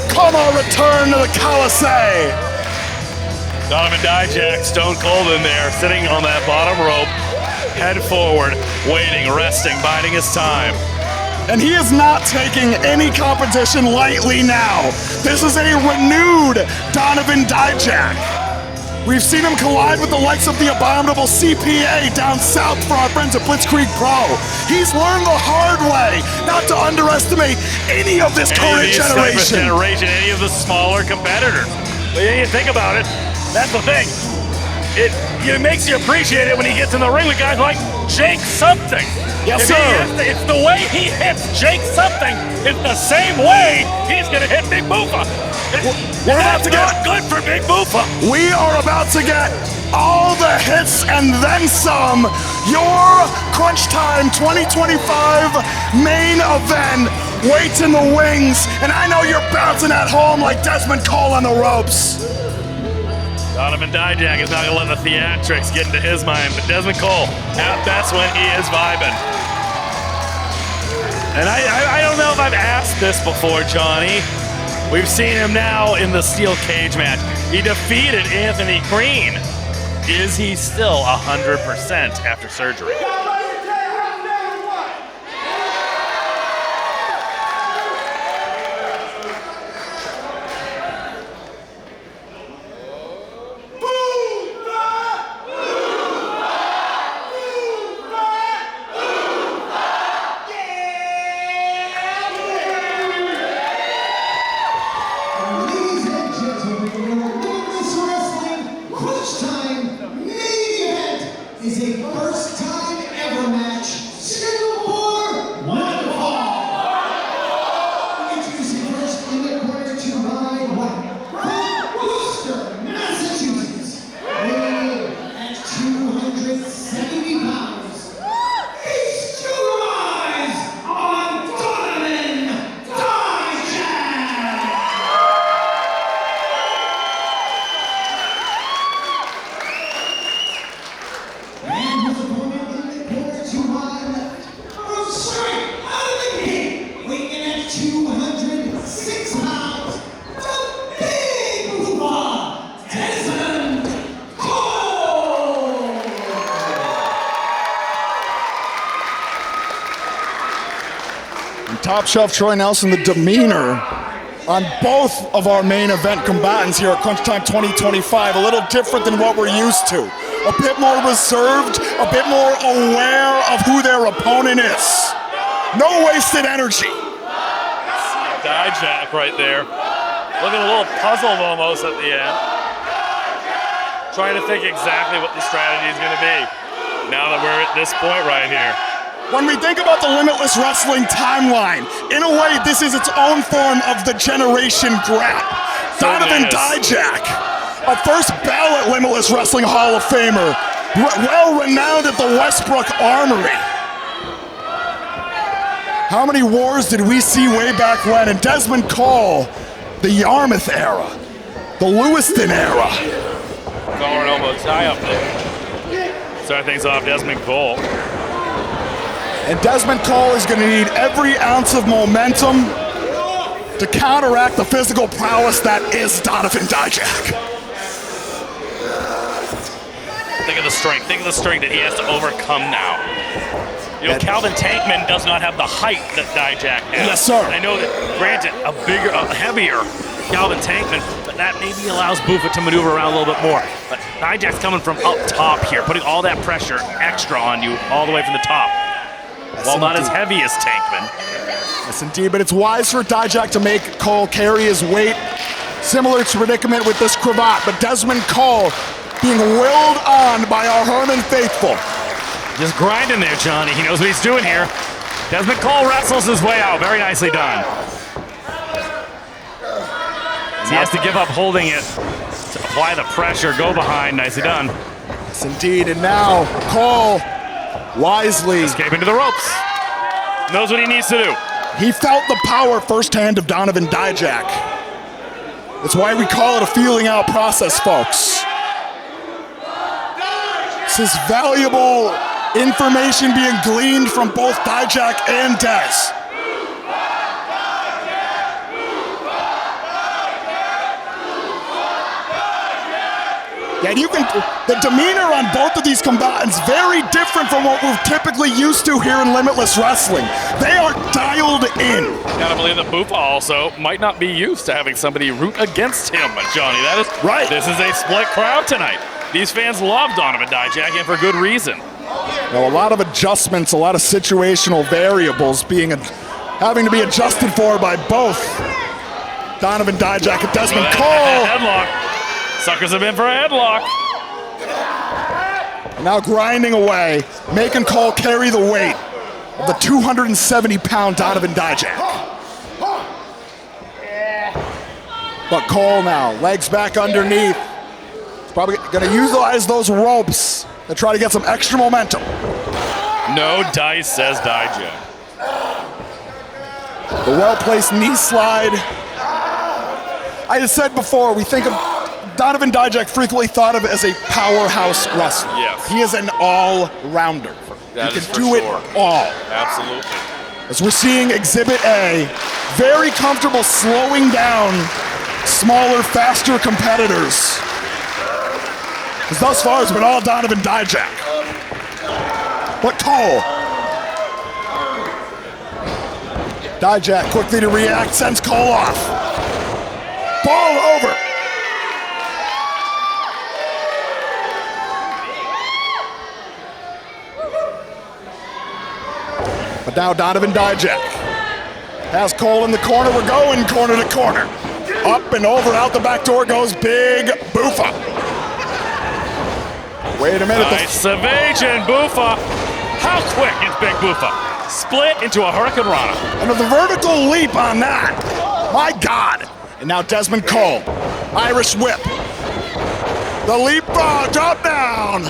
Come on, return to the Coliseum. Donovan Dijak, Stone Cold in there, sitting on that bottom rope, head forward, waiting, resting, biding his time. And he is not taking any competition lightly now. This is a renewed Donovan Dijak. We've seen him collide with the likes of the abominable CPA down south for our friends at Blitzkrieg Pro. He's learned the hard way not to underestimate any of this current generation. Any of the smaller competitors. But you think about it, that's the thing. It makes you appreciate it when he gets in the ring with guys like Jake something. Yes, sir. It's the way he hits Jake something. It's the same way he's going to hit Big Boofa. We're about to get good for Big Boofa. We are about to get all the hits and then some. Your Crunch Time 2025 main event waits in the wings, and I know you're bouncing at home like Dezmond Cole on the ropes. Donovan Dijak is not going to let the theatrics get into his mind, but Dezmond Cole, at best when he is vibing. And I don't know if I've asked this before, Johnny. We've seen him now in the steel cage match. He defeated Anthony Greene. Is he still 100% after surgery? Top Shelf Troy Nelson, the demeanor on both of our main event combatants here at Crunch Time 2025, a little different than what we're used to. A bit more reserved, a bit more aware of who their opponent is. No wasted energy. Dijak right there. Looking a little puzzled almost at the end. Trying to think exactly what the strategy is going to be now that we're at this point right here. When we think about the Limitless Wrestling timeline, in a way, this is its own form of the Generation Grap. Donovan Dijak, a first ballot Limitless Wrestling Hall of Famer, well-renowned at the Westbrook Armory. How many wars did we see way back when? And Dezmond Cole, the Yarmouth era. the Lewiston era. Collar and elbow tie up there. Start things off, Dezmond Cole. And Dezmond Cole is going to need every ounce of momentum to counteract the physical prowess that is Donovan Dijak. Think of the strength. Think of the strength that he has to overcome now. You know, Kalvin Tankman does not have the height that Dijak has. Yes, sir. I know that, granted, a bigger, a heavier Kalvin Tankman, but that maybe allows Buffa to maneuver around a little bit more. But Dijak's coming from up top here, putting all that pressure extra on you all the way from the top. While not as heavy as Tankman. Yes, indeed, but it's wise for Dijak to make Cole carry his weight. Similar to predicament with this cravat, but Dezmond Cole being willed on by our Herman faithful. Just grinding there, Johnny. He knows what he's doing here. Dezmond Cole wrestles his way out. Very nicely done. He has to give up holding it to apply the pressure, go behind. Nicely done. Yes, indeed, and now Cole wisely escaping to the ropes. Knows what he needs to do. He felt the power firsthand of Donovan Dijak. That's why we call it a feeling out process, folks. This is valuable information being gleaned from both Dijak and Dez. Yeah, the demeanor on both of these combatants very different from what we're typically used to here in Limitless Wrestling. They are dialed in. Gotta believe that Buffa also might not be used to having somebody root against him, Johnny. That is right. This is a split crowd tonight. These fans love Donovan Dijak, and for good reason. Now, a lot of adjustments, a lot of situational variables having to be adjusted for by both Donovan Dijak and Dezmond Cole. Headlock. Suckers have been for a headlock. Now grinding away, making Cole carry the weight of the 270-pound Donovan Dijak. But Cole now, legs back underneath. He's probably going to utilize those ropes to try to get some extra momentum. No dice, says Dijak. The well-placed knee slide. I just said before, we think of Donovan Dijak frequently thought of as a powerhouse wrestler. Yes. He is an all-rounder. He can do it all. Absolutely. As we're seeing Exhibit A, very comfortable slowing down smaller, faster competitors. Because thus far it's been all Donovan Dijak. But Cole. Dijak quickly to react, sends Cole off. Ball over. But now Donovan Dijak has Cole in the corner. We're going corner to corner. Up and over, out the back door goes Big Buffa. Wait a minute. Nice evasion, Buffa. How quick is Big Buffa? Split into a Hurricane Rana. And the vertical leap on that. My God. And now Dezmond Cole. Irish whip. The leap, drop down.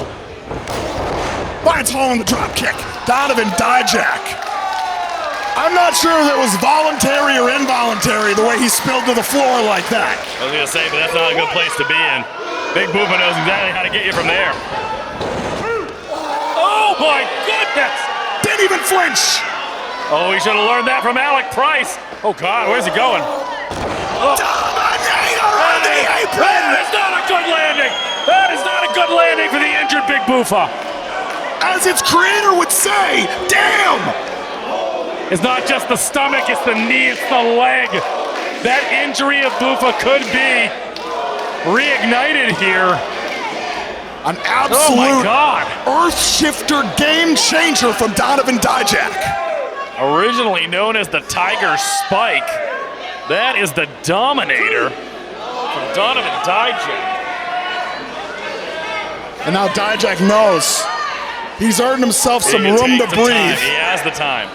Finds hole in the drop kick. Donovan Dijak. I'm not sure if it was voluntary or involuntary the way he spilled to the floor like that. I was going to say, but that's not a good place to be in. Big Buffa knows exactly how to get you from there. Oh my goodness! Didn't even flinch. Oh, he should have learned that from Alec Price. Oh God, where's he going? Oh. Dominator on the apron! That is not a good landing! That is not a good landing for the injured Big Buffa. As its creator would say, damn! It's not just the stomach, it's the knee, it's the leg. That injury of Buffa could be reignited here. An absolute oh my God. earth shifter game changer from Donovan Dijak. Originally known as the Tiger Spike, that is the Dominator from Donovan Dijak. And now Dijak knows he's earned himself some room to breathe. He has the time.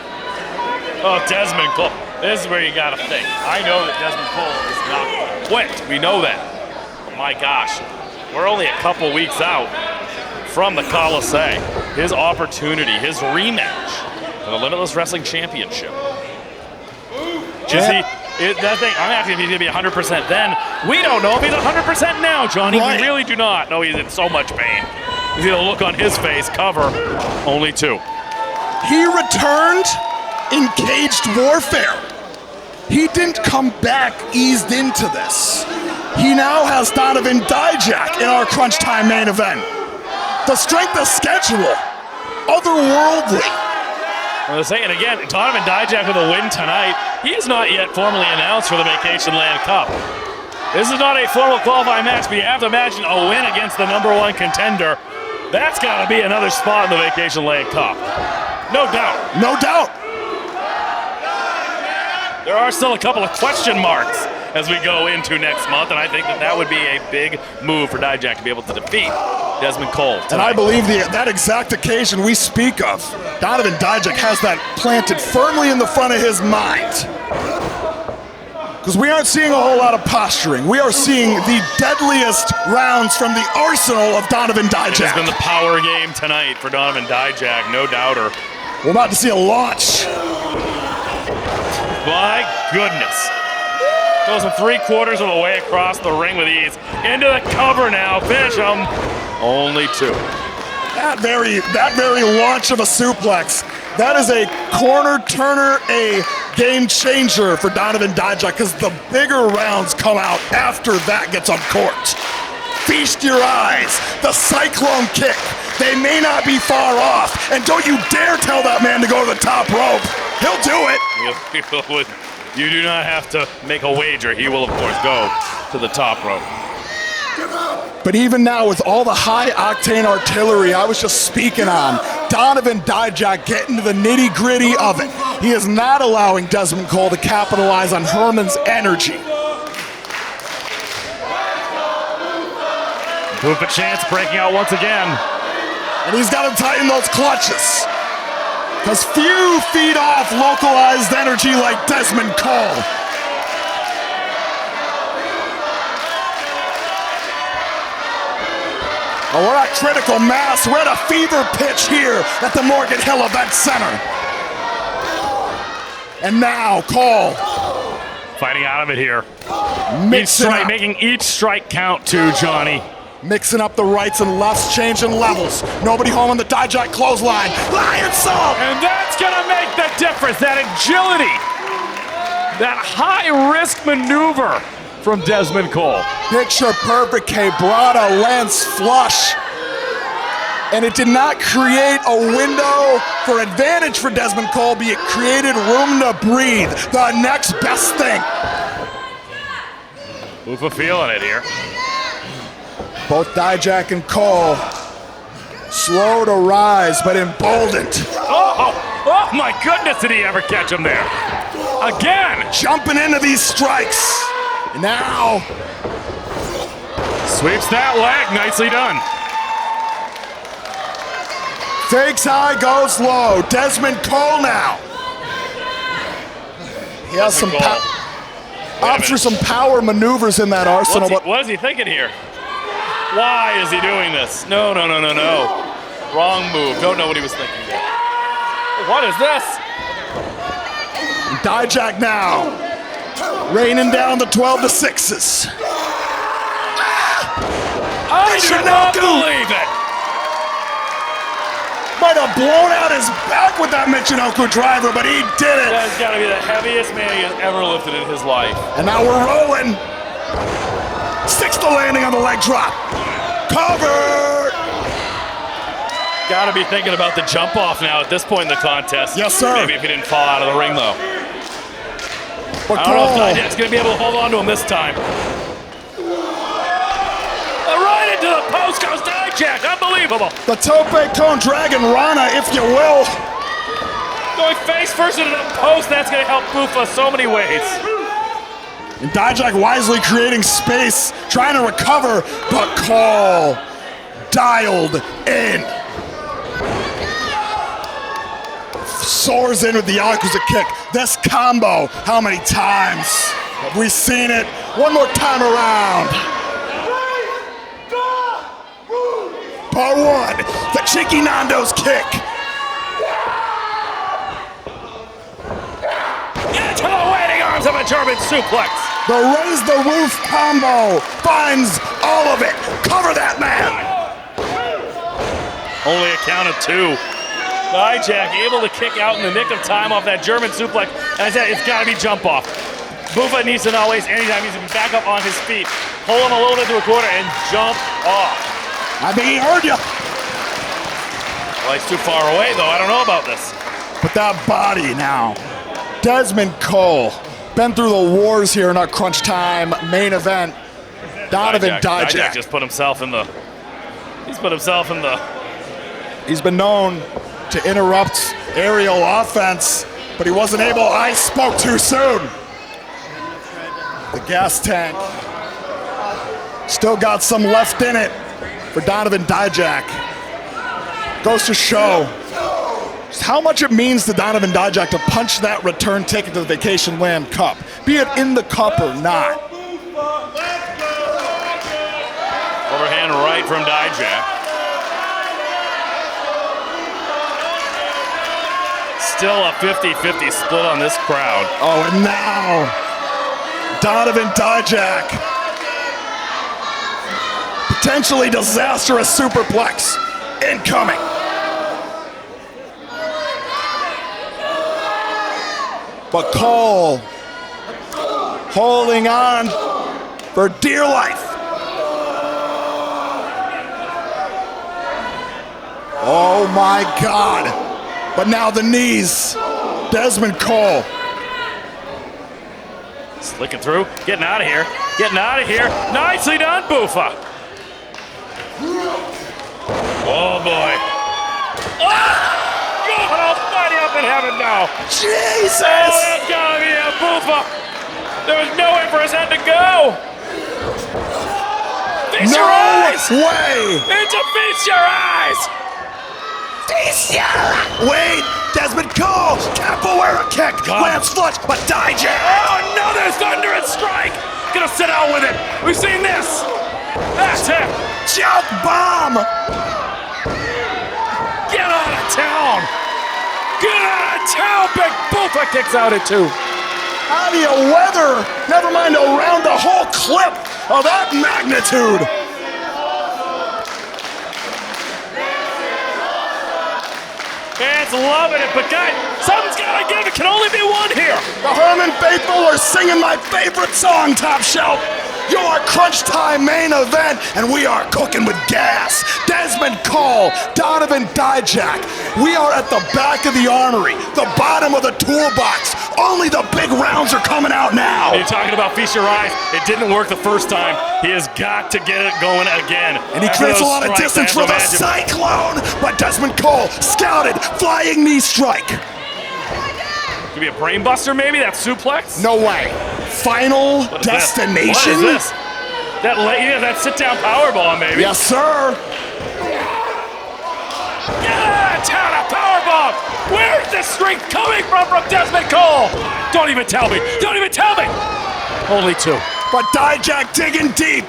Oh, Dezmond Cole. This is where you gotta think. I know that Dezmond Cole is not gonna quit. We know that. But my gosh, we're only a couple weeks out from the Coliseum. His opportunity, his rematch for the Limitless Wrestling Championship. That thing, I'm asking if he's gonna be 100% then. We don't know if he's 100% now, Johnny. Right. We really do not. No, he's in so much pain. You see the look on his face. Cover, only 2. He returned in caged warfare. He didn't come back eased into this. He now has Donovan Dijak in our crunch time main event. The strength of schedule, otherworldly. Well, and again, Donovan Dijak with a win tonight. He is not yet formally announced for the Vacationland Cup. This is not a formal qualifying match, but you have to imagine a win against the #1 contender. That's got to be another spot in the Vacationland Cup. No doubt. No doubt. There are still a couple of question marks as we go into next month, and I think that would be a big move for Dijak to be able to defeat Dezmond Cole tonight. And I believe that exact occasion we speak of, Donovan Dijak has that planted firmly in the front of his mind. Because we aren't seeing a whole lot of posturing. We are seeing the deadliest rounds from the arsenal of Donovan Dijak. It has been the power game tonight for Donovan Dijak, no doubter. We're about to see a launch. My goodness. Goes him 3/4 of the way across the ring with ease. Into the cover now. Finish him. Only 2. That very launch of a suplex. That is a corner turner, a game changer for Donovan Dijak, because the bigger rounds come out after that gets uncorked. Feast your eyes. The cyclone kick. They may not be far off. And don't you dare tell that man to go to the top rope. He'll do it. You do not have to make a wager. He will, of course, go to the top rope. But even now, with all the high-octane artillery I was just speaking on, Donovan Dijak getting to the nitty-gritty of it. He is not allowing Dezmond Cole to capitalize on Herman's energy. Boopa Chance breaking out once again. And he's got to tighten those clutches. Because few feed off localized energy like Dezmond Cole. Oh, we're at critical mass. We're at a fever pitch here at the Morgan Hill Event Center. And now, Cole. Fighting out of it here. Mixing making each strike count too, Johnny. Mixing up the rights and lefts, changing levels. Nobody home on the Dijak clothesline. Lion salt! And that's gonna make the difference. That agility. That high-risk maneuver from Dezmond Cole. Picture perfect quebrada lands flush. And it did not create a window for advantage for Dezmond Cole, but it created room to breathe. The next best thing. Ufa feeling it here. Both Dijak and Cole slow to rise, but emboldened. Oh my goodness, did he ever catch him there? Again! Jumping into these strikes. Now. Sweeps that leg, nicely done. Fakes high, goes low. Dezmond Cole now. He has some opts for some power maneuvers in that arsenal. What is he thinking here? Why is he doing this? No. Wrong move. Don't know what he was thinking there. What is this? Dijak now. Raining down the 12-6s. I do not believe it. Might have blown out his back with that Michinoku driver, but he did it. That's got to be the heaviest man he has ever lifted in his life. And now we're rolling. Sticks the landing on the leg drop. Cover! Got to be thinking about the jump off now at this point in the contest. Yes, sir. Maybe if he didn't fall out of the ring, though. But I don't know if Dijak's going to be able to hold on to him this time. Right into the post goes Dijak. Unbelievable. The Tope Cone Dragon Rana, if you will. Going face first into the post. That's going to help Bufa so many ways. And Dijak wisely creating space, trying to recover, but Cole dialed in. Soars in with the Yakuza kick. This combo, how many times have we seen it? One more time around. Part one, the Cheeky Nando's kick. Into the waiting arms of a German suplex. The raise the roof combo finds all of it. Cover that man. Only a count of 2. Dijak able to kick out in the nick of time off that German suplex. And I said, it's got to be jump off. Bufa needs to not waste any time. He needs to be back up on his feet. Pull him a little bit to a corner and jump off. I think he heard you. Well, he's too far away, though. I don't know about this. But that body now. Dezmond Cole. Been through the wars here in our crunch time main event. Donovan Dijak. Just put himself in the... He's put himself in the... He's been known to interrupt aerial offense, but he wasn't able. I spoke too soon. The gas tank still got some left in it for Donovan Dijak. Goes to show just how much it means to Donovan Dijak to punch that return ticket to the Vacationland Cup, be it in the cup or not. Overhand right from Dijak. Still a 50-50 split on this crowd. Oh, and now Donovan Dijak. Potentially disastrous superplex incoming. But Cole holding on for dear life. Oh my God. But now the knees. Dezmond Cole. Slicking through, getting out of here, getting out of here. Nicely done, Bufa. Oh boy. Oh! God almighty up in heaven now. Jesus! Oh, that's gotta be a Bufa. There was nowhere for his head to go. Feast your eyes! Way! Into feast your eyes! Wait, Dezmond Cole, capoeira kick, lands flush, but Dijak. Oh, another thunderous strike. Gonna sit out with it. We've seen this. That's it. Jump bomb. Get out of town. Get out of town. Big Bufa kicks out at 2. How do you weather? Never mind around the whole clip of that magnitude. Fans loving it, but guys, something's gotta give. It can only be one here. The Herman faithful are singing my favorite song, Top Shelf. Your crunch time main event, and we are cooking with gas. Dezmond Cole, Donovan Dijak. We are at the back of the armory, the bottom of the toolbox. Only the big rounds are coming out now. You're talking about feast your eyes. It didn't work the first time. He has got to get it going again. And he creates a lot of distance for the Cyclone, but Dezmond Cole scouted, flying knee strike. Could be a brain buster, maybe? That suplex? No way. Final destination? What is this? That sit-down powerbomb, maybe. Yes, sir. Yeah, town a powerbomb. Where's this strength coming from Dezmond Cole? Don't even tell me. Don't even tell me. Only 2. But Dijak digging deep.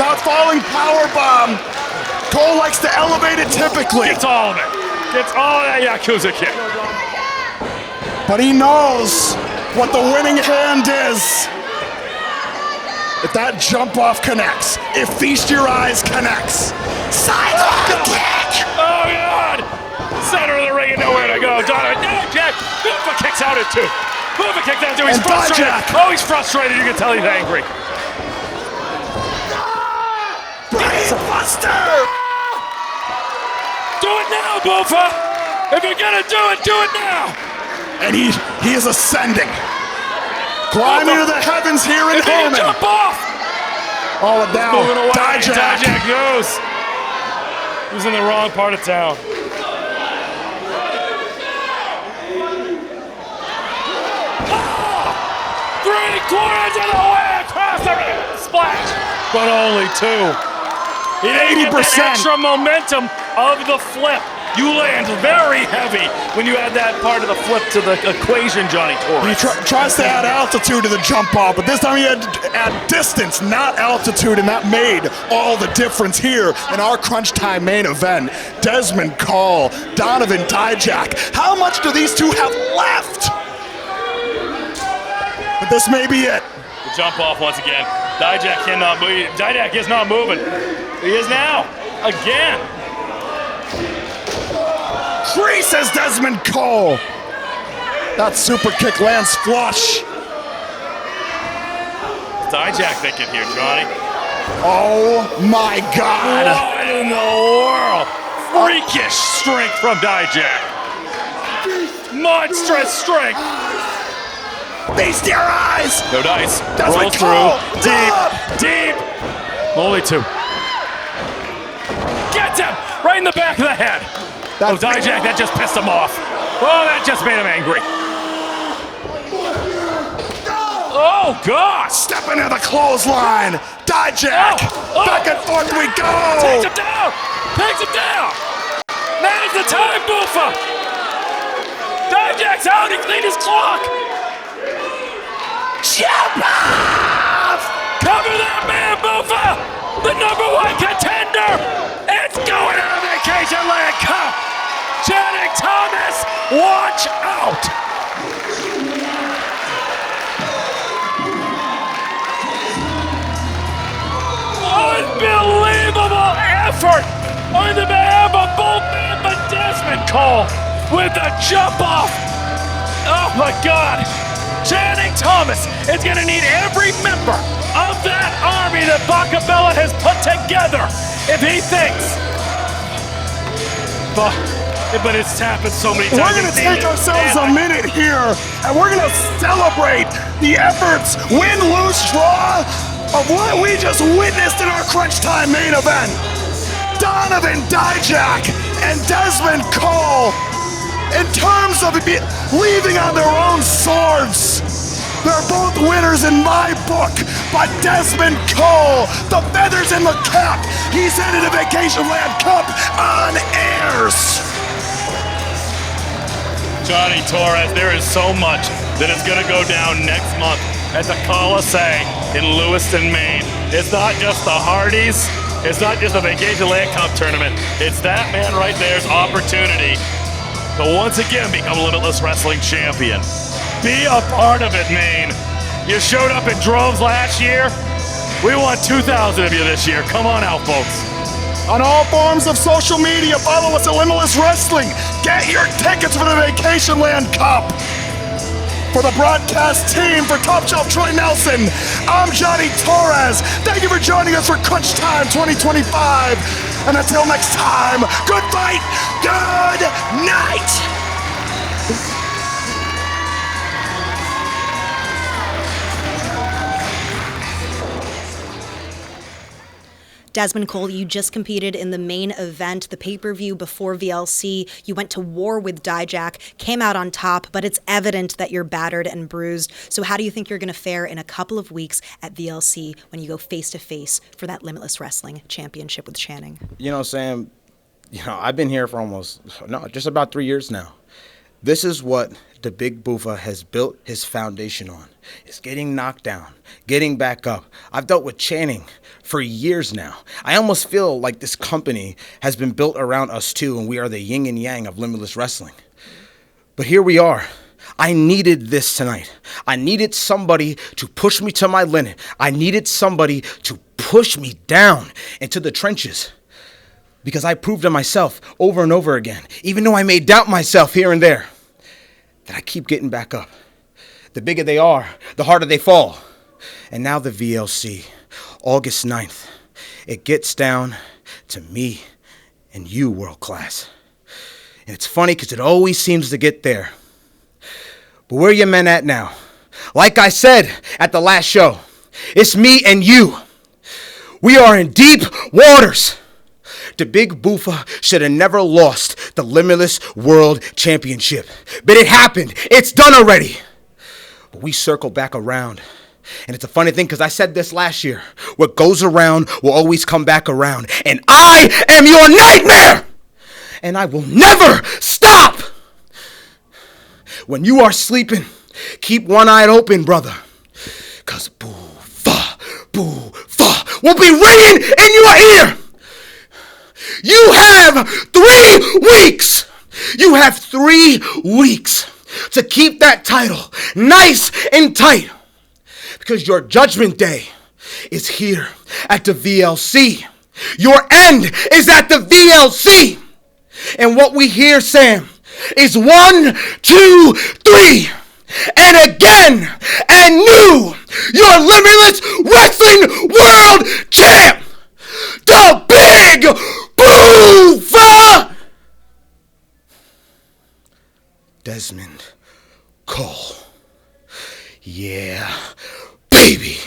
That falling powerbomb. Cole likes to elevate it typically. Gets all of it. Gets all of that Yakuza kick. But he knows what the winning hand is. If that jump off connects, if Feast Your Eyes connects. Sidearm kick! Oh, God! Center of the ring and nowhere to go. Donovan Dijak. Bufa kicks out at 2. Bufa kicks out at 2. He's frustrated. Oh, he's frustrated. You can tell he's angry. Brainbuster! Do it now, Bufa! If you're gonna do it now! And he is ascending. Climbing to the heavens here in Holman. Jump off! Oh, and now moving away. Dijak goes. He's in the wrong part of town. Oh! 3/4 of the way across the ring. Splash. But only 2. 80% extra momentum of the flip. You land very heavy when you add that part of the flip to the equation, Johnny Torres. He tries to add altitude to the jump off, but this time he had to add distance, not altitude, and that made all the difference here in our crunch time main event. Dezmond Cole, Donovan Dijak. How much do these two have left? But this may be it. jump off once again. Dijak cannot move. Dijak is not moving. He is now. Again. Creases Dezmond Cole. That super kick lands flush. Dijak thinking here, Johnny. Oh my God. What in the world? Freakish strength from Dijak. Monstrous strength. Feast your eyes. No dice. That's Roll my through. call. Deep. Only 2. Gets him right in the back of the head. Dijak, that just pissed him off. Oh, that just made him angry. Oh, God. Step into the clothesline. Dijak. Back and forth we go. Takes him down. Takes him down. Now's the time, Boofa. Dijak's out. He cleaned his clock. Seabass! Cover that man, Boofa. The #1 contender. It's going to the Vacationland Cup. Channing Thomas, watch out. Unbelievable effort on the behalf of both men, but Dezmond Cole with the jump off. Oh my God. Channing Thomas is going to need every member of that army that Bacabella has put together if he thinks. But it's happened so many times. We're going to take ourselves a minute here, and we're going to celebrate the efforts, win, lose, draw, of what we just witnessed in our crunch time main event. Donovan Dijak and Dezmond Cole, in terms of leaving on their own swords, they're both winners in my book. But Dezmond Cole, the feathers in the cap, he's headed to Vacationland Cup on airs. Johnny Torres, there is so much that is going to go down next month at the Coliseum in Lewiston, Maine. It's not just the Hardys. It's not just the Vacationland Cup tournament. It's that man right there's opportunity to once again become Limitless Wrestling Champion. Be a part of it, Maine. You showed up in droves last year. We want 2,000 of you this year. Come on out, folks. On all forms of social media, follow us at Limitless Wrestling. Get your tickets for the Vacationland Cup. For the broadcast team, for Top Shelf Troy Nelson, I'm Johnny Torres. Thank you for joining us for Crunch Time 2025. And until next time, good fight, good night. Dezmond Cole, you just competed in the main event, the pay-per-view before VLC. You went to war with Dijak, came out on top, but it's evident that you're battered and bruised. So how do you think you're going to fare in a couple of weeks at VLC when you go face-to-face for that Limitless Wrestling Championship with Channing? You know, Sam, I've been here for just about 3 years now. This is what the Big Boofa has built his foundation on. It's getting knocked down, getting back up. I've dealt with Channing for years now. I almost feel like this company has been built around us too, and we are the yin and yang of Limitless Wrestling. But here we are. I needed this tonight. I needed somebody to push me to my limit. I needed somebody to push me down into the trenches. Because I proved to myself over and over again, even though I may doubt myself here and there, that I keep getting back up. The bigger they are, the harder they fall. And now the VLC, August 9th, it gets down to me and you, World Class. And it's funny because it always seems to get there. But where are your men at now? Like I said at the last show, it's me and you. We are in deep waters. The Big Boofa should have never lost the Limitless World Championship. But it happened. It's done already. But we circle back around. And it's a funny thing because I said this last year. What goes around will always come back around. And I am your nightmare. And I will never stop. When you are sleeping, keep one eye open, brother. Because Boofa will be ringing in your ear. You have 3 weeks. You have 3 weeks to keep that title nice and tight. Because your judgment day is here at the VLC. Your end is at the VLC. And what we hear, Sam, is 1, 2, 3. And again, and new, your Limitless Wrestling World Champ, the Big Boofa, Dezmond Cole. Yeah, baby.